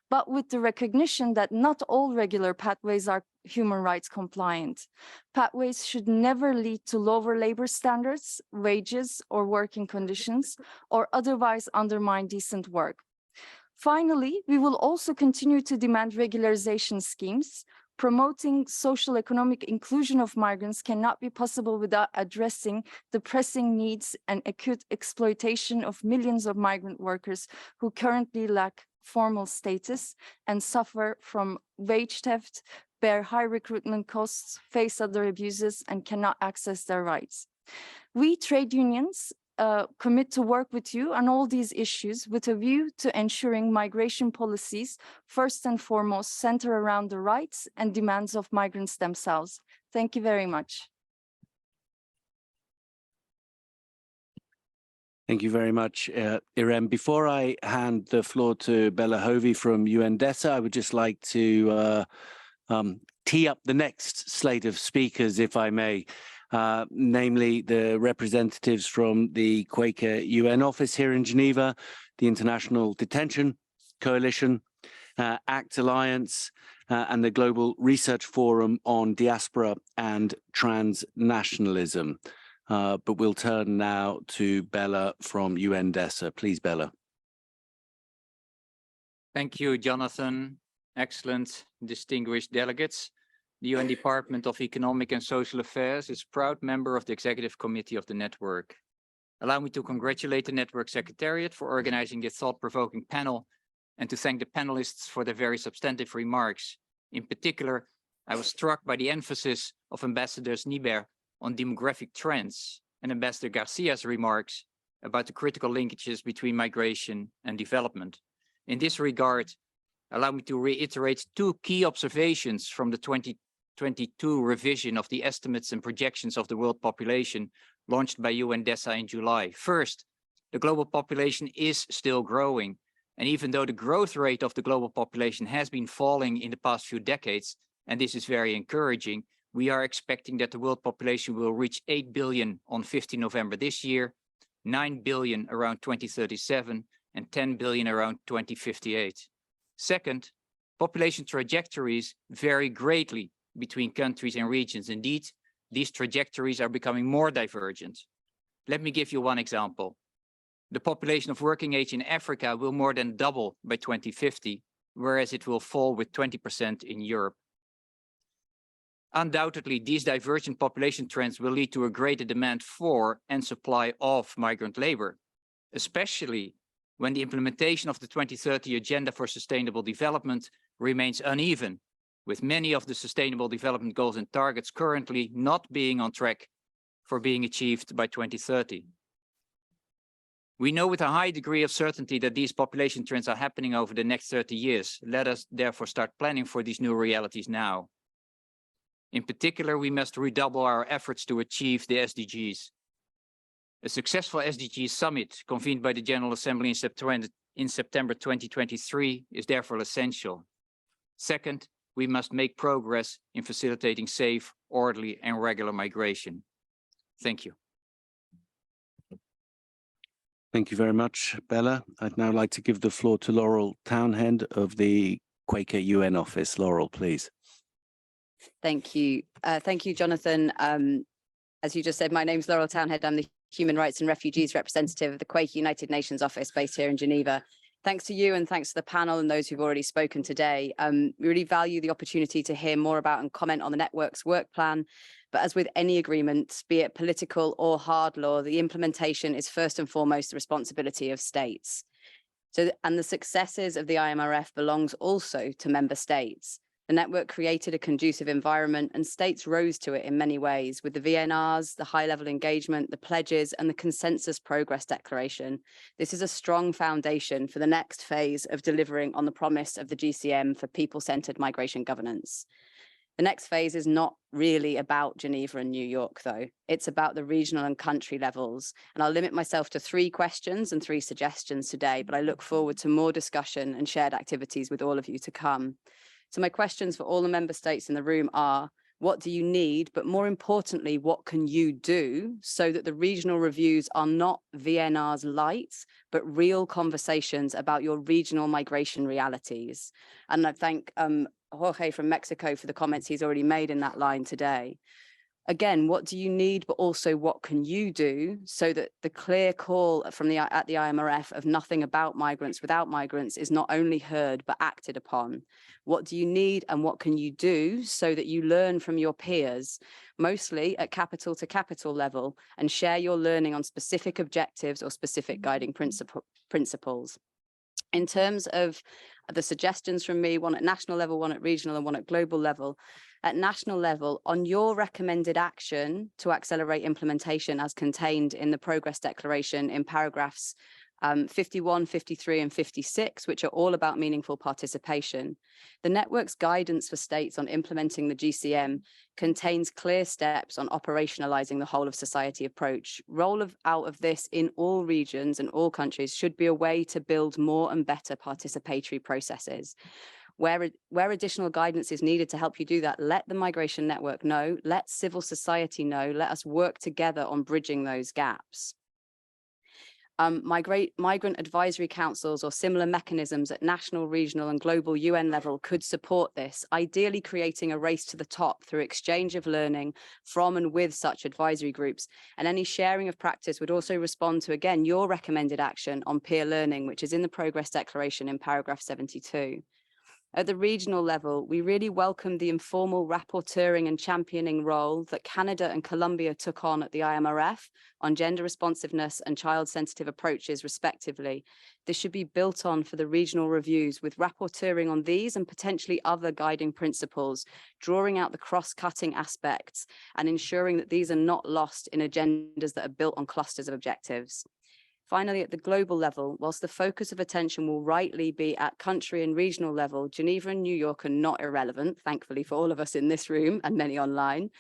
T: but with the recognition that not all regular pathways are human rights compliant. Pathways should never lead to lower labor standards, wages, or working conditions, or otherwise undermine decent work. Finally, we will also continue to demand regularization schemes. Promoting social economic inclusion of migrants cannot be possible without addressing the pressing needs and acute exploitation of millions of migrant workers who currently lack formal status and suffer from wage theft, bear high recruitment costs, face other abuses, and cannot access their rights. We trade unions commit to work with you on all these issues with a view to ensuring migration policies, first and foremost, center around the rights and demands of migrants themselves. Thank you very much.
B: Thank you very much, Irem. Before I hand the floor to Bella Hovey from UNDESA, I would just like to tee up the next slate of speakers, if I may. Namely the representatives from the Quaker UN office here in Geneva, the International Detention Coalition, ACT Alliance, and the Global Research Forum on Diaspora and Transnationalism. But we'll turn now to Bella from UNDESA. Please, Bella.
I: Thank you, Jonathan. Excellent, distinguished delegates. The UN Department of Economic and Social Affairs is a proud member of the Executive Committee of the Network. Allow me to congratulate the Network Secretariat for organizing this thought-provoking panel and to thank the panelists for their very substantive remarks. In particular, I was struck by the emphasis of Ambassadors Niebert on demographic trends and Ambassador Garcia's remarks about the critical linkages between migration and development. In this regard, allow me to reiterate two key observations from the 2022 revision of the estimates and projections of the world population launched by UNDESA in July. First, the global population is still growing. And even though the growth rate of the global population has been falling in the past few decades, and this is very encouraging, we are expecting that the world population will reach 8 billion on 15 November this year, 9 billion around 2037, and 10 billion around 2058. Second, population trajectories vary greatly between countries and regions. Indeed, these trajectories are becoming more divergent. Let me give you one example. The population of working age in Africa will more than double by 2050, whereas it will fall with 20% in Europe. Undoubtedly, these divergent population trends will lead to a greater demand for and supply of migrant labor, especially when the implementation of the 2030 Agenda for Sustainable Development remains uneven, with many of the Sustainable Development Goals and targets currently not being on track for being achieved by 2030. We know with a high degree of certainty that these population trends are happening over the next 30 years. Let us therefore start planning for these new realities now. In particular, we must redouble our efforts to achieve the SDGs. A successful SDG summit convened by the General Assembly in September 2023 is therefore essential. Second, we must make progress in facilitating safe, orderly, and regular migration. Thank you.
B: Thank you very much, Bella. I'd now like to give the floor to Laurel Townend of the Quaker UN office. Laurel, please.
U: Thank you. Thank you, Jonathan. As you just said, my name's Laurel Townhead. I'm the Human Rights and Refugees Representative of the Quaker United Nations office based here in Geneva. Thanks to you and thanks to the panel and those who've already spoken today. We really value the opportunity to hear more about and comment on the network's work plan. But as with any agreement, be it political or hard law, the implementation is first and foremost the responsibility of states. And the successes of the IMRF belongs also to member states. The network created a conducive environment and states rose to it in many ways with the VNRs, the high-level engagement, the pledges and the consensus progress declaration. This is a strong foundation for the next phase of delivering on the promise of the GCM for people-centered migration governance. The next phase is not really about Geneva and New York, though. It's about the regional and country levels. And I'll limit myself to 3 questions and 3 suggestions today, but I look forward to more discussion and shared activities with all of you to come. So my questions for all the member states in the room are, what do you need? But more importantly, what can you do so that the regional reviews are not VNR's light, but real conversations about your regional migration realities? And I thank Jorge from Mexico for the comments he's already made in that line today. Again, what do you need, but also what can you do so that the clear call from at the IMRF of nothing about migrants without migrants is not only heard, but acted upon? What do you need and what can you do so that you learn from your peers, mostly at capital to capital level, and share your learning on specific objectives or specific guiding principles? In terms of the suggestions from me, one at national level, one at regional and one at global level. At national level, on your recommended action to accelerate implementation as contained in the progress declaration in paragraphs 51, 53 and 56, which are all about meaningful participation. The network's guidance for states on implementing the GCM contains clear steps on operationalizing the whole of society approach. Out of this in all regions and all countries should be a way to build more and better participatory processes. Where additional guidance is needed to help you do that, let the Migration Network know, let civil society know, let us work together on bridging those gaps. Migrant advisory councils or similar mechanisms at national, regional and global UN level could support this, ideally creating a race to the top through exchange of learning from and with such advisory groups. And any sharing of practice would also respond to, again, your recommended action on peer learning, which is in the Progress Declaration in paragraph 72. At the regional level, we really welcome the informal rapporteuring and championing role that Canada and Colombia took on at the IMRF on gender responsiveness and child-sensitive approaches, respectively. This should be built on for the regional reviews with rapporteuring on these and potentially other guiding principles, drawing out the cross-cutting aspects and ensuring that these are not lost in agendas that are built on clusters of objectives. Finally, at the global level, whilst the focus of attention will rightly be at country and regional level, Geneva and New York are not irrelevant, thankfully for all of us in this room and many online.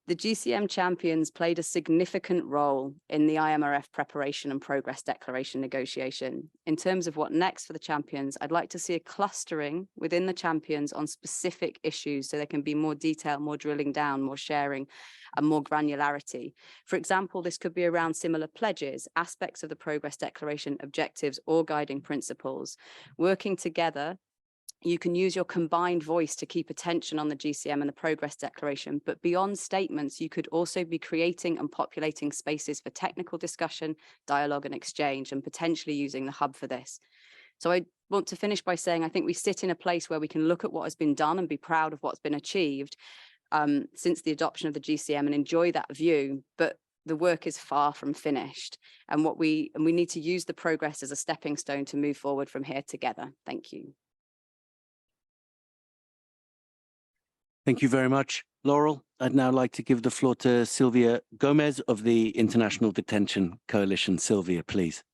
U: The GCM champions played a significant role in the IMRF preparation and progress declaration negotiation. In terms of what next for the champions, I'd like to see a clustering within the champions on specific issues so there can be more detail, more drilling down, more sharing, and more granularity. For example, this could be around similar pledges, aspects of the progress declaration, objectives, or guiding principles. Working together, you can use your combined voice to keep attention on the GCM and the progress declaration, but beyond statements, you could also be creating and populating spaces for technical discussion, dialogue and exchange, and potentially using the hub for this. So I want to finish by saying, I think we sit in a place where we can look at what has been done and be proud of what's been achieved since the adoption of the GCM and enjoy that view, but the work is far from finished. And we need to use the progress as a stepping stone to move forward from here together. Thank you.
B: Thank you very much, Laurel. I'd now like to give the floor to Silvia Gomez of the International Detention Coalition. Silvia, please.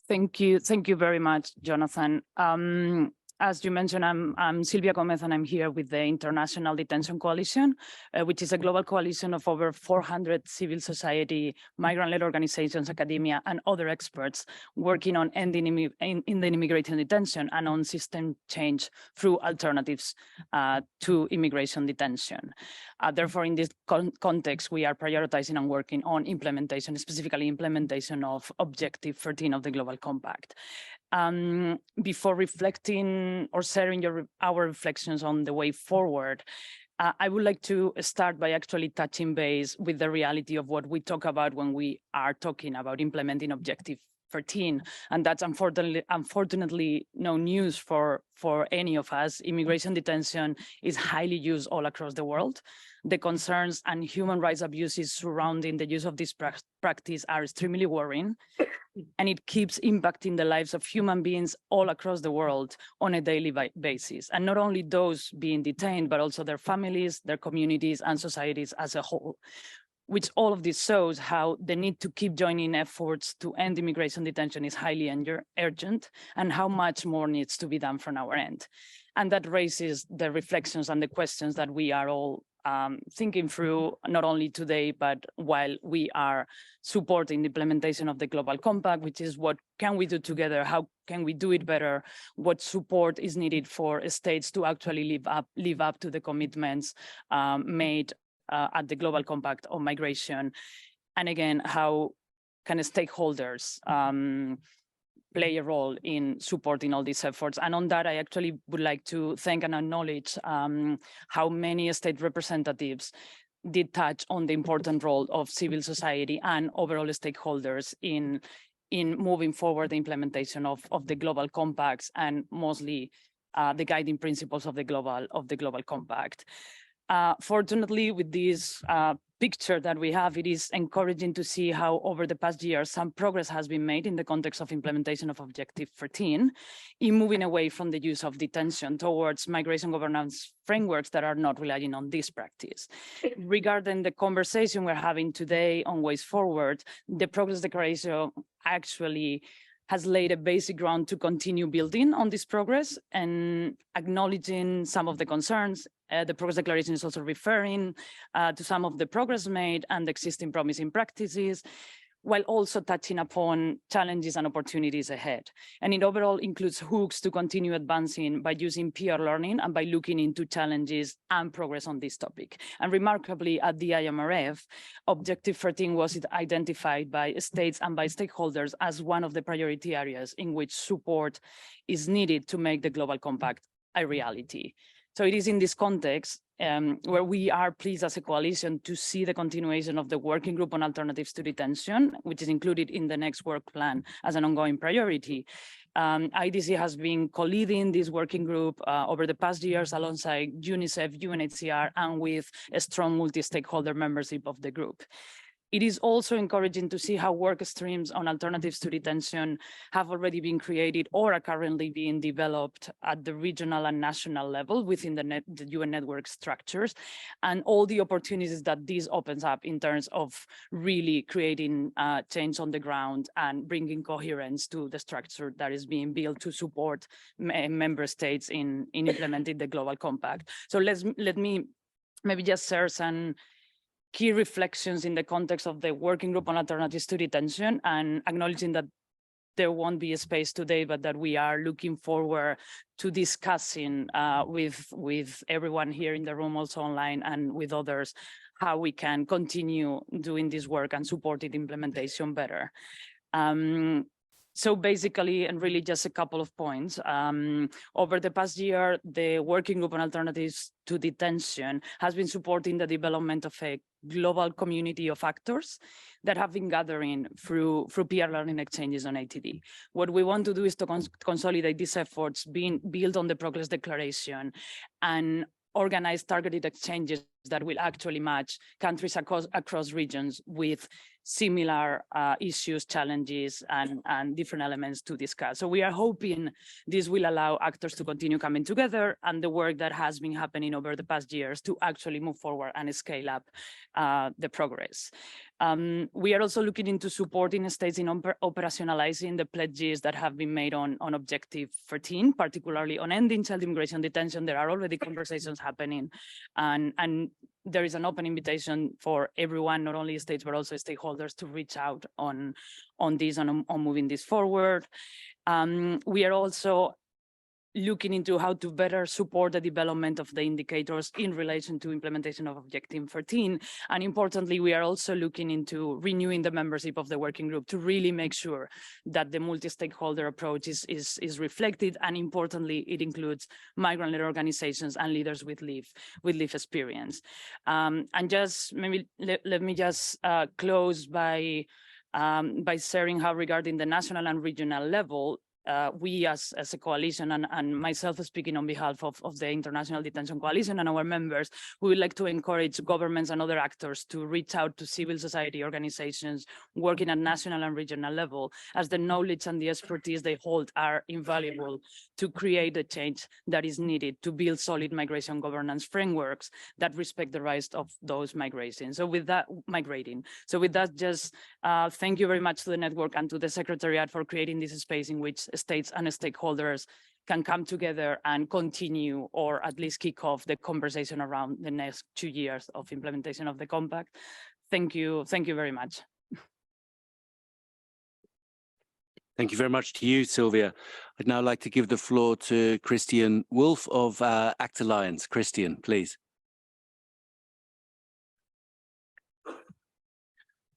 V: Thank you very much, Jonathan. As you mentioned, I'm Silvia Gomez, and I'm here with the International Detention Coalition, which is a global coalition of over 400 civil society, migrant-led organizations, academia, and other experts working on ending immigrant detention and on system change through alternatives to immigration detention. Therefore, in this context, we are prioritizing and working on implementation, specifically implementation of Objective 13 of the Global Compact. Before reflecting or sharing our reflections on the way forward, I would like to start by actually touching base with the reality of what we talk about when we are talking about implementing Objective 13, and that's unfortunately no news for any of us. Immigration detention is highly used all across the world. The concerns and human rights abuses surrounding the use of this practice are extremely worrying, and it keeps impacting the lives of human beings all across the world on a daily basis. And not only those being detained, but also their families, their communities, and societies as a whole, which all of this shows how the need to keep joining efforts to end immigration detention is highly urgent, and how much more needs to be done from our end. And that raises the reflections and the questions that we are all thinking through, not only today, but while we are supporting the implementation of the Global Compact, which is what can we do together? How can we do it better? What support is needed for states to actually live up to the commitments made at the Global Compact on migration? And again, how can stakeholders play a role in supporting all these efforts? And on that, I actually would like to thank and acknowledge how many state representatives did touch on the important role of civil society and overall stakeholders in moving forward the implementation of the Global Compacts, and mostly the guiding principles of the Global Compact. Fortunately, with this picture that we have, it is encouraging to see how over the past year some progress has been made in the context of implementation of Objective 13 in moving away from the use of detention towards migration governance frameworks that are not relying on this practice. Regarding the conversation we're having today on ways forward, the Progress Declaration actually has laid a basic ground to continue building on this progress and acknowledging some of the concerns. The Progress Declaration is also referring to some of the progress made and existing promising practices, while also touching upon challenges and opportunities ahead. And it overall includes hooks to continue advancing by using peer learning and by looking into challenges and progress on this topic. And remarkably, at the IMRF, Objective 13 was identified by states and by stakeholders as one of the priority areas in which support is needed to make the Global Compact a reality. So it is in this context where we are pleased as a coalition to see the continuation of the working group on alternatives to detention, which is included in the next work plan as an ongoing priority. IDC has been co-leading this working group over the past years alongside UNICEF, UNHCR, and with a strong multi-stakeholder membership of the group. It is also encouraging to see how work streams on alternatives to detention have already been created or are currently being developed at the regional and national level within the UN network structures, and all the opportunities that this opens up in terms of really creating change on the ground and bringing coherence to the structure that is being built to support member states in implementing the Global Compact. So let me maybe just share some key reflections in the context of the working group on alternatives to detention, and acknowledging that there won't be a space today, but that we are looking forward to discussing with everyone here in the room, also online, and with others, how we can continue doing this work and supporting implementation better. So basically, and really just a couple of points, over the past year, the Working Group on Alternatives to Detention has been supporting the development of a global community of actors that have been gathering through peer learning exchanges on ATD. What we want to do is to consolidate these efforts, being built on the Progress Declaration, and organize targeted exchanges that will actually match countries across regions with similar issues, challenges, and different elements to discuss. So we are hoping this will allow actors to continue coming together, and the work that has been happening over the past years to actually move forward and scale up the progress. We are also looking into supporting states in operationalizing the pledges that have been made on Objective 13, particularly on ending child immigration detention. There are already conversations happening, and there is an open invitation for everyone, not only states, but also stakeholders, to reach out on this and on moving this forward. We are also looking into how to better support the development of the indicators in relation to implementation of Objective 13. And importantly, we are also looking into renewing the membership of the working group to really make sure that the multi-stakeholder approach is reflected. And importantly, it includes migrant-led organizations and leaders with lived experience. And just maybe let me just close by sharing how regarding the national and regional level, we as a coalition and myself speaking on behalf of the International Detention Coalition and our members, we would like to encourage governments and other actors to reach out to civil society organizations working at national and regional level, as the knowledge and the expertise they hold are invaluable to create the change that is needed to build solid migration governance frameworks that respect the rights of those migrating. So with that, just thank you very much to the network and to the Secretariat for creating this space in which states and stakeholders can come together and continue, or at least kick off the conversation around the next 2 years of implementation of the compact. Thank you very much.
B: Thank you very much to you, Sylvia. I'd now like to give the floor to Christian Wolf of ACT Alliance. Christian, please.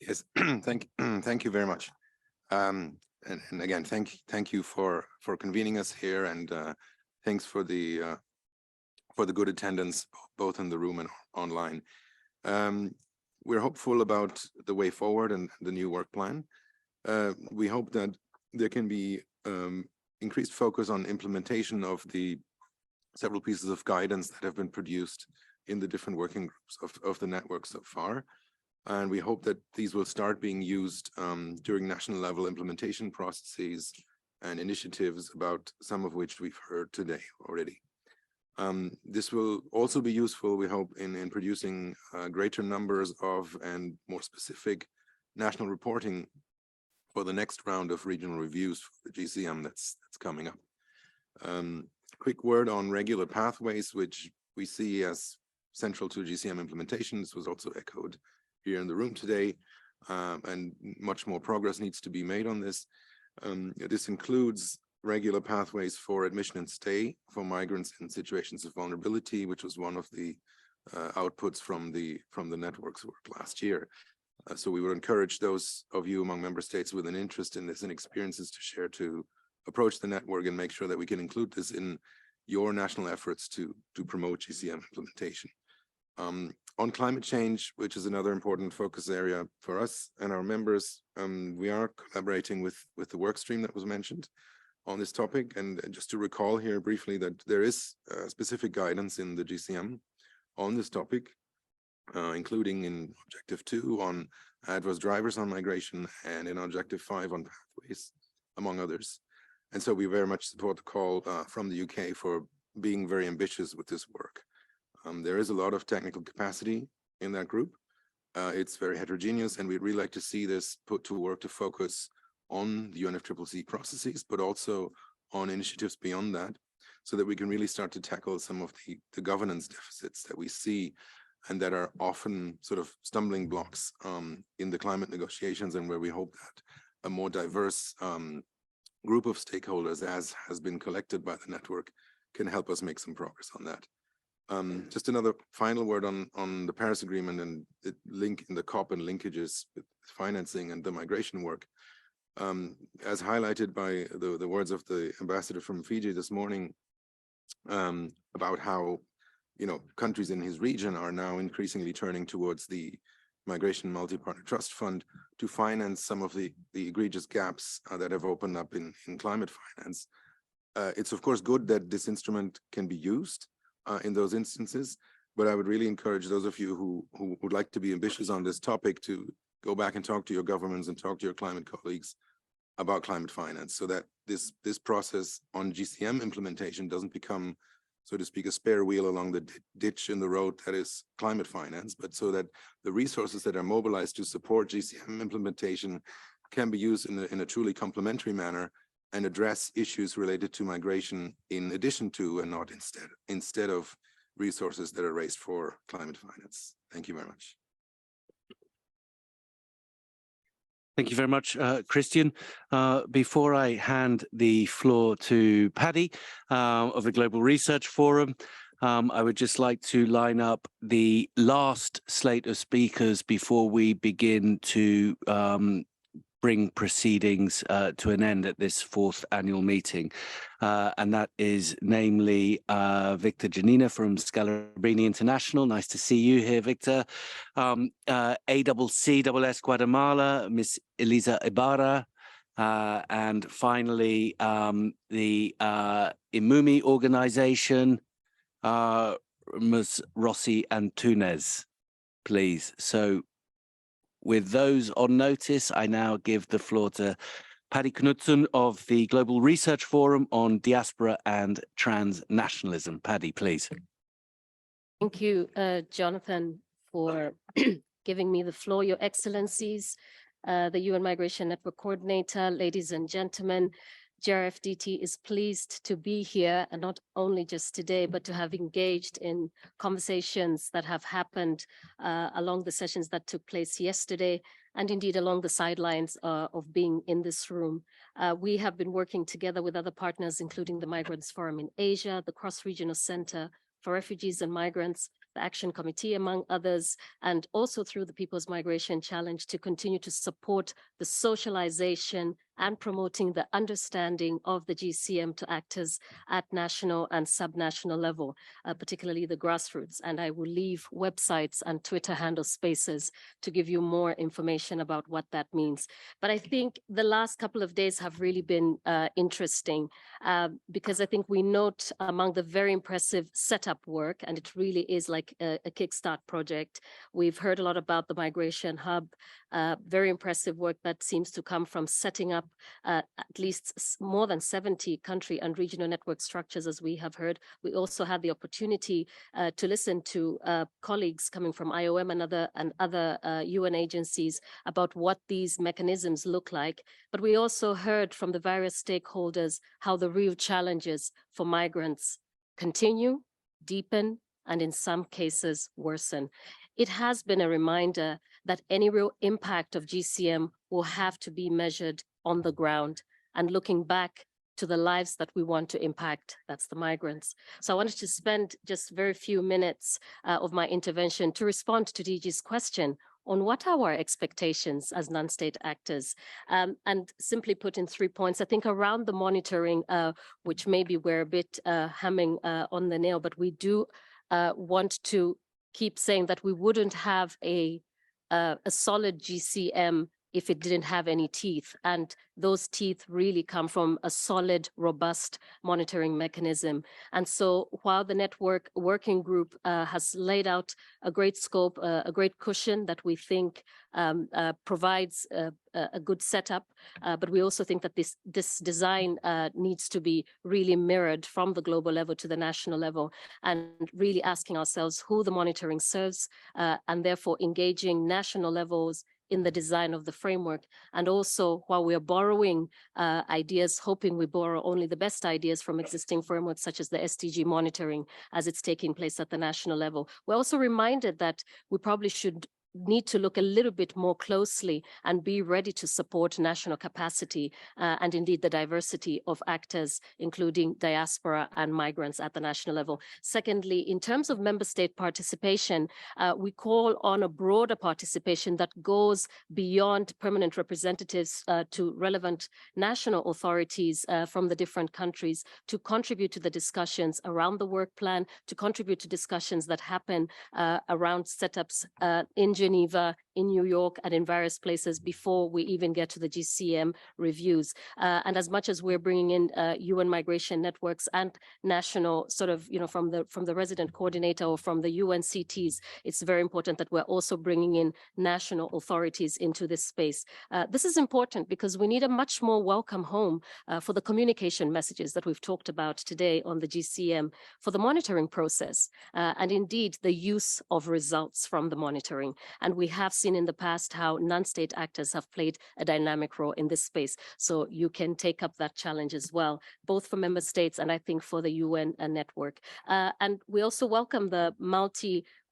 A: Yes, thank you very much. And again, thank you for convening us here, and thanks for the good attendance, both in the room and online. We're hopeful about the way forward and the new work plan. We hope that there can be increased focus on implementation of the several pieces of guidance that have been produced in the different working groups of the network so far. And we hope that these will start being used during national level implementation processes and initiatives, about some of which we've heard today already. This will also be useful, we hope, in producing greater numbers of and more specific national reporting for the next round of regional reviews for the GCM that's coming up. Quick word on regular pathways, which we see as central to GCM implementation. This was also echoed here in the room today, and much more progress needs to be made on this. This includes regular pathways for admission and stay for migrants in situations of vulnerability, which was one of the outputs from the network's work last year. So we would encourage those of you among member states with an interest in this and experiences to share, to approach the network and make sure that we can include this in your national efforts to promote GCM implementation. On climate change, which is another important focus area for us and our members, we are collaborating with the work stream that was mentioned on this topic. And just to recall here briefly that there is specific guidance in the GCM on this topic, including in Objective 2 on adverse drivers on migration, and in Objective 5 on pathways, among others. And so we very much support the call from the UK for being very ambitious with this work. There is a lot of technical capacity in that group. It's very heterogeneous, and we'd really like to see this put to work to focus on the UNFCCC processes, but also on initiatives beyond that, so that we can really start to tackle some of the governance deficits that we see and that are often sort of stumbling blocks in the climate negotiations, and where we hope that a more diverse group of stakeholders, as has been collected by the network, can help us make some progress on that. Just another final word on the Paris Agreement and the link in the COP and linkages with financing and the migration work. As highlighted by the words of the ambassador from Fiji this morning, about how countries in his region are now increasingly turning towards the Migration Multi-Partner Trust Fund to finance some of the egregious gaps that have opened up in climate finance. It's of course good that this instrument can be used in those instances, but I would really encourage those of you who would like to be ambitious on this topic to go back and talk to your governments and talk to your climate colleagues about climate finance, so that this process on GCM implementation doesn't become, so to speak, a spare wheel along the ditch in the road that is climate finance, but so that the resources that are mobilized to support GCM implementation can be used in a truly complementary manner and address issues related to migration in addition to, and not instead of, resources that are raised for climate finance. Thank you very much.
B: Thank you very much, Christian. Before I hand the floor to Paddy of the Global Research Forum, I would just like to line up the last slate of speakers before we begin to bring proceedings to an end at this 4th annual meeting. And that is namely Victor Janina from Scalabrini International. Nice to see you here, Victor. ACCSS Guatemala, Miss Elisa Ibarra. And finally, the Imumi organization, Ms. Rossi Antunes, please. So with those on notice, I now give the floor to Paddy Knudsen of the Global Research Forum on Diaspora and Transnationalism. Paddy, please.
C: Thank you, Jonathan, for giving me the floor. Your Excellencies, the UN Migration Network Coordinator, ladies and gentlemen, GRFDT is pleased to be here, and not only just today, but to have engaged in conversations that have happened along the sessions that took place yesterday, and indeed along the sidelines of being in this room. We have been working together with other partners, including the Migrants Forum in Asia, the Cross-Regional Center for Refugees and Migrants, the Action Committee, among others, and also through the People's Migration Challenge to continue to support the socialization and promoting the understanding of the GCM to actors at national and subnational level, particularly the grassroots. And I will leave websites and Twitter handle spaces to give you more information about what that means. But I think the last couple of days have really been interesting because I think we note among the very impressive setup work, and it really is like a kickstart project. We've heard a lot about the Migration Hub, very impressive work that seems to come from setting up at least more than 70 country and regional network structures, as we have heard. We also had the opportunity to listen to colleagues coming from IOM and other UN agencies about what these mechanisms look like. But we also heard from the various stakeholders how the real challenges for migrants continue, deepen, and in some cases worsen. It has been a reminder that any real impact of GCM will have to be measured on the ground and looking back to the lives that we want to impact, that's the migrants. So I wanted to spend just very few minutes of my intervention to respond to DG's question on what are our expectations as non-state actors. And simply put in 3 points, I think around the monitoring, which maybe we're a bit hammering on the nail, but we do want to keep saying that we wouldn't have a solid GCM if it didn't have any teeth. And those teeth really come from a solid, robust monitoring mechanism. And so while the network working group has laid out a great scope, a great cushion that we think provides a good setup, but we also think that this design needs to be really mirrored from the global level to the national level, and really asking ourselves who the monitoring serves, and therefore engaging national levels in the design of the framework. And also, while we are borrowing ideas, hoping we borrow only the best ideas from existing frameworks such as the SDG monitoring as it's taking place at the national level, we're also reminded that we probably should need to look a little bit more closely and be ready to support national capacity and indeed the diversity of actors, including diaspora and migrants at the national level. Secondly, in terms of member state participation, we call on a broader participation that goes beyond permanent representatives to relevant national authorities from the different countries to contribute to the discussions around the work plan, to contribute to discussions that happen around setups in Geneva, in New York, and in various places before we even get to the GCM reviews. And as much as we're bringing in UN migration networks and national sort of, from the resident coordinator or from the UNCTs, it's very important that we're also bringing in national authorities into this space. This is important because we need a much more welcome home for the communication messages that we've talked about today on the GCM, for the monitoring process, and indeed the use of results from the monitoring. And we have seen in the past how non-state actors have played a dynamic role in this space. So you can take up that challenge as well, both for member states and I think for the UN network. And we also welcome the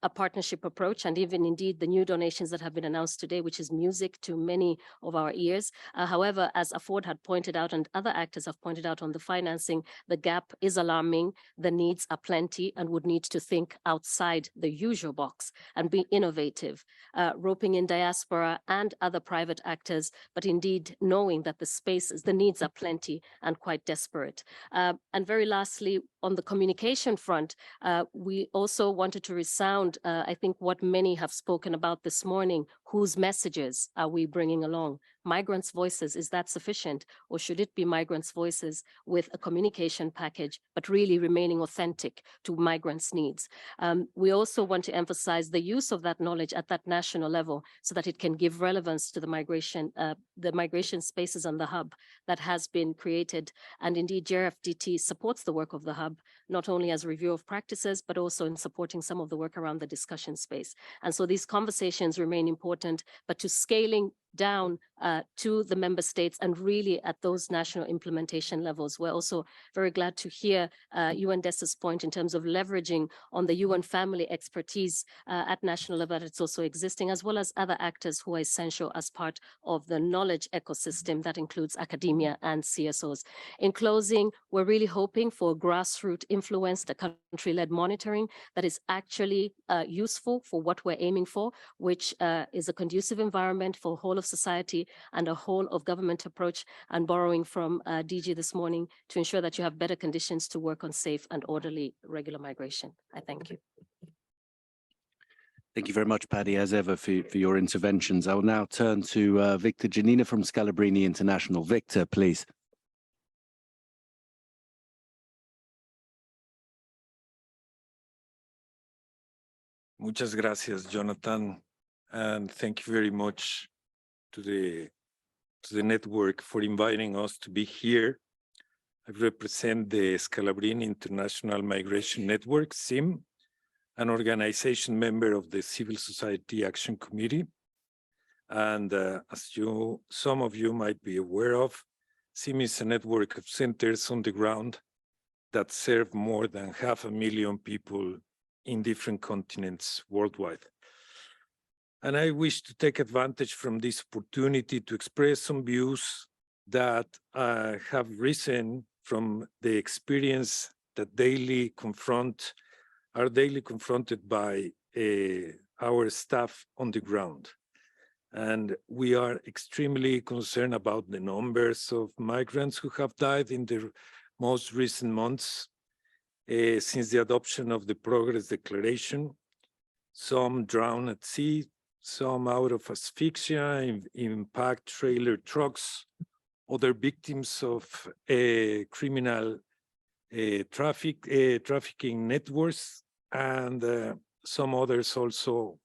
C: a partnership approach, and even indeed the new donations that have been announced today, which is music to many of our ears. However, as Afford had pointed out and other actors have pointed out on the financing, the gap is alarming, the needs are plenty, and would need to think outside the usual box and be innovative, roping in diaspora and other private actors, but indeed knowing that the needs are plenty and quite desperate. And very lastly, on the communication front, we also wanted to resound, I think, what many have spoken about this morning. Whose messages are we bringing along? Migrants' voices, is that sufficient? Or should it be migrants' voices with a communication package, but really remaining authentic to migrants' needs? We also want to emphasize the use of that knowledge at that national level so that it can give relevance to the migration spaces on the hub that has been created. And indeed, JRFDT supports the work of the hub, not only as a review of practices, but also in supporting some of the work around the discussion space. And so these conversations remain important, but to scaling down to the member states and really at those national implementation levels. We're also very glad to hear UNDES's point in terms of leveraging on the UN family expertise at national level that's also existing, as well as other actors who are essential as part of the knowledge ecosystem that includes academia and CSOs. In closing, we're really hoping for grassroots influenced, country-led monitoring that is actually useful for what we're aiming for, which is a conducive environment for whole of society and a whole of government approach, and borrowing from DG this morning to ensure that you have better conditions to work on safe and orderly regular migration. I thank you.
B: Thank you very much, Paddy, as ever, for your interventions. I will now turn to Victor Janina from Scalabrini International. Victor, please.
D: Muchas gracias, Jonathan, and thank you very much to the network for inviting us to be here. I represent the Scalabrini International Migration Network, CIM, an organization member of the Civil Society Action Committee. And as some of you might be aware of, CIM is a network of centers on the ground that serve more than 500,000 people in different continents worldwide. And I wish to take advantage from this opportunity to express some views that have risen from the experience that are daily confronted by our staff on the ground. And we are extremely concerned about the numbers of migrants who have died in the most recent months since the adoption of the Progress Declaration. Some drowned at sea, some out of asphyxia in packed trailer trucks, other victims of criminal trafficking networks, and some others also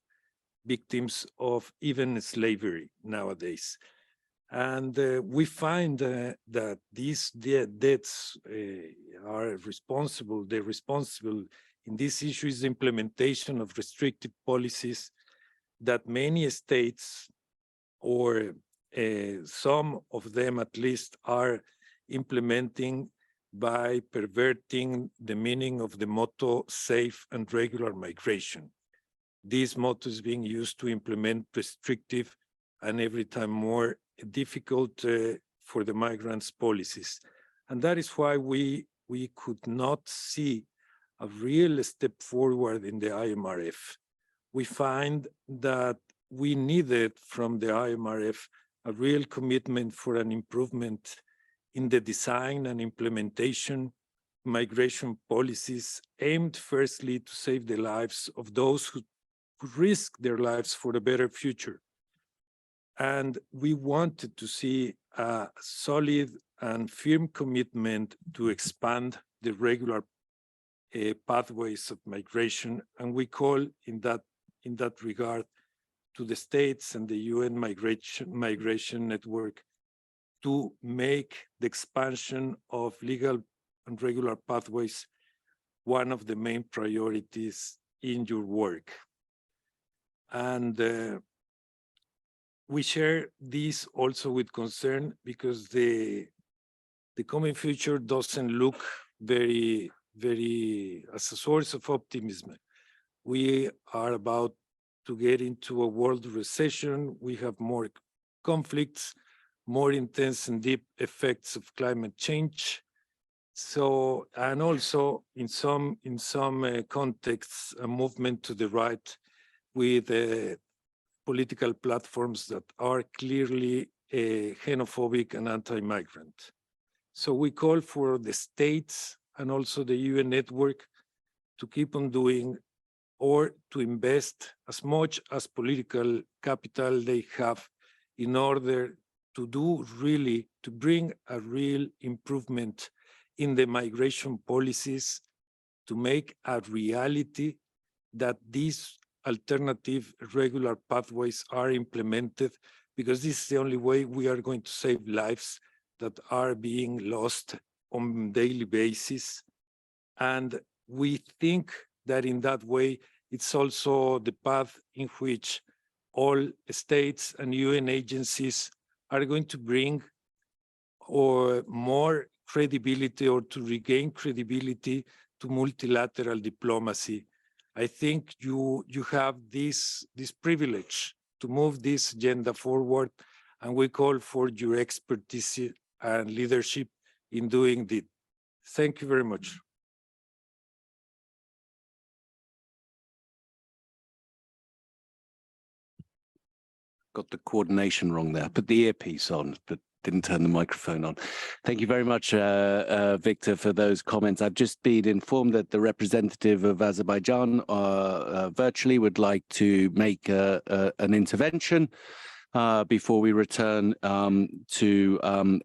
D: victims of even slavery nowadays. And we find that these deaths are responsible. They're responsible in this issue is the implementation of restrictive policies that many states, or some of them at least, are implementing by perverting the meaning of the motto safe and regular migration. This motto is being used to implement restrictive and every time more difficult for the migrants policies. And that is why we could not see a real step forward in the IMRF. We find that we needed from the IMRF a real commitment for an improvement in the design and implementation migration policies aimed firstly to save the lives of those who risk their lives for a better future. And we wanted to see a solid and firm commitment to expand the regular pathways of migration. And we call in that regard to the states and the UN Migration Network to make the expansion of legal and regular pathways one of the main priorities in your work. And we share this also with concern because the coming future doesn't look very as a source of optimism. We are about to get into a world recession. We have more conflicts, more intense and deep effects of climate change. So, and also in some contexts, a movement to the right with political platforms that are clearly xenophobic and anti-migrant. So we call for the states and also the UN network to keep on doing or to invest as much as political capital they have in order to do really, to bring a real improvement in the migration policies, to make a reality that these alternative regular pathways are implemented, because this is the only way we are going to save lives that are being lost on a daily basis. And we think that in that way, it's also the path in which all states and UN agencies are going to bring or more credibility or to regain credibility to multilateral diplomacy. I think you have this privilege to move this agenda forward, and we call for your expertise and leadership in doing it. Thank you very much.
B: Got the coordination wrong there. Put the earpiece on, but didn't turn the microphone on. Thank you very much, Victor, for those comments. I've just been informed that the representative of Azerbaijan virtually would like to make an intervention before we return to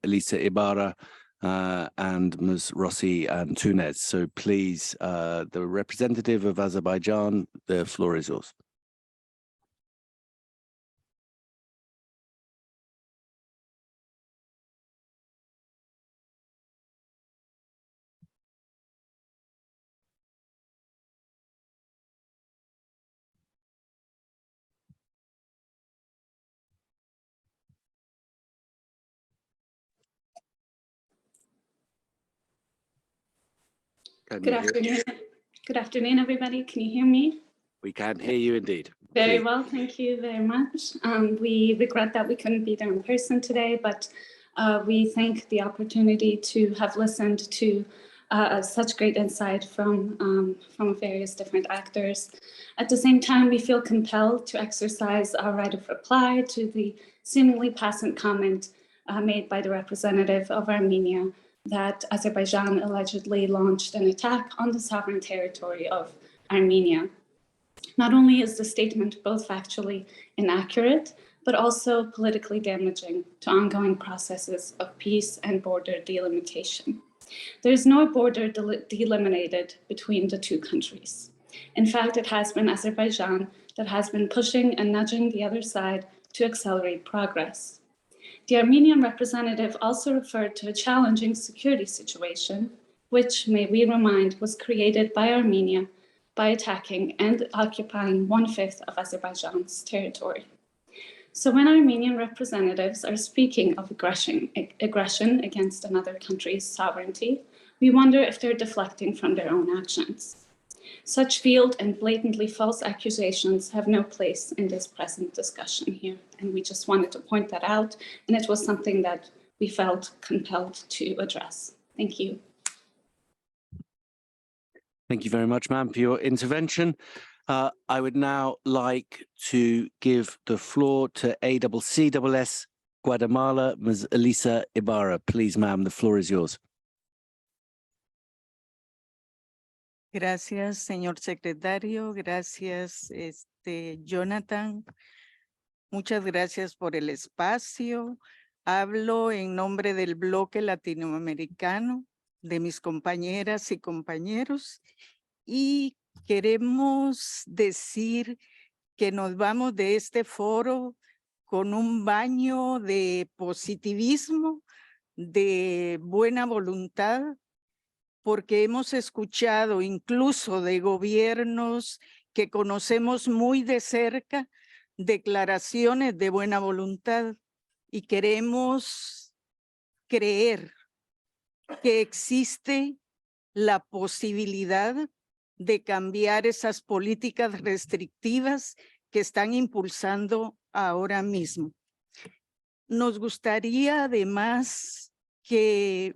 B: Elisa Ibarra and Ms. Rossi and Túnez. So please, the representative of Azerbaijan, the floor is yours.
E: Good afternoon. Good afternoon, everybody. Can you hear me?
B: We can hear you indeed.
E: Very
B: Please.
E: well, thank you very much. We regret that we couldn't be there in person today, but we thank the opportunity to have listened to such great insight from various different actors. At the same time, we feel compelled to exercise our right of reply to the seemingly passant comment made by the representative of Armenia that Azerbaijan allegedly launched an attack on the sovereign territory of Armenia. Not only is the statement both factually inaccurate, but also politically damaging to ongoing processes of peace and border delimitation. There is no border delimited between the two countries. In fact, it has been Azerbaijan that has been pushing and nudging the other side to accelerate progress. The Armenian representative also referred to a challenging security situation, which, may we remind, was created by Armenia by attacking and occupying 1/5 of Azerbaijan's territory. So when Armenian representatives are speaking of aggression against another country's sovereignty, we wonder if they're deflecting from their own actions. Such veiled and blatantly false accusations have no place in this present discussion here, and we just wanted to point that out, and it was something that we felt compelled to address. Thank you.
B: Thank you very much, ma'am, for your intervention. I would now like to give the floor to ACCSS Guatemala, Ms. Elisa Ibarra. Please, ma'am, the floor is yours.
G: Gracias, señor secretario. Gracias, Jonathan. Muchas gracias por el espacio. Hablo en nombre del bloque latinoamericano, de mis compañeras y compañeros, y queremos decir que nos vamos de este foro con un baño de positivismo, de buena voluntad, porque hemos escuchado incluso de gobiernos que conocemos muy de cerca declaraciones de buena voluntad, y queremos creer que existe la posibilidad de cambiar esas políticas restrictivas que están impulsando ahora mismo. Nos gustaría además que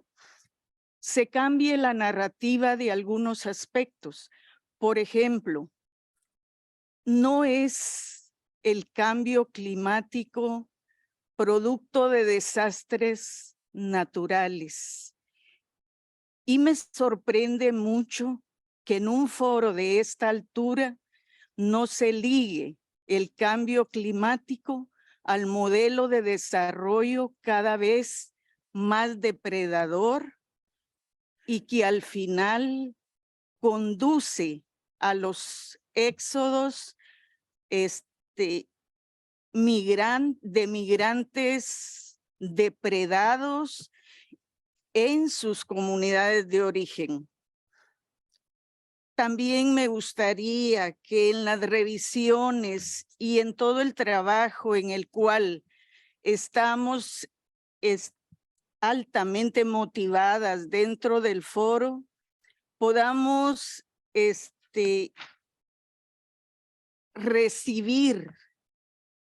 G: se cambie la narrativa de algunos aspectos. Por ejemplo, no es el cambio climático producto de desastres naturales. Y me sorprende mucho que en un foro de esta altura no se ligue el cambio climático al modelo de desarrollo cada vez más depredador y que al final conduce a los éxodos de migrantes depredados en sus comunidades de origen. También me gustaría que en las revisiones y en todo el trabajo en el cual estamos altamente motivadas dentro del foro, podamos recibir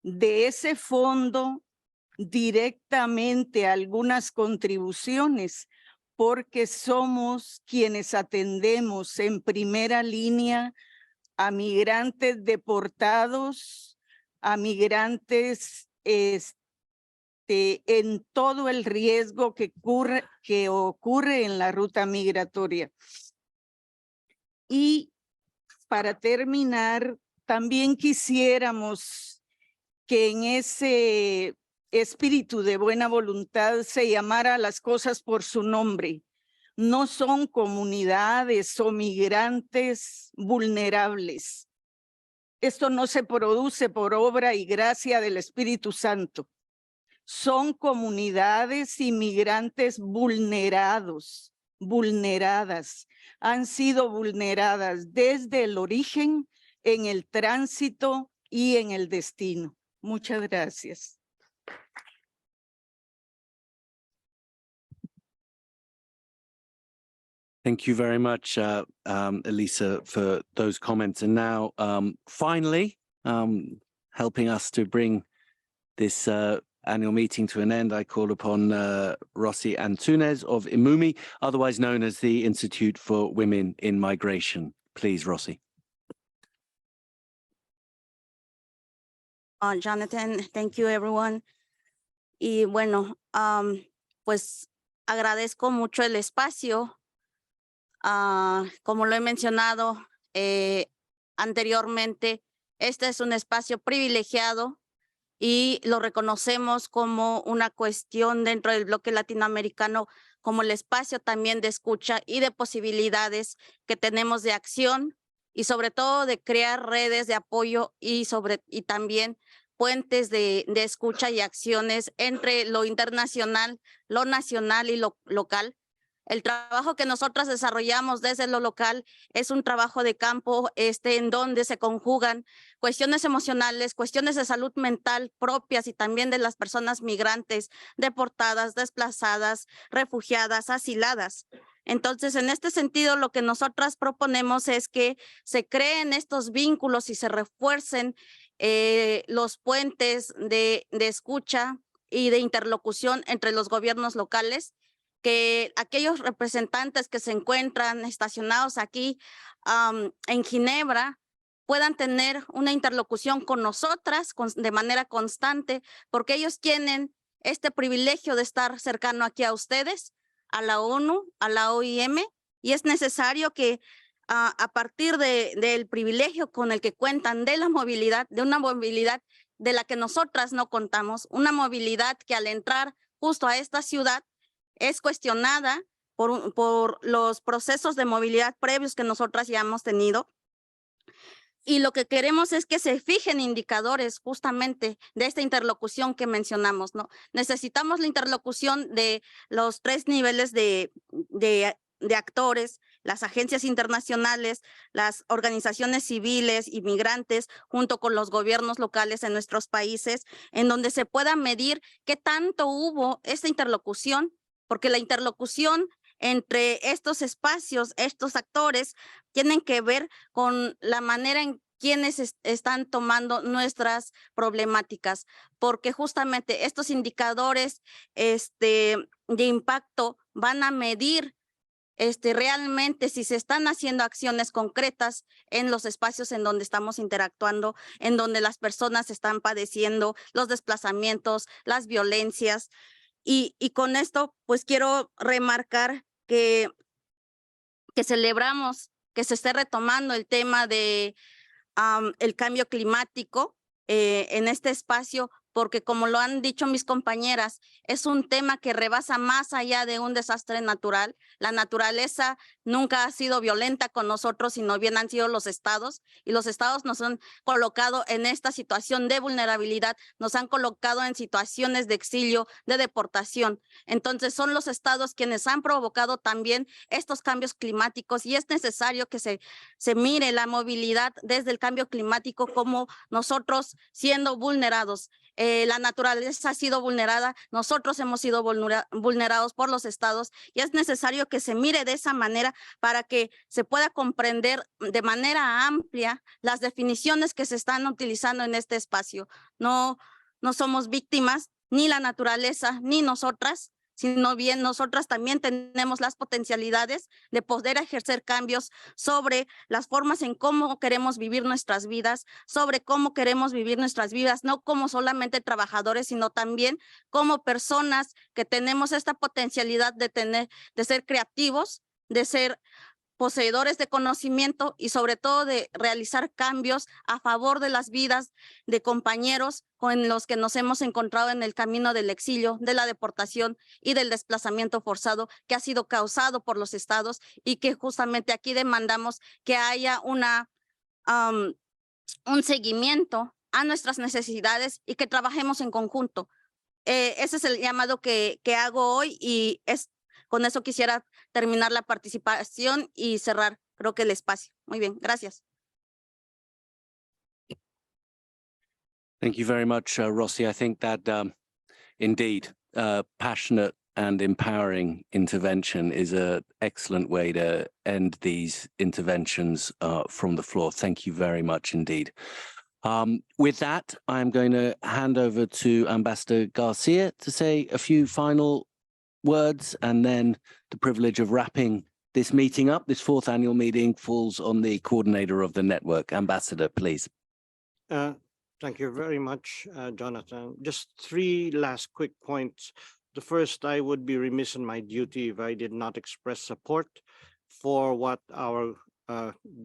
G: de ese fondo directamente algunas contribuciones, porque somos quienes atendemos en primera línea a migrantes deportados, a migrantes en todo el riesgo que ocurre en la ruta migratoria. Y para terminar, también quisiéramos que en ese espíritu de buena voluntad se llamara a las cosas por su nombre. No son comunidades o migrantes vulnerables. Esto no se produce por obra y gracia del Espíritu Santo. Son comunidades inmigrantes vulnerados, vulneradas. Han sido vulneradas desde el origen, en el tránsito y en el destino. Muchas gracias.
B: Thank you very much, Elisa, for those comments. And now, finally, helping us to bring this annual meeting to an end, I call upon Rosy Antunes of IMUMI, otherwise known as the Institute for Women in Migration. Please, Rosy.
H: Jonathan, thank you, everyone. Y bueno, pues agradezco mucho el espacio. Como lo he mencionado anteriormente, este es un espacio privilegiado y lo reconocemos como una cuestión dentro del bloque latinoamericano, como el espacio también de escucha y de posibilidades que tenemos de acción y sobre todo de crear redes de apoyo y también puentes de escucha y acciones entre lo internacional, lo nacional y lo local. El trabajo que nosotras desarrollamos desde lo local es un trabajo de campo en donde se conjugan cuestiones emocionales, cuestiones de salud mental propias y también de las personas migrantes, deportadas, desplazadas, refugiadas, asiladas. Entonces, en este sentido, lo que nosotras proponemos es que se creen estos vínculos y se refuercen los puentes de escucha y de interlocución entre los gobiernos locales, que aquellos representantes que se encuentran estacionados aquí en Ginebra puedan tener una interlocución con nosotras de manera constante, porque ellos tienen este privilegio de estar cercano aquí a ustedes, a la ONU, a la OIM, y es necesario que a partir del privilegio con el que cuentan de la movilidad, de una movilidad de la que nosotras no contamos, una movilidad que al entrar justo a esta ciudad es cuestionada por los procesos de movilidad previos que nosotras ya hemos tenido. Y lo que queremos es que se fijen indicadores justamente de esta interlocución que mencionamos, ¿no? Necesitamos la interlocución de los 3 niveles de actores, las agencias internacionales, las organizaciones civiles, inmigrantes, junto con los gobiernos locales en nuestros países, en donde se pueda medir qué tanto hubo esta interlocución, porque la interlocución entre estos espacios, estos actores, tienen que ver con la manera en quienes están tomando nuestras problemáticas, porque justamente estos indicadores de impacto van a medir realmente si se están haciendo acciones concretas en los espacios en donde estamos interactuando, en donde las personas están padeciendo los desplazamientos, las violencias. Y con esto, pues quiero remarcar que celebramos que se esté retomando el tema de el cambio climático en este espacio, porque como lo han dicho mis compañeras, es un tema que rebasa más allá de un desastre natural. La naturaleza nunca ha sido violenta con nosotros, sino bien han sido los estados, y los estados nos han colocado en esta situación de vulnerabilidad, nos han colocado en situaciones de exilio, de deportación. Entonces son los estados quienes han provocado también estos cambios climáticos, y es necesario que se mire la movilidad desde el cambio climático como nosotros siendo vulnerados. La naturaleza ha sido vulnerada, nosotros hemos sido vulnerados por los estados, y es necesario que se mire de esa manera para que se pueda comprender de manera amplia las definiciones que se están utilizando en este espacio. No somos víctimas, ni la naturaleza, ni nosotras, sino bien nosotras también tenemos las potencialidades de poder ejercer cambios sobre las formas en cómo queremos vivir nuestras vidas, sobre cómo queremos vivir nuestras vidas, no como solamente trabajadores, sino también como personas que tenemos esta potencialidad de ser creativos, de ser poseedores de conocimiento y sobre todo de realizar cambios a favor de las vidas de compañeros con los que nos hemos encontrado en el camino del exilio, de la deportación y del desplazamiento forzado que ha sido causado por los estados, y que justamente aquí demandamos que haya un seguimiento a nuestras necesidades y que trabajemos en conjunto. Ese es el llamado que hago hoy, y con eso quisiera terminar la participación y cerrar, creo que el espacio. Muy bien, gracias.
B: Thank you very much, Rossi. I think that indeed passionate and empowering intervention is an excellent way to end these interventions from the floor. Thank you very much indeed. With that, I'm going to hand over to Ambassador Garcia to say a few final words, and then the privilege of wrapping this meeting up. This fourth annual meeting falls on the coordinator of the network. Ambassador, please.
J: Thank you very much, Jonathan. Just 3 last quick points. The first, I would be remiss in my duty if I did not express support for what our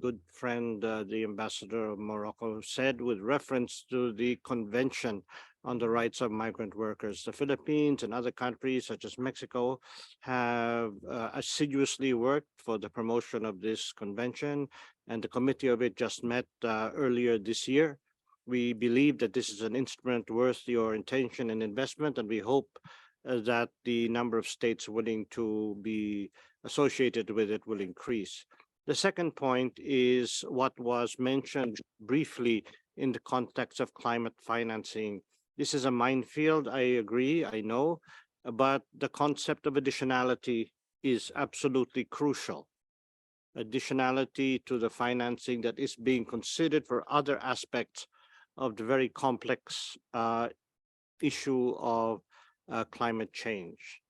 J: good friend, the ambassador of Morocco, said with reference to the Convention on the Rights of Migrant Workers. The Philippines and other countries such as Mexico have assiduously worked for the promotion of this convention, and the committee of it just met earlier this year. We believe that this is an instrument worth your attention and investment, and we hope that the number of states willing to be associated with it will increase. The second point is what was mentioned briefly in the context of climate financing. This is a minefield, I agree, I know, but the concept of additionality is absolutely crucial. Additionality to the financing that is being considered for other aspects of the very complex issue of climate change.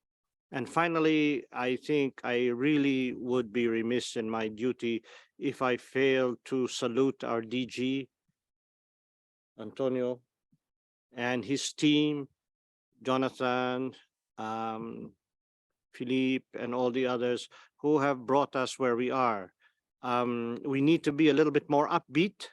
J: And finally, I think I really would be remiss in my duty if I fail to salute our DG, Antonio, and his team, Jonathan, Philippe, and all the others who have brought us where we are. We need to be a little bit more upbeat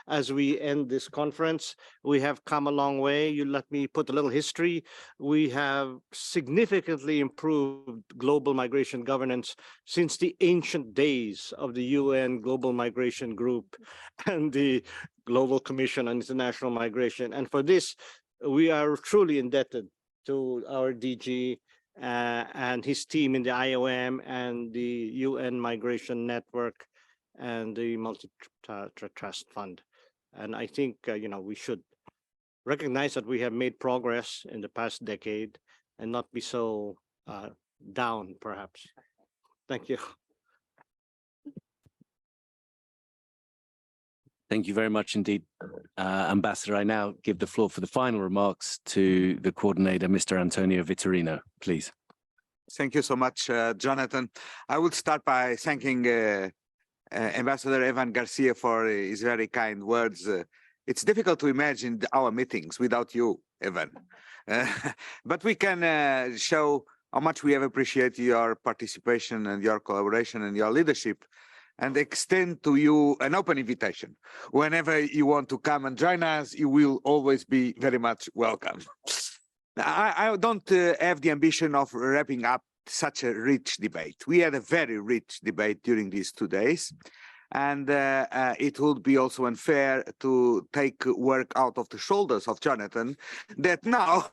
J: as we end this conference. We have come a long way. You let me put a little history. We have significantly improved global migration governance since the ancient days of the UN Global Migration Group and the Global Commission on International Migration. And for this, we are truly indebted to our DG and his team in the IOM and the UN Migration Network and the Multi-Trust Fund. And I think, we should recognize that we have made progress in the past decade and not be so down, perhaps. Thank you.
B: Thank you very much indeed, Ambassador. I now give the floor for the final remarks to the coordinator, Mr. Antonio Vitorino, please.
K: Thank you so much, Jonathan. I would start by thanking Ambassador Evan Garcia for his very kind words. It's difficult to imagine our meetings without you, Evan. But we can show how much we have appreciated your participation and your collaboration and your leadership, and extend to you an open invitation. Whenever you want to come and join us, you will always be very much welcome. I don't have the ambition of wrapping up such a rich debate. We had a very rich debate during these 2 days, and it would be also unfair to take work out of the shoulders of Jonathan that now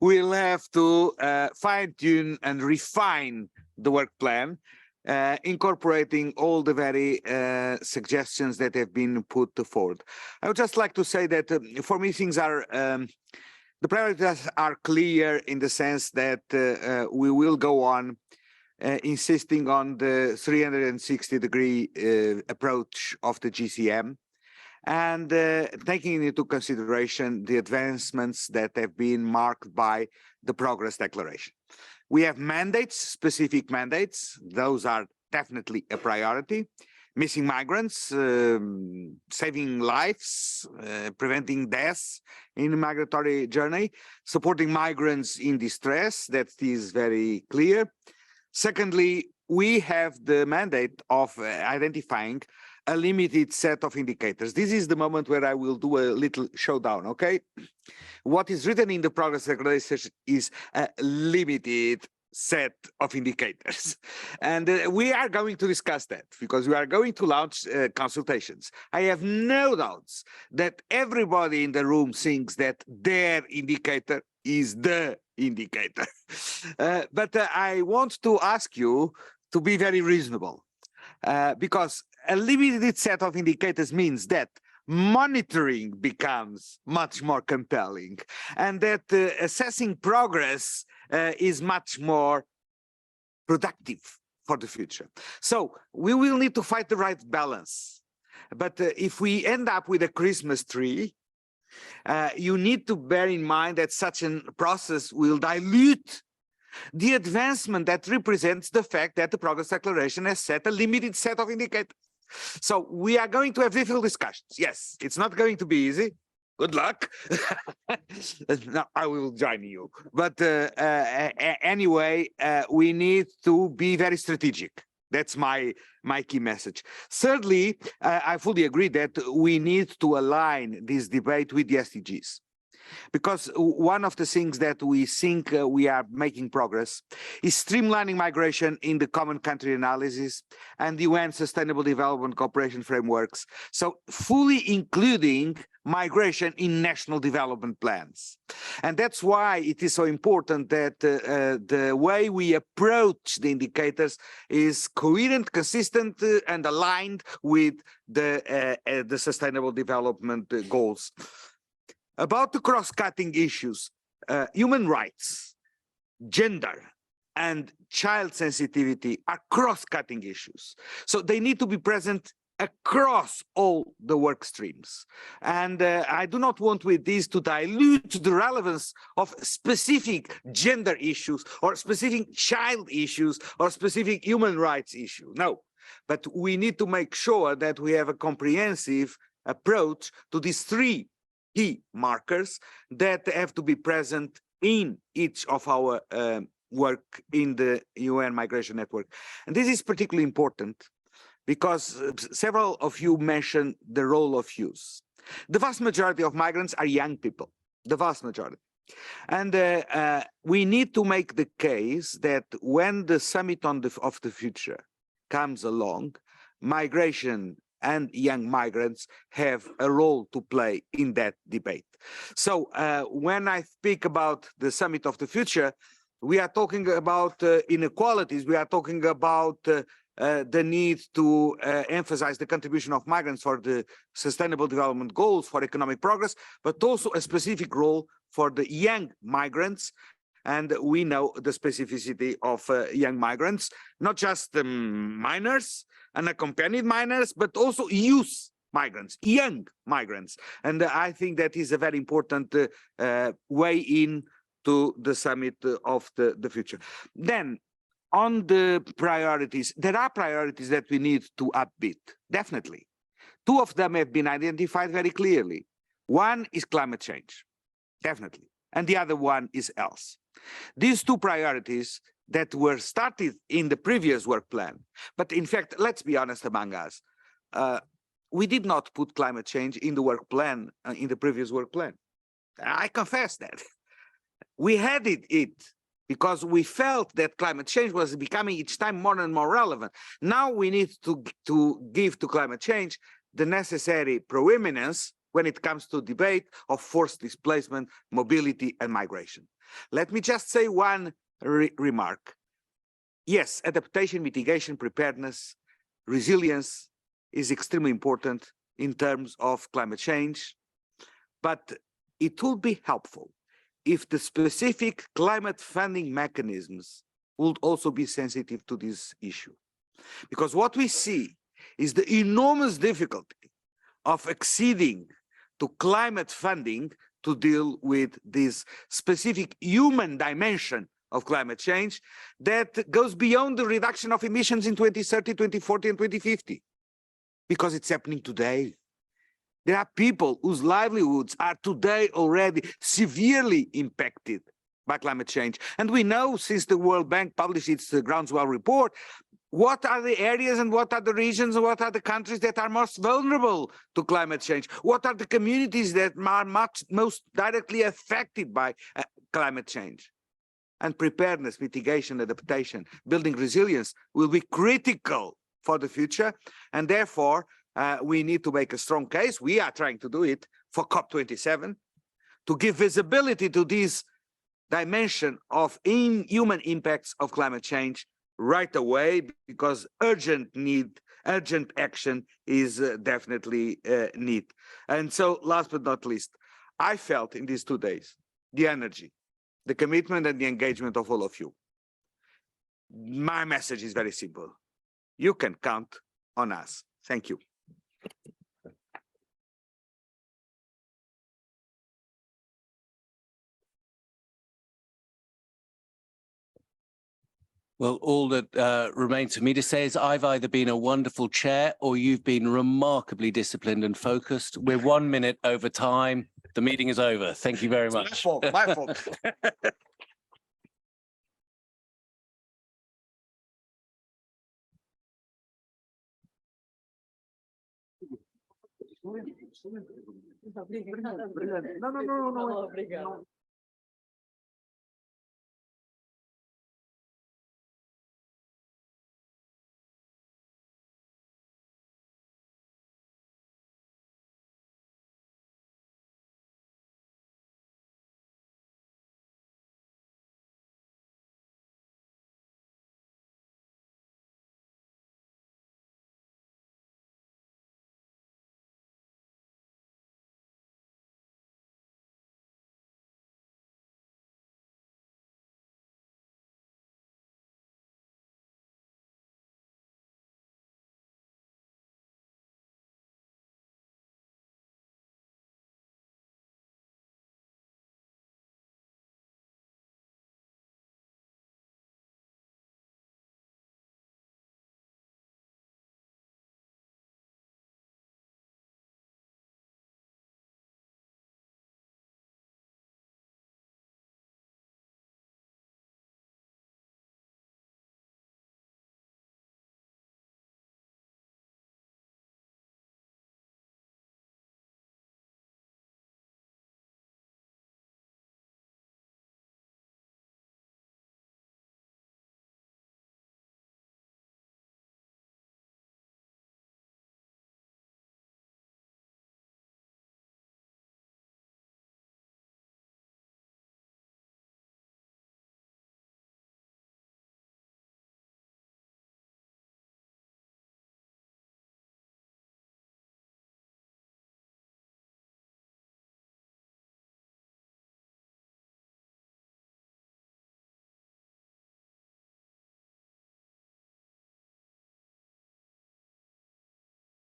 K: we'll have to fine-tune and refine the work plan, incorporating all the very suggestions that have been put forward. I would just like to say that for me things are, the priorities are clear in the sense that we will go on insisting on the 360-degree approach of the GCM, and taking into consideration the advancements that have been marked by the Progress Declaration. We have mandates, specific mandates. Those are definitely a priority. Missing migrants, saving lives, preventing deaths in the migratory journey, supporting migrants in distress, that is very clear. Secondly, we have the mandate of identifying a limited set of indicators. This is the moment where I will do a little showdown, okay? What is written in the Progress Declaration is a limited set of indicators. And we are going to discuss that because we are going to launch consultations. I have no doubts that everybody in the room thinks that their indicator is the indicator. But I want to ask you to be very reasonable because a limited set of indicators means that monitoring becomes much more compelling, and that assessing progress is much more productive for the future. So we will need to find the right balance. But if we end up with a Christmas tree, you need to bear in mind that such a process will dilute the advancement that represents the fact that the Progress Declaration has set a limited set of indicators. So we are going to have difficult discussions. Yes, it's not going to be easy. Good luck. No, I will join you. But anyway, we need to be very strategic. That's my key message. Thirdly, I fully agree that we need to align this debate with the SDGs. Because one of the things that we think we are making progress is streamlining migration in the common country analysis and the UN Sustainable Development Cooperation frameworks, so fully including migration in national development plans. And that's why it is so important that the way we approach the indicators is coherent, consistent, and aligned with the Sustainable Development Goals. About the cross-cutting issues, human rights, gender, and child sensitivity are cross-cutting issues. So they need to be present across all the work streams. And I do not want with this to dilute the relevance of specific gender issues or specific child issues or specific human rights issue. No, but we need to make sure that we have a comprehensive approach to these three key markers that have to be present in each of our work in the UN Migration Network. And this is particularly important because several of you mentioned the role of youth. The vast majority of migrants are young people, the vast majority. And we need to make the case that when the Summit of the Future comes along, migration and young migrants have a role to play in that debate. So when I speak about the Summit of the Future, we are talking about inequalities, we are talking about the need to emphasize the contribution of migrants for the Sustainable Development Goals, for economic progress, but also a specific role for the young migrants and we know the specificity of young migrants, not just minors, unaccompanied minors, but also youth migrants, young migrants. And I think that is a very important way in to the summit of the future. Then, on the priorities, there are priorities that we need to upbeat, definitely. Two of them have been identified very clearly. One is climate change, definitely, and the other one is health. These two priorities that were started in the previous work plan, but in fact, let's be honest among us, we did not put climate change in the work plan, in the previous work plan. I confess that. We had it because we felt that climate change was becoming each time more and more relevant. Now we need to give to climate change the necessary proeminence when it comes to debate of forced displacement, mobility, and migration. Let me just say one remark. Yes, adaptation, mitigation, preparedness, resilience is extremely important in terms of climate change, but it would be helpful if the specific climate funding mechanisms would also be sensitive to this issue. Because what we see is the enormous difficulty of acceding to climate funding to deal with this specific human dimension of climate change that goes beyond the reduction of emissions in 2030, 2040, and 2050, because it's happening today. There are people whose livelihoods are today already severely impacted by climate change. And we know, since the World Bank published its Groundswell report, what are the areas and what are the regions and what are the countries that are most vulnerable to climate change? What are the communities that are most directly affected by climate change? And preparedness, mitigation, adaptation, building resilience will be critical for the future. And therefore, we need to make a strong case. We are trying to do it for COP27 to give visibility to this dimension of inhuman impacts of climate change right away, because urgent action is definitely need. And so, last but not least, I felt in these 2 days the energy, the commitment, and the engagement of all of you. My message is very simple. You can count on us. Thank you.
B: Well, all that remains for me to say is I've either been a wonderful chair or you've been remarkably disciplined and focused. We're 1 minute over time. The meeting is over. Thank you very much.
K: My fault.
G: No.